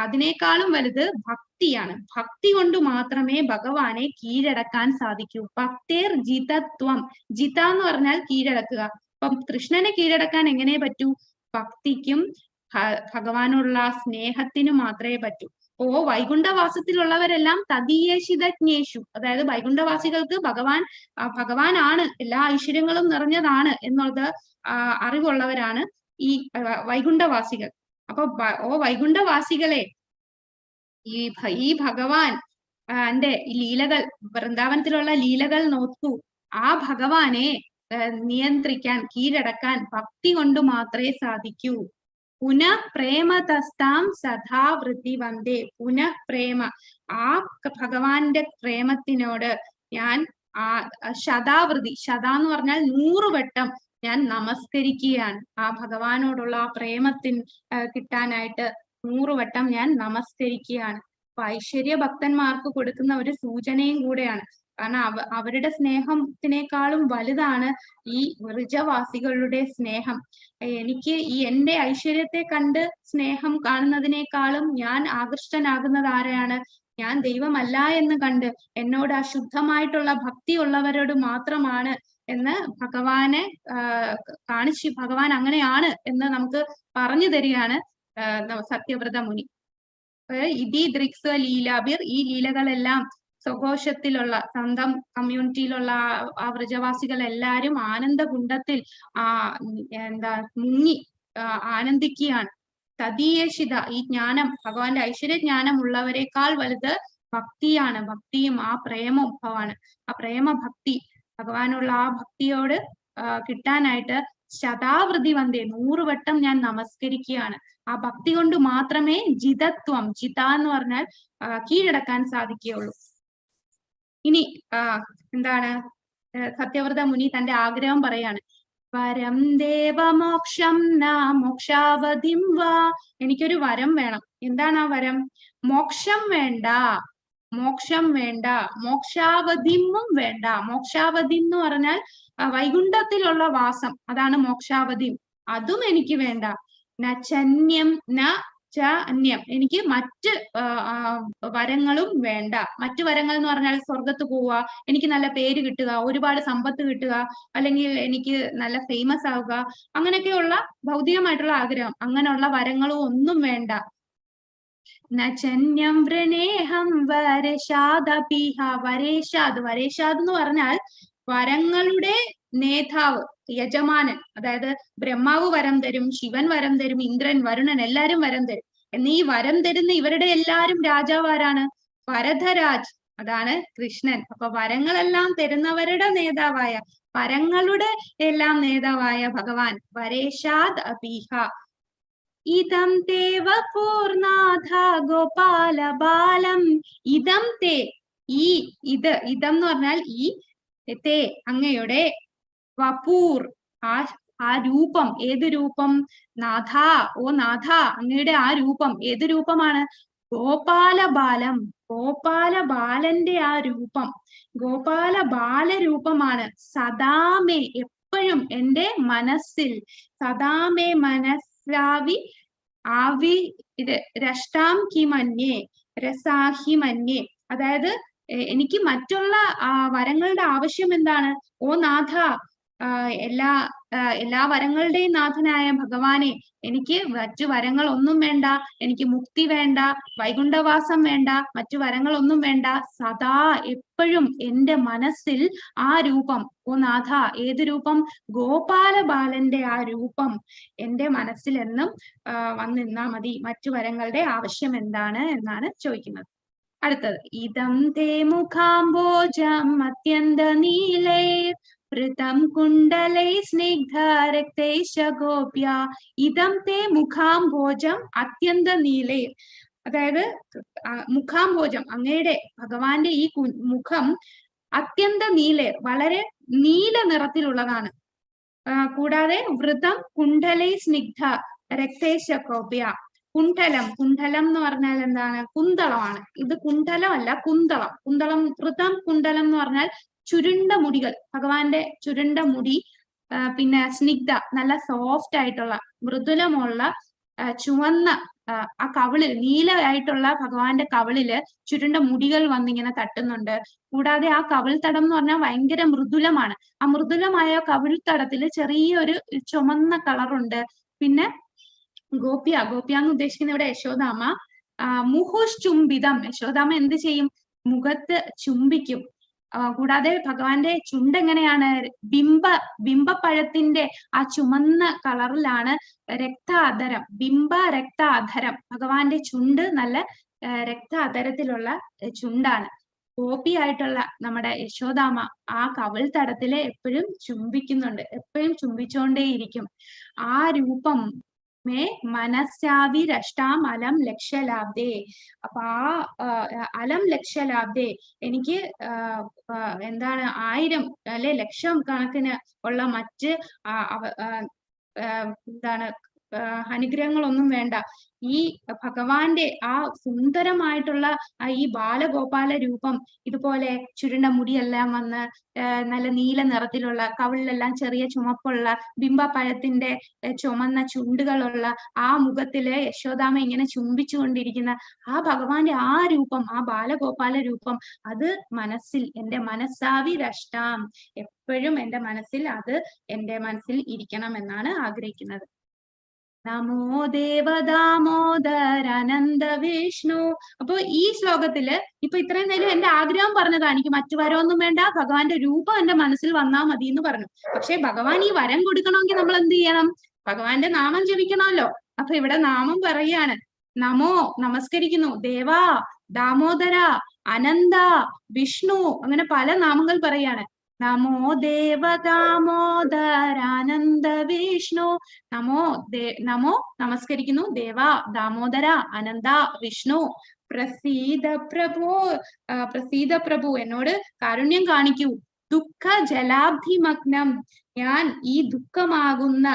അതിനേക്കാളും വലുത് ഭക്തിയാണ്. ഭക്തി കൊണ്ട് മാത്രമേ ഭഗവാനെ കീഴടക്കാൻ സാധിക്കൂ. ഭക്തേർ ജിതത്വം, ജിത എന്ന് പറഞ്ഞാൽ കീഴടക്കുക. അപ്പം കൃഷ്ണനെ കീഴടക്കാൻ എങ്ങനെ പറ്റൂ? ഭക്തിക്കും ഭഗവാനുള്ള സ്നേഹത്തിനും മാത്രമേ പറ്റൂ. വൈകുണ്ഠവാസത്തിലുള്ളവരെല്ലാം തദീയേഷിതജ്ഞേഷു, അതായത് വൈകുണ്ഠവാസികൾക്ക് ഭഗവാനാണ്, എല്ലാ ഐശ്വര്യങ്ങളും നിറഞ്ഞതാണ് എന്നുള്ളത് അറിവുള്ളവരാണ് വൈകുണ്ഠവാസികൾ. അപ്പൊ വൈകുണ്ഠവാസികളെ, ഈ ഭഗവാൻ ലീലകൾ, വൃന്ദാവനത്തിലുള്ള ലീലകൾ നോക്കൂ. ആ ഭഗവാനെ നിയന്ത്രിക്കാൻ, കീഴടക്കാൻ ഭക്തി കൊണ്ട് മാത്രമേ സാധിക്കൂ. പുനഃ പ്രേമതസ്താം സദാ വൃത്തി വന്ദേ, പുനഃ പ്രേമ, ആ ഭഗവാന്റെ പ്രേമത്തിനോട് ഞാൻ ശതാവൃതി, ശത എന്ന് പറഞ്ഞാൽ 100 വട്ടം ഞാൻ നമസ്കരിക്കുകയാണ്. ആ ഭഗവാനോടുള്ള ആ പ്രേമത്തിന് കിട്ടാനായിട്ട് 100 വട്ടം ഞാൻ നമസ്കരിക്കുകയാണ്. അപ്പൊ ഐശ്വര്യ ഭക്തന്മാർക്ക് കൊടുക്കുന്ന ഒരു സൂചനയും കൂടെയാണ്. കാരണം അവരുടെ സ്നേഹത്തിനേക്കാളും വലുതാണ് ഈ വ്രജവാസികളുടെ സ്നേഹം. എനിക്ക് എന്റെ ഐശ്വര്യത്തെ കണ്ട് സ്നേഹം കാണുന്നതിനേക്കാളും ഞാൻ ആകൃഷ്ടനാകുന്നത് ആരെയാണ്? ഞാൻ ദൈവമല്ല എന്ന് കണ്ട് എന്നോട് അശുദ്ധമായിട്ടുള്ള ഭക്തി ഉള്ളവരോട് മാത്രമാണ് എന്ന് ഭഗവാനെ ഭഗവാൻ അങ്ങനെയാണ് എന്ന് നമുക്ക് പറഞ്ഞു തരികയാണ് സത്യവ്രത മുനി. ഇതി ദൃക്സ്വ ലീലാഭിർ, ഈ ലീലകളെല്ലാം സ്വഘോഷത്തിലുള്ള സ്വന്തം കമ്മ്യൂണിറ്റിയിലുള്ള ആ വ്രജവാസികൾ എല്ലാരും ആനന്ദകുണ്ടത്തിൽ എന്താ മുങ്ങി ആനന്ദിക്കുകയാണ്. തദീയശിത, ഈ ജ്ഞാനം, ഭഗവാന്റെ ഐശ്വര്യജ്ഞാനം ഉള്ളവരെക്കാൾ വലുത് ഭക്തിയാണ്. ഭക്തിയും ആ പ്രേമോത്ഭവമാണ്. ആ പ്രേമഭക്തി, ഭഗവാനുള്ള ആ ഭക്തിയോട് കിട്ടാനായിട്ട് ശതാവൃതി വന്ദേ, 100 വട്ടം ഞാൻ നമസ്കരിക്കുകയാണ്. ആ ഭക്തി കൊണ്ട് മാത്രമേ ജിതത്വം, ജിത എന്ന് പറഞ്ഞാൽ കീഴടക്കാൻ സാധിക്കുകയുള്ളൂ. ഇനി എന്താണ് സത്യവ്രത മുനി തന്റെ ആഗ്രഹം പറയാണ്. വരം ദേവമോക്ഷം ന മോക്ഷാവധിം വാ. എനിക്കൊരു വരം വേണം. എന്താണ് ആ വരം? മോക്ഷം വേണ്ട, മോക്ഷം വേണ്ട, മോക്ഷാവധിയും വേണ്ട. മോക്ഷാവധി എന്ന് പറഞ്ഞാൽ വൈകുണ്ഠത്തിലുള്ള വാസം, അതാണ് മോക്ഷാവധി. അതും എനിക്ക് വേണ്ട. നന്യം ന ച അന്യം, എനിക്ക് മറ്റ് വരങ്ങളും വേണ്ട. മറ്റു വരങ്ങൾ എന്ന് പറഞ്ഞാൽ സ്വർഗത്ത് പോവുക, എനിക്ക് നല്ല പേര് കിട്ടുക, ഒരുപാട് സമ്പത്ത് കിട്ടുക, അല്ലെങ്കിൽ എനിക്ക് നല്ല ഫേമസ് ആവുക, അങ്ങനെയൊക്കെയുള്ള ഭൗതികമായിട്ടുള്ള ആഗ്രഹം, അങ്ങനെയുള്ള വരങ്ങളും ഒന്നും വേണ്ട. നന്യം വൃണേഹം വരേഷാദപിഹ. വരേഷാദ്, വരേഷാദ് എന്ന് പറഞ്ഞാൽ വരങ്ങളുടെ നേതാവ്, യജമാനൻ. അതായത് ബ്രഹ്മാവ് വരം തരും, ശിവൻ വരം തരും, ഇന്ദ്രൻ, വരുണൻ എല്ലാരും വരം തരും. എന്നീ വരം തരുന്ന ഇവരുടെ എല്ലാരും രാജാവ് ആരാണ്? വരധരാജ്, അതാണ് കൃഷ്ണൻ. അപ്പൊ വരങ്ങളെല്ലാം തരുന്നവരുടെ നേതാവായ, വരങ്ങളുടെ എല്ലാം നേതാവായ ഭഗവാൻ വരേഷാദ് അപീഹ. ഇതം തേവ പൂർണാഥ ഗോപാല ബാലം. ഇതം തേ, ഈ ഇത്, ഇതം എന്ന് പറഞ്ഞാൽ ഈ, തേ അങ്ങയുടെ, വപൂർ ആ രൂപം. ഏത് രൂപം? നാഥ, ഓ നാഥ, അങ്ങയുടെ ആ രൂപം ഏത് രൂപമാണ്? ഗോപാലബാലം, ഗോപാലബാലന്റെ ആ രൂപം, ഗോപാല ബാലരൂപമാണ്. സദാമേ, എപ്പോഴും എന്റെ മനസ്സിൽ, സദാമേ മനസ്സാവി ആവി രഷ്ടാം കിമന്യേ രസാഹി മന്യേ. അതായത് എനിക്ക് മറ്റുള്ള വരങ്ങളുടെ ആവശ്യം എന്താണ്? ഓ നാഥ, എല്ലാ വരങ്ങളുടെയും നാഥനായ ഭഗവാനെ, എനിക്ക് മറ്റു വരങ്ങൾ ഒന്നും വേണ്ട, എനിക്ക് മുക്തി വേണ്ട, വൈകുണ്ഠവാസം വേണ്ട, മറ്റു വരങ്ങൾ ഒന്നും വേണ്ട. സദാ എപ്പോഴും എന്റെ മനസ്സിൽ ആ രൂപം, ഓ നാഥ, ഏത് രൂപം? ഗോപാല ബാലന്റെ ആ രൂപം എന്റെ മനസ്സിൽ എന്നും വന്നിരുന്നാ മതി. മറ്റു വരങ്ങളുടെ ആവശ്യം എന്താണ് എന്നാണ് ചോദിക്കുന്നത്. അടുത്തത്, ഇതം തേ മുഖാംബോജം അത്യന്ത നീലേ വൃതം കുണ്ടലൈ സ്നിഗ്ധ രക്തൈശ ഗോപ്യ. ഇതം തേ മുഖാംബോജം അത്യന്ത നീലേ. അതായത് മുഖാംബോജം, അങ്ങയുടെ ഭഗവാന്റെ ഈ മുഖം അത്യന്ത നീലേ, വളരെ നീല നിറത്തിലുള്ളതാണ്. കൂടാതെ വൃതം കുണ്ടലൈ സ്നിഗ്ധ രക്തൈശ ഗോപ്യ. കുണ്ഠലം, കുണ്ഠലം എന്ന് പറഞ്ഞാൽ എന്താണ്? കുന്തളമാണ്. ഇത് കുണ്ഠലം അല്ല, കുന്തളം. കുന്തളം, വൃതം കുണ്ഡലം എന്ന് പറഞ്ഞാൽ ചുരുണ്ട മുടികൾ, ഭഗവാന്റെ ചുരുണ്ട മുടി. പിന്നെ സ്നിഗ്ധ, നല്ല സോഫ്റ്റ് ആയിട്ടുള്ള, മൃദുലമുള്ള, ചുവന്ന ആ കവിളിൽ, നീലയായിട്ടുള്ള ഭഗവാന്റെ കവിളില് ചുരുണ്ട മുടികൾ വന്നിങ്ങനെ തട്ടുന്നുണ്ട്. കൂടാതെ ആ കവിൾ തടം എന്ന് പറഞ്ഞാൽ ഭയങ്കര മൃദുലമാണ്. ആ മൃദുലമായ കവിൾ തടത്തില് ചെറിയൊരു ചുമന്ന കളറുണ്ട്. പിന്നെ ഗോപ്യ, ഗോപ്യ എന്ന് ഉദ്ദേശിക്കുന്ന ഇവിടെ യശോദാമ്മ. മുഹുശ്ചുംബിതം, യശോദാമ്മ എന്ത് ചെയ്യും? മുഖത്ത് ചുംബിക്കും. കൂടാതെ ഭഗവാന്റെ ചുണ്ട് എങ്ങനെയാണ്? ബിംബപ്പഴത്തിന്റെ ആ ചുമന്ന കളറിലാണ്. രക്താധരം, ബിംബ രക്താധരം, ഭഗവാന്റെ ചുണ്ട് നല്ല രക്താധരത്തിലുള്ള ചുണ്ടാണ്. ഗോപിയായിട്ടുള്ള നമ്മുടെ യശോദാമ്മ ആ കവിൾ തടത്തില് എപ്പോഴും ചുംബിക്കുന്നുണ്ട്, എപ്പോഴും ചുംബിച്ചോണ്ടേയിരിക്കും. ആ രൂപം മേ മനസ്സാവി രഷ്ടാം അലം ലക്ഷ്യലാബ്ദേ. അപ്പൊ ആ അലം ലക്ഷ്യലാബ്ദേ, എനിക്ക് എന്താണ് 1000 അല്ലെ ലക്ഷം കണക്കിന് ഉള്ള മറ്റ് എന്താണ് അനുഗ്രഹങ്ങളൊന്നും വേണ്ട. ഈ ഭഗവാന്റെ ആ സുന്ദരമായിട്ടുള്ള ഈ ബാലഗോപാല രൂപം, ഇതുപോലെ ചുരുണ്ട മുടിയെല്ലാം വന്ന് നല്ല നീല നിറത്തിലുള്ള, കവിളിലെല്ലാം ചെറിയ ചുമപ്പുള്ള, ബിംബപ്പഴത്തിന്റെ ചുമന്ന ചുണ്ടുകളുള്ള ആ മുഖത്തില് യശോദാമ്മ ഇങ്ങനെ ചുംബിച്ചുകൊണ്ടിരിക്കുന്ന ആ ഭഗവാന്റെ ആ രൂപം, ആ ബാലഗോപാല രൂപം, അത് മനസ്സിൽ, എന്റെ മനസ്സാവി രഷ്ടാം, എപ്പോഴും എന്റെ മനസ്സിൽ, അത് എന്റെ മനസ്സിൽ ഇരിക്കണം എന്നാണ് ആഗ്രഹിക്കുന്നത്. നമോ ദേവദാമോദരാനന്ദ വിഷ്ണു. അപ്പൊ ഈ ശ്ലോകത്തില് ഇപ്പൊ ഇത്രയും നേരം എന്റെ ആഗ്രഹം പറഞ്ഞതാണ്, എനിക്ക് മറ്റു വരമൊന്നും വേണ്ട, ഭഗവാന്റെ രൂപം എന്റെ മനസ്സിൽ വന്നാൽ മതി എന്ന് പറഞ്ഞു. പക്ഷെ ഭഗവാൻ ഈ വരം കൊടുക്കണമെങ്കിൽ നമ്മൾ എന്ത് ചെയ്യണം? ഭഗവാന്റെ നാമം ജപിക്കണമല്ലോ. അപ്പൊ ഇവിടെ നാമം പറയാണ്, നമോ നമസ്കരിക്കുന്നു, ദേവാ, ദാമോദര, അനന്ത, വിഷ്ണു, അങ്ങനെ പല നാമങ്ങൾ പറയാണ്. നമോ ദേവദാമോദരാനന്ദ വിഷ്ണു. നമോ നമസ്കരിക്കുന്നു, ദേവ, ദാമോദര, അനന്ത, വിഷ്ണു. പ്രസീദ പ്രഭു എന്നോട് കാരുണ്യം കാണിക്കൂ. ദുഃഖ ജലാബ്ധിമഗ്നം, ഞാൻ ഈ ദുഃഖമാകുന്ന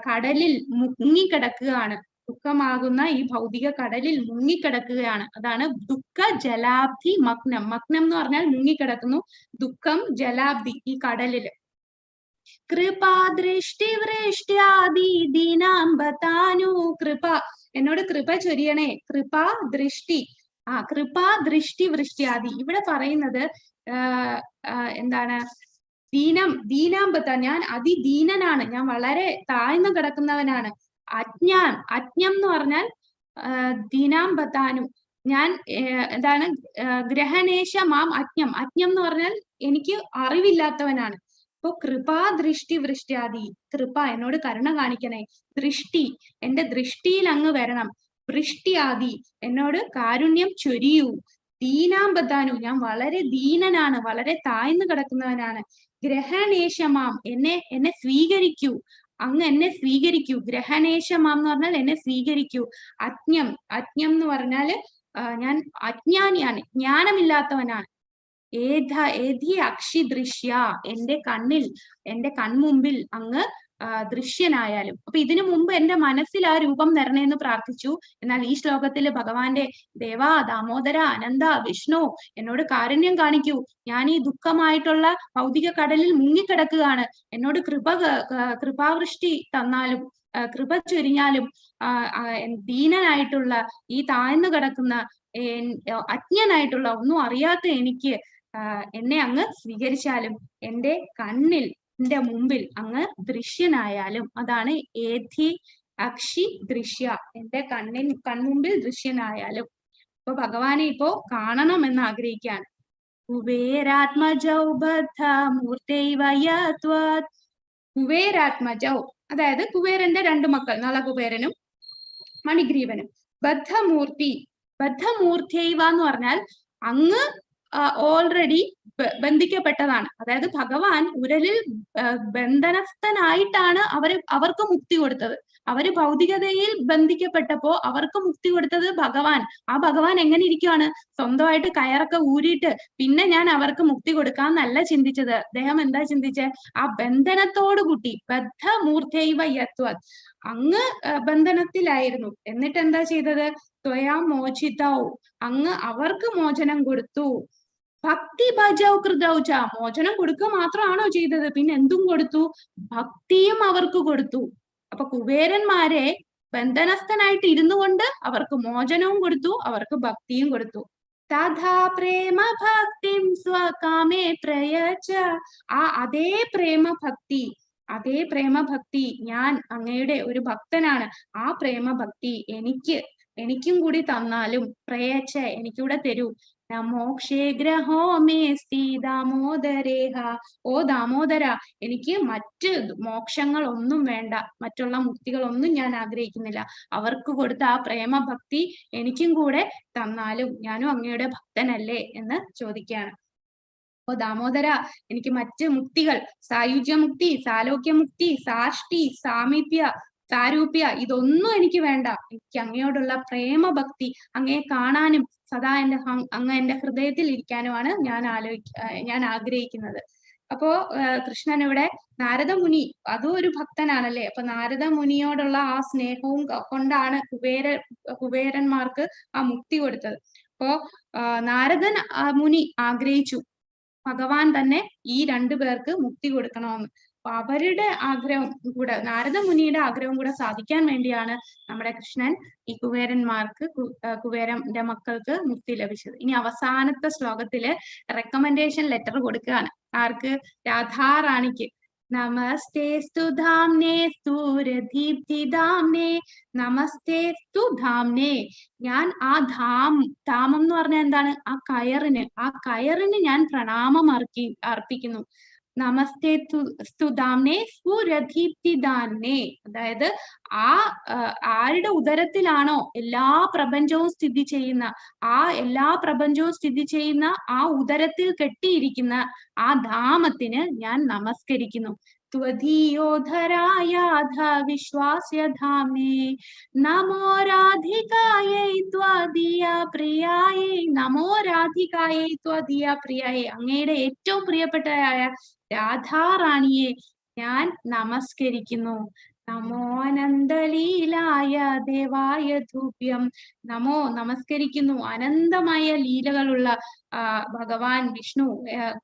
കടലിൽ മുങ്ങിക്കിടക്കുകയാണ്. ദുഃഖമാകുന്ന ഈ ഭൗതിക കടലിൽ മുങ്ങിക്കിടക്കുകയാണ്. അതാണ് ദുഃഖ ജലാബ്ധി മഗ്നം. മഗ്നം എന്ന് പറഞ്ഞാൽ മുങ്ങിക്കിടക്കുന്നു, ദുഃഖം ജലാബ്ധി ഈ കടലില്. കൃപാദൃഷ്ടി വൃഷ്ട്യാദി ദീനാംബതാനു. കൃപ, എന്നോട് കൃപ ചൊരിയണേ. കൃപാ ദൃഷ്ടി, കൃപാ ദൃഷ്ടി വൃഷ്ട്യാദി. ഇവിടെ പറയുന്നത് എന്താണ്? ദീനാംബത, ഞാൻ അതിദീനനാണ്, ഞാൻ വളരെ താഴ്ന്നു കിടക്കുന്നവനാണ്. അജ്ഞം എന്ന് പറഞ്ഞാൽ ദീനാംബതാനു, ഞാൻ എന്താണ്? ഗ്രഹണേശ മാം അജ്ഞം. അജ്ഞം എന്ന് പറഞ്ഞാൽ എനിക്ക് അറിവില്ലാത്തവനാണ്. അപ്പൊ കൃപാ ദൃഷ്ടി വൃഷ്ട്യാദി, കൃപ എന്നോട് കരുണ കാണിക്കണേ. ദൃഷ്ടി, എന്റെ ദൃഷ്ടിയിൽ അങ്ങ് വരണം. വൃഷ്ട്യാദി, എന്നോട് കാരുണ്യം ചൊരിയൂ. ദീനാംബതാനു, ഞാൻ വളരെ ദീനനാണ്, വളരെ താഴ്ന്നു കിടക്കുന്നവനാണ്. ഗ്രഹണേശമാം, എന്നെ സ്വീകരിക്കൂ, അങ്ങ് എന്നെ സ്വീകരിക്കൂ. ഗ്രഹണേശമാം എന്ന് പറഞ്ഞാൽ എന്നെ സ്വീകരിക്കൂ. അജ്ഞം എന്ന് പറഞ്ഞാല് ഞാൻ അജ്ഞാനിയാണ്, ജ്ഞാനമില്ലാത്തവനാണ്. ഏധി അക്ഷി ദൃശ്യ, എന്റെ കൺമുമ്പിൽ അങ്ങ് ദൃശ്യനായാലും. അപ്പൊ ഇതിനു മുമ്പ് എന്റെ മനസ്സിൽ ആ രൂപം തരണേന്ന് പ്രാർത്ഥിച്ചു. എന്നാൽ ഈ ശ്ലോകത്തില് ഭഗവാന്റെ ദേവാ, ദാമോദര, അനന്ത, വിഷ്ണു, എന്നോട് കാരുണ്യം കാണിക്കൂ, ഞാൻ ഈ ദുഃഖമായിട്ടുള്ള ഭൗതിക കടലിൽ മുങ്ങിക്കിടക്കുകയാണ്, എന്നോട് കൃപാവൃഷ്ടി തന്നാലും, കൃപ ചൊരിഞ്ഞാലും, ദീനനായിട്ടുള്ള ഈ താഴ്ന്നു കിടക്കുന്ന അജ്ഞനായിട്ടുള്ള ഒന്നും അറിയാത്ത എനിക്ക് എന്നെ അങ്ങ് സ്വീകരിച്ചാലും, എന്റെ മുമ്പിൽ അങ്ങ് ദൃശ്യനായാലും. അതാണ് ഏധി അക്ഷി ദൃശ്യ, എന്റെ കൺമുമ്പിൽ ദൃശ്യനായാലും. അപ്പൊ ഭഗവാനെ ഇപ്പോ കാണണം എന്ന് ആഗ്രഹിക്കുകയാണ്. കുബേരാത്മജൗ ബദ്ധ മൂർത്തൈവ യത്വത്. കുബേരാത്മജൗ, അതായത് കുബേരന്റെ രണ്ടു മക്കൾ, നളകുബേരനും മണിഗ്രീവനും. ബദ്ധമൂർത്തിയൈവ എന്ന് പറഞ്ഞാൽ അങ്ങ് ഓൾറെഡി ബന്ധിക്കപ്പെട്ടതാണ്. അതായത് ഭഗവാൻ ഉരലിൽ ബന്ധനസ്ഥനായിട്ടാണ് അവർക്ക് മുക്തി കൊടുത്തത്. അവര് ഭൗതികതയിൽ ബന്ധിക്കപ്പെട്ടപ്പോ അവർക്ക് മുക്തി കൊടുത്തത് ഭഗവാൻ. ആ ഭഗവാൻ എങ്ങനെ ഇരിക്കുവാണ്? സ്വന്തമായിട്ട് കയറൊക്കെ ഊരിയിട്ട് പിന്നെ ഞാൻ അവർക്ക് മുക്തി കൊടുക്കാന്നല്ല ചിന്തിച്ചത്. അദ്ദേഹം എന്താ ചിന്തിച്ചത്? ആ ബന്ധനത്തോടു കൂട്ടി, ബദ്ധമൂർത്തൈവ യത്വത്, അങ്ങ് ബന്ധനത്തിലായിരുന്നു. എന്നിട്ട് എന്താ ചെയ്തത്? ത്വയാ മോചിതൗ, അങ്ങ് അവർക്ക് മോചനം കൊടുത്തു. ഭക്തി ഭജൗ കൃതൗച, മോചനം കൊടുക്കുക മാത്രമാണോ ചെയ്തത്? പിന്നെ എന്തും കൊടുത്തു? ഭക്തിയും അവർക്ക് കൊടുത്തു. അപ്പൊ കുബേരന്മാരെ ബന്ധനസ്ഥനായിട്ട് ഇരുന്നു കൊണ്ട് അവർക്ക് മോചനവും കൊടുത്തു, അവർക്ക് ഭക്തിയും കൊടുത്തു. തഥാ പ്രേമ ഭക്തിം സ്വകാമേ പ്രയച്ഛ, അതേ പ്രേമഭക്തി, ഞാൻ അങ്ങയുടെ ഒരു ഭക്തനാണ്, ആ പ്രേമഭക്തി എനിക്കും കൂടി തന്നാലും, പ്രയച്ഛ, എനിക്കൂടെ തരൂ. മോക്ഷേ ഗ്രഹോ മേസ്തി ദാമോദരേഹ, ഓ ദാമോദര, എനിക്ക് മറ്റ് മോക്ഷങ്ങൾ ഒന്നും വേണ്ട, മറ്റുള്ള മുക്തികളൊന്നും ഞാൻ ആഗ്രഹിക്കുന്നില്ല. അവർക്ക് കൊടുത്ത ആ പ്രേമഭക്തി എനിക്കും കൂടെ തന്നാലും, ഞാനും അങ്ങയുടെ ഭക്തനല്ലേ എന്ന് ചോദിക്കുകയാണ്. ഓ ദാമോദര, എനിക്ക് മറ്റ് മുക്തികൾ, സായുജ്യമുക്തി, സാലോക്യമുക്തി, സാഷ്ടി, സാമീപ്യ, സാരൂപ്യ, ഇതൊന്നും എനിക്ക് വേണ്ട. എനിക്ക് അങ്ങയോടുള്ള പ്രേമഭക്തി, അങ്ങയെ കാണാനും സദാ അങ്ങ് എന്റെ ഹൃദയത്തിൽ ഇരിക്കാനുമാണ് ഞാൻ ആഗ്രഹിക്കുന്നത്. അപ്പോ കൃഷ്ണൻ ഇവിടെ നാരദമുനി, അതും ഒരു ഭക്തനാണല്ലേ. അപ്പൊ നാരദമുനിയോടുള്ള ആ സ്നേഹവും കൊണ്ടാണ് കുബേരന്മാർക്ക് ആ മുക്തി കൊടുത്തത്. അപ്പോ നാരദൻ മുനി ആഗ്രഹിച്ചു ഭഗവാൻ തന്നെ ഈ രണ്ടു പേർക്ക് മുക്തി കൊടുക്കണമെന്ന്. അപ്പൊ അവരുടെ ആഗ്രഹം കൂടെ, നാരദമുനിയുടെ ആഗ്രഹം കൂടെ സാധിക്കാൻ വേണ്ടിയാണ് നമ്മുടെ കൃഷ്ണൻ ഈ കുബേരന്റെ മക്കൾക്ക് മുക്തി ലഭിച്ചത്. ഇനി അവസാനത്തെ ശ്ലോകത്തില് റെക്കമെൻഡേഷൻ ലെറ്റർ കൊടുക്കുകയാണ്. ആർക്ക്? രാധാറാണിക്ക്. നമസ്തേസ്തു ധാംനേ സൂര്യദീപ്തിധാംനേ നമസ്തേസ്തു ധാംനേ. ഞാൻ ആ ധാമം എന്ന് പറഞ്ഞാൽ എന്താണ്? ആ കയറിന് ഞാൻ പ്രണാമം അർപ്പിക്കുന്നു. നമസ്തേ സ്തുധാംനേ സൂര്യദീപ്തിധാംനേ. അതായത് ആരുടെ ഉദരത്തിലാണോ എല്ലാ പ്രപഞ്ചവും സ്ഥിതി ചെയ്യുന്ന ആ ഉദരത്തിൽ കെട്ടിയിരിക്കുന്ന ആ ധാമത്തിന് ഞാൻ നമസ്കരിക്കുന്നു. ത്വദീയോധരായാധ വിശ്വാസ്യ ധാമേ നമോ രാധികായൈ ത്വദീയ പ്രിയായൈ. നമോ രാധികായൈ ത്വദീയ പ്രിയായൈ. അങ്ങയുടെ ഏറ്റവും പ്രിയപ്പെട്ടതായ രാധാറാണിയെ ഞാൻ നമസ്കരിക്കുന്നു. നമോ അനന്തലീലായ ദേവായ തുഭ്യം. നമസ്കരിക്കുന്നു അനന്തമായ ലീലകളുള്ള ഭഗവാൻ വിഷ്ണു.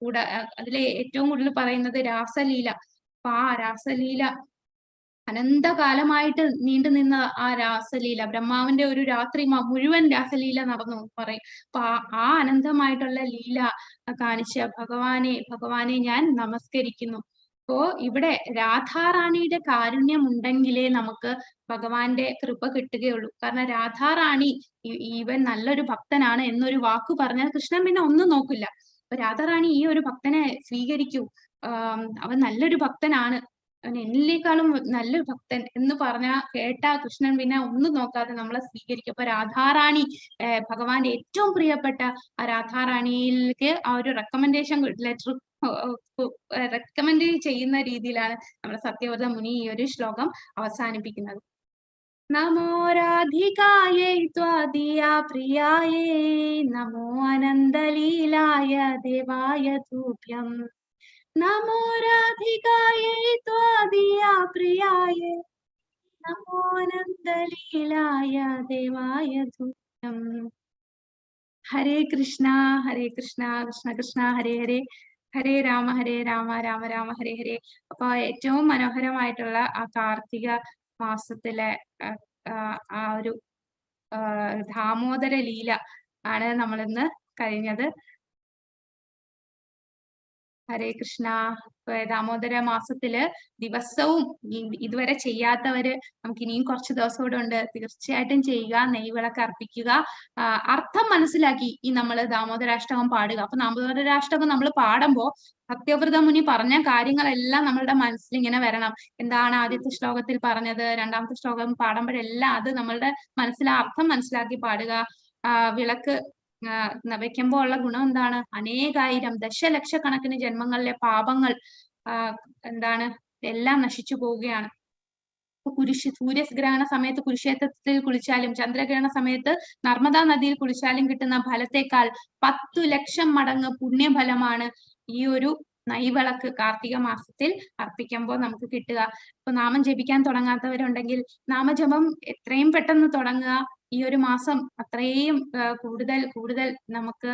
കൂടെ അതിലെ ഏറ്റവും കൂടുതൽ പറയുന്നത് രാസലീല. അപ്പൊ ആ രാസലീല അനന്തകാലമായിട്ട് നീണ്ടു നിന്ന ആ രാസലീല, ബ്രഹ്മാവിന്റെ ഒരു രാത്രി മുഴുവൻ രാസലീല നടന്നു പറയും. അപ്പൊ ആ അനന്തമായിട്ടുള്ള ലീല കാണിച്ച ഭഗവാനെ ഞാൻ നമസ്കരിക്കുന്നു. അപ്പോ ഇവിടെ രാധാറാണിയുടെ കാരുണ്യം ഉണ്ടെങ്കിലേ നമുക്ക് ഭഗവാന്റെ കൃപ കിട്ടുകയുള്ളൂ. കാരണം രാധാറാണി ഇവൻ നല്ലൊരു ഭക്തനാണ് എന്നൊരു വാക്ക് പറഞ്ഞാൽ കൃഷ്ണൻ പിന്നെ ഒന്നും നോക്കില്ല. അപ്പൊ രാധാറാണി ഈ ഒരു ഭക്തനെ സ്വീകരിക്കൂ, അവൻ നല്ലൊരു ഭക്തനാണ്, അവൻ എന്നിലേക്കാളും നല്ലൊരു ഭക്തൻ എന്ന് കേട്ടാ കൃഷ്ണൻ പിന്നെ ഒന്നും നോക്കാതെ നമ്മളെ സ്വീകരിക്കും. അപ്പൊ രാധാറാണി ഭഗവാന്റെ ഏറ്റവും പ്രിയപ്പെട്ട ആ രാധാറാണിയിലേക്ക് ആ ഒരു റെക്കമെൻഡേഷൻ ലെറ്റർ റെക്കമെൻഡ് ചെയ്യുന്ന രീതിയിലാണ് നമ്മുടെ സത്യവ്രത മുനി ഈ ഒരു ശ്ലോകം അവസാനിപ്പിക്കുന്നത്. നമോ രാധികായൈ ത്വദീയ പ്രിയായൈ നമോ അനന്തലീലായ ദേവായ തുഭ്യം. നമോ രാധികായൈ ത്വദീയ പ്രിയായൈ നമോ അനന്തലീലായ ദേവായ തുഭ്യം. ഹരേ കൃഷ്ണ കൃഷ്ണ കൃഷ്ണ ഹരേ ഹരേ, ഹരേ രാമ രാമ രാമ ഹരേ ഹരേ. അപ്പൊ ഏറ്റവും മനോഹരമായിട്ടുള്ള ആ കാർത്തിക മാസത്തിലെ ആ ഒരു ദാമോദര ലീല ആണ് നമ്മൾ ഇന്ന് കഴിഞ്ഞത്. ഹരേ കൃഷ്ണ. ദാമോദര മാസത്തില് ദിവസവും ഇതുവരെ ചെയ്യാത്തവര് നമുക്ക് ഇനിയും കുറച്ച് ദിവസം കൂടെ ഉണ്ട്, തീർച്ചയായിട്ടും ചെയ്യുക. നെയ്വിളക്ക് അർപ്പിക്കുക, അർത്ഥം മനസ്സിലാക്കി ഈ നമ്മൾ ദാമോദരാഷ്ടകം പാടുക. അപ്പൊ ദാമോദരാഷ്ടകം നമ്മൾ പാടുമ്പോ സത്യവ്രത മുനി പറഞ്ഞ കാര്യങ്ങളെല്ലാം നമ്മളുടെ മനസ്സിൽ ഇങ്ങനെ വരണം. എന്താണ് ആദ്യത്തെ ശ്ലോകത്തിൽ പറഞ്ഞത്, രണ്ടാമത്തെ ശ്ലോകം പാടുമ്പോഴെല്ലാം അത് നമ്മളുടെ മനസ്സിൽ അർത്ഥം മനസ്സിലാക്കി പാടുക. വിളക്ക് വെക്കുമ്പോ ഉള്ള ഗുണം എന്താണ്? അനേകായിരം ദശലക്ഷക്കണക്കിന് ജന്മങ്ങളിലെ പാപങ്ങൾ എല്ലാം നശിച്ചു പോവുകയാണ്. സൂര്യഗ്രഹണ സമയത്ത് കുരുക്ഷേത്രത്തിൽ കുളിച്ചാലും ചന്ദ്രഗ്രഹണ സമയത്ത് നർമ്മദാ നദിയിൽ കുളിച്ചാലും കിട്ടുന്ന ഫലത്തേക്കാൾ 10 ലക്ഷം മടങ്ങ് പുണ്യഫലമാണ് ഈ ഒരു നെയ്വിളക്ക് കാർത്തിക മാസത്തിൽ അർപ്പിക്കുമ്പോൾ നമുക്ക് കിട്ടുക. ഇപ്പൊ നാമം ജപിക്കാൻ തുടങ്ങാത്തവരുണ്ടെങ്കിൽ നാമജപം എത്രയും പെട്ടെന്ന് തുടങ്ങുക. ഈ ഒരു മാസം അത്രയും കൂടുതൽ നമുക്ക്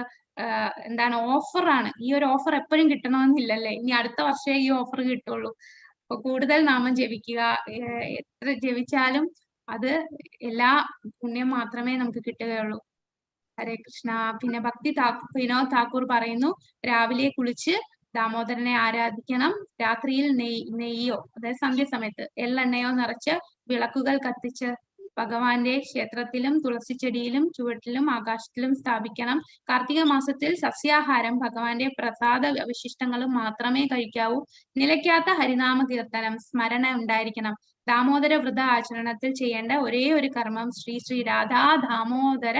ഓഫറാണ്. ഈ ഒരു ഓഫർ എപ്പോഴും കിട്ടണമെന്നില്ലല്ലേ, ഇനി അടുത്ത വർഷമേ ഈ ഓഫർ കിട്ടുള്ളൂ. അപ്പൊ കൂടുതൽ നാമം ജപിക്കുക. എത്ര ജപിച്ചാലും അത് എല്ലാ പുണ്യം മാത്രമേ നമുക്ക് കിട്ടുകയുള്ളൂ. ഹരേ കൃഷ്ണ. പിന്നെ വിനോദ് താക്കൂർ പറയുന്നു, രാവിലെ കുളിച്ച് ദാമോദരനെ ആരാധിക്കണം. രാത്രിയിൽ നെയ്യോ അതായത് സന്ധ്യ സമയത്ത് എള്ളെണ്ണയോ നിറച്ച് വിളക്കുകൾ കത്തിച്ച് ഭഗവാന്റെ ക്ഷേത്രത്തിലും തുളസിച്ചെടിയിലും ചുവട്ടിലും ആകാശത്തിലും സ്ഥാപിക്കണം. കാർത്തിക മാസത്തിൽ സസ്യാഹാരം ഭഗവാന്റെ പ്രസാദ അവശിഷ്ടങ്ങളും മാത്രമേ കഴിക്കാവൂ. നിലയ്ക്കാത്ത ഹരിനാമ കീർത്തനം സ്മരണ ഉണ്ടായിരിക്കണം. ദാമോദര വ്രത ആചരണത്തിൽ ചെയ്യേണ്ട ഒരേ ഒരു കർമ്മം ശ്രീ രാധാ ദാമോദര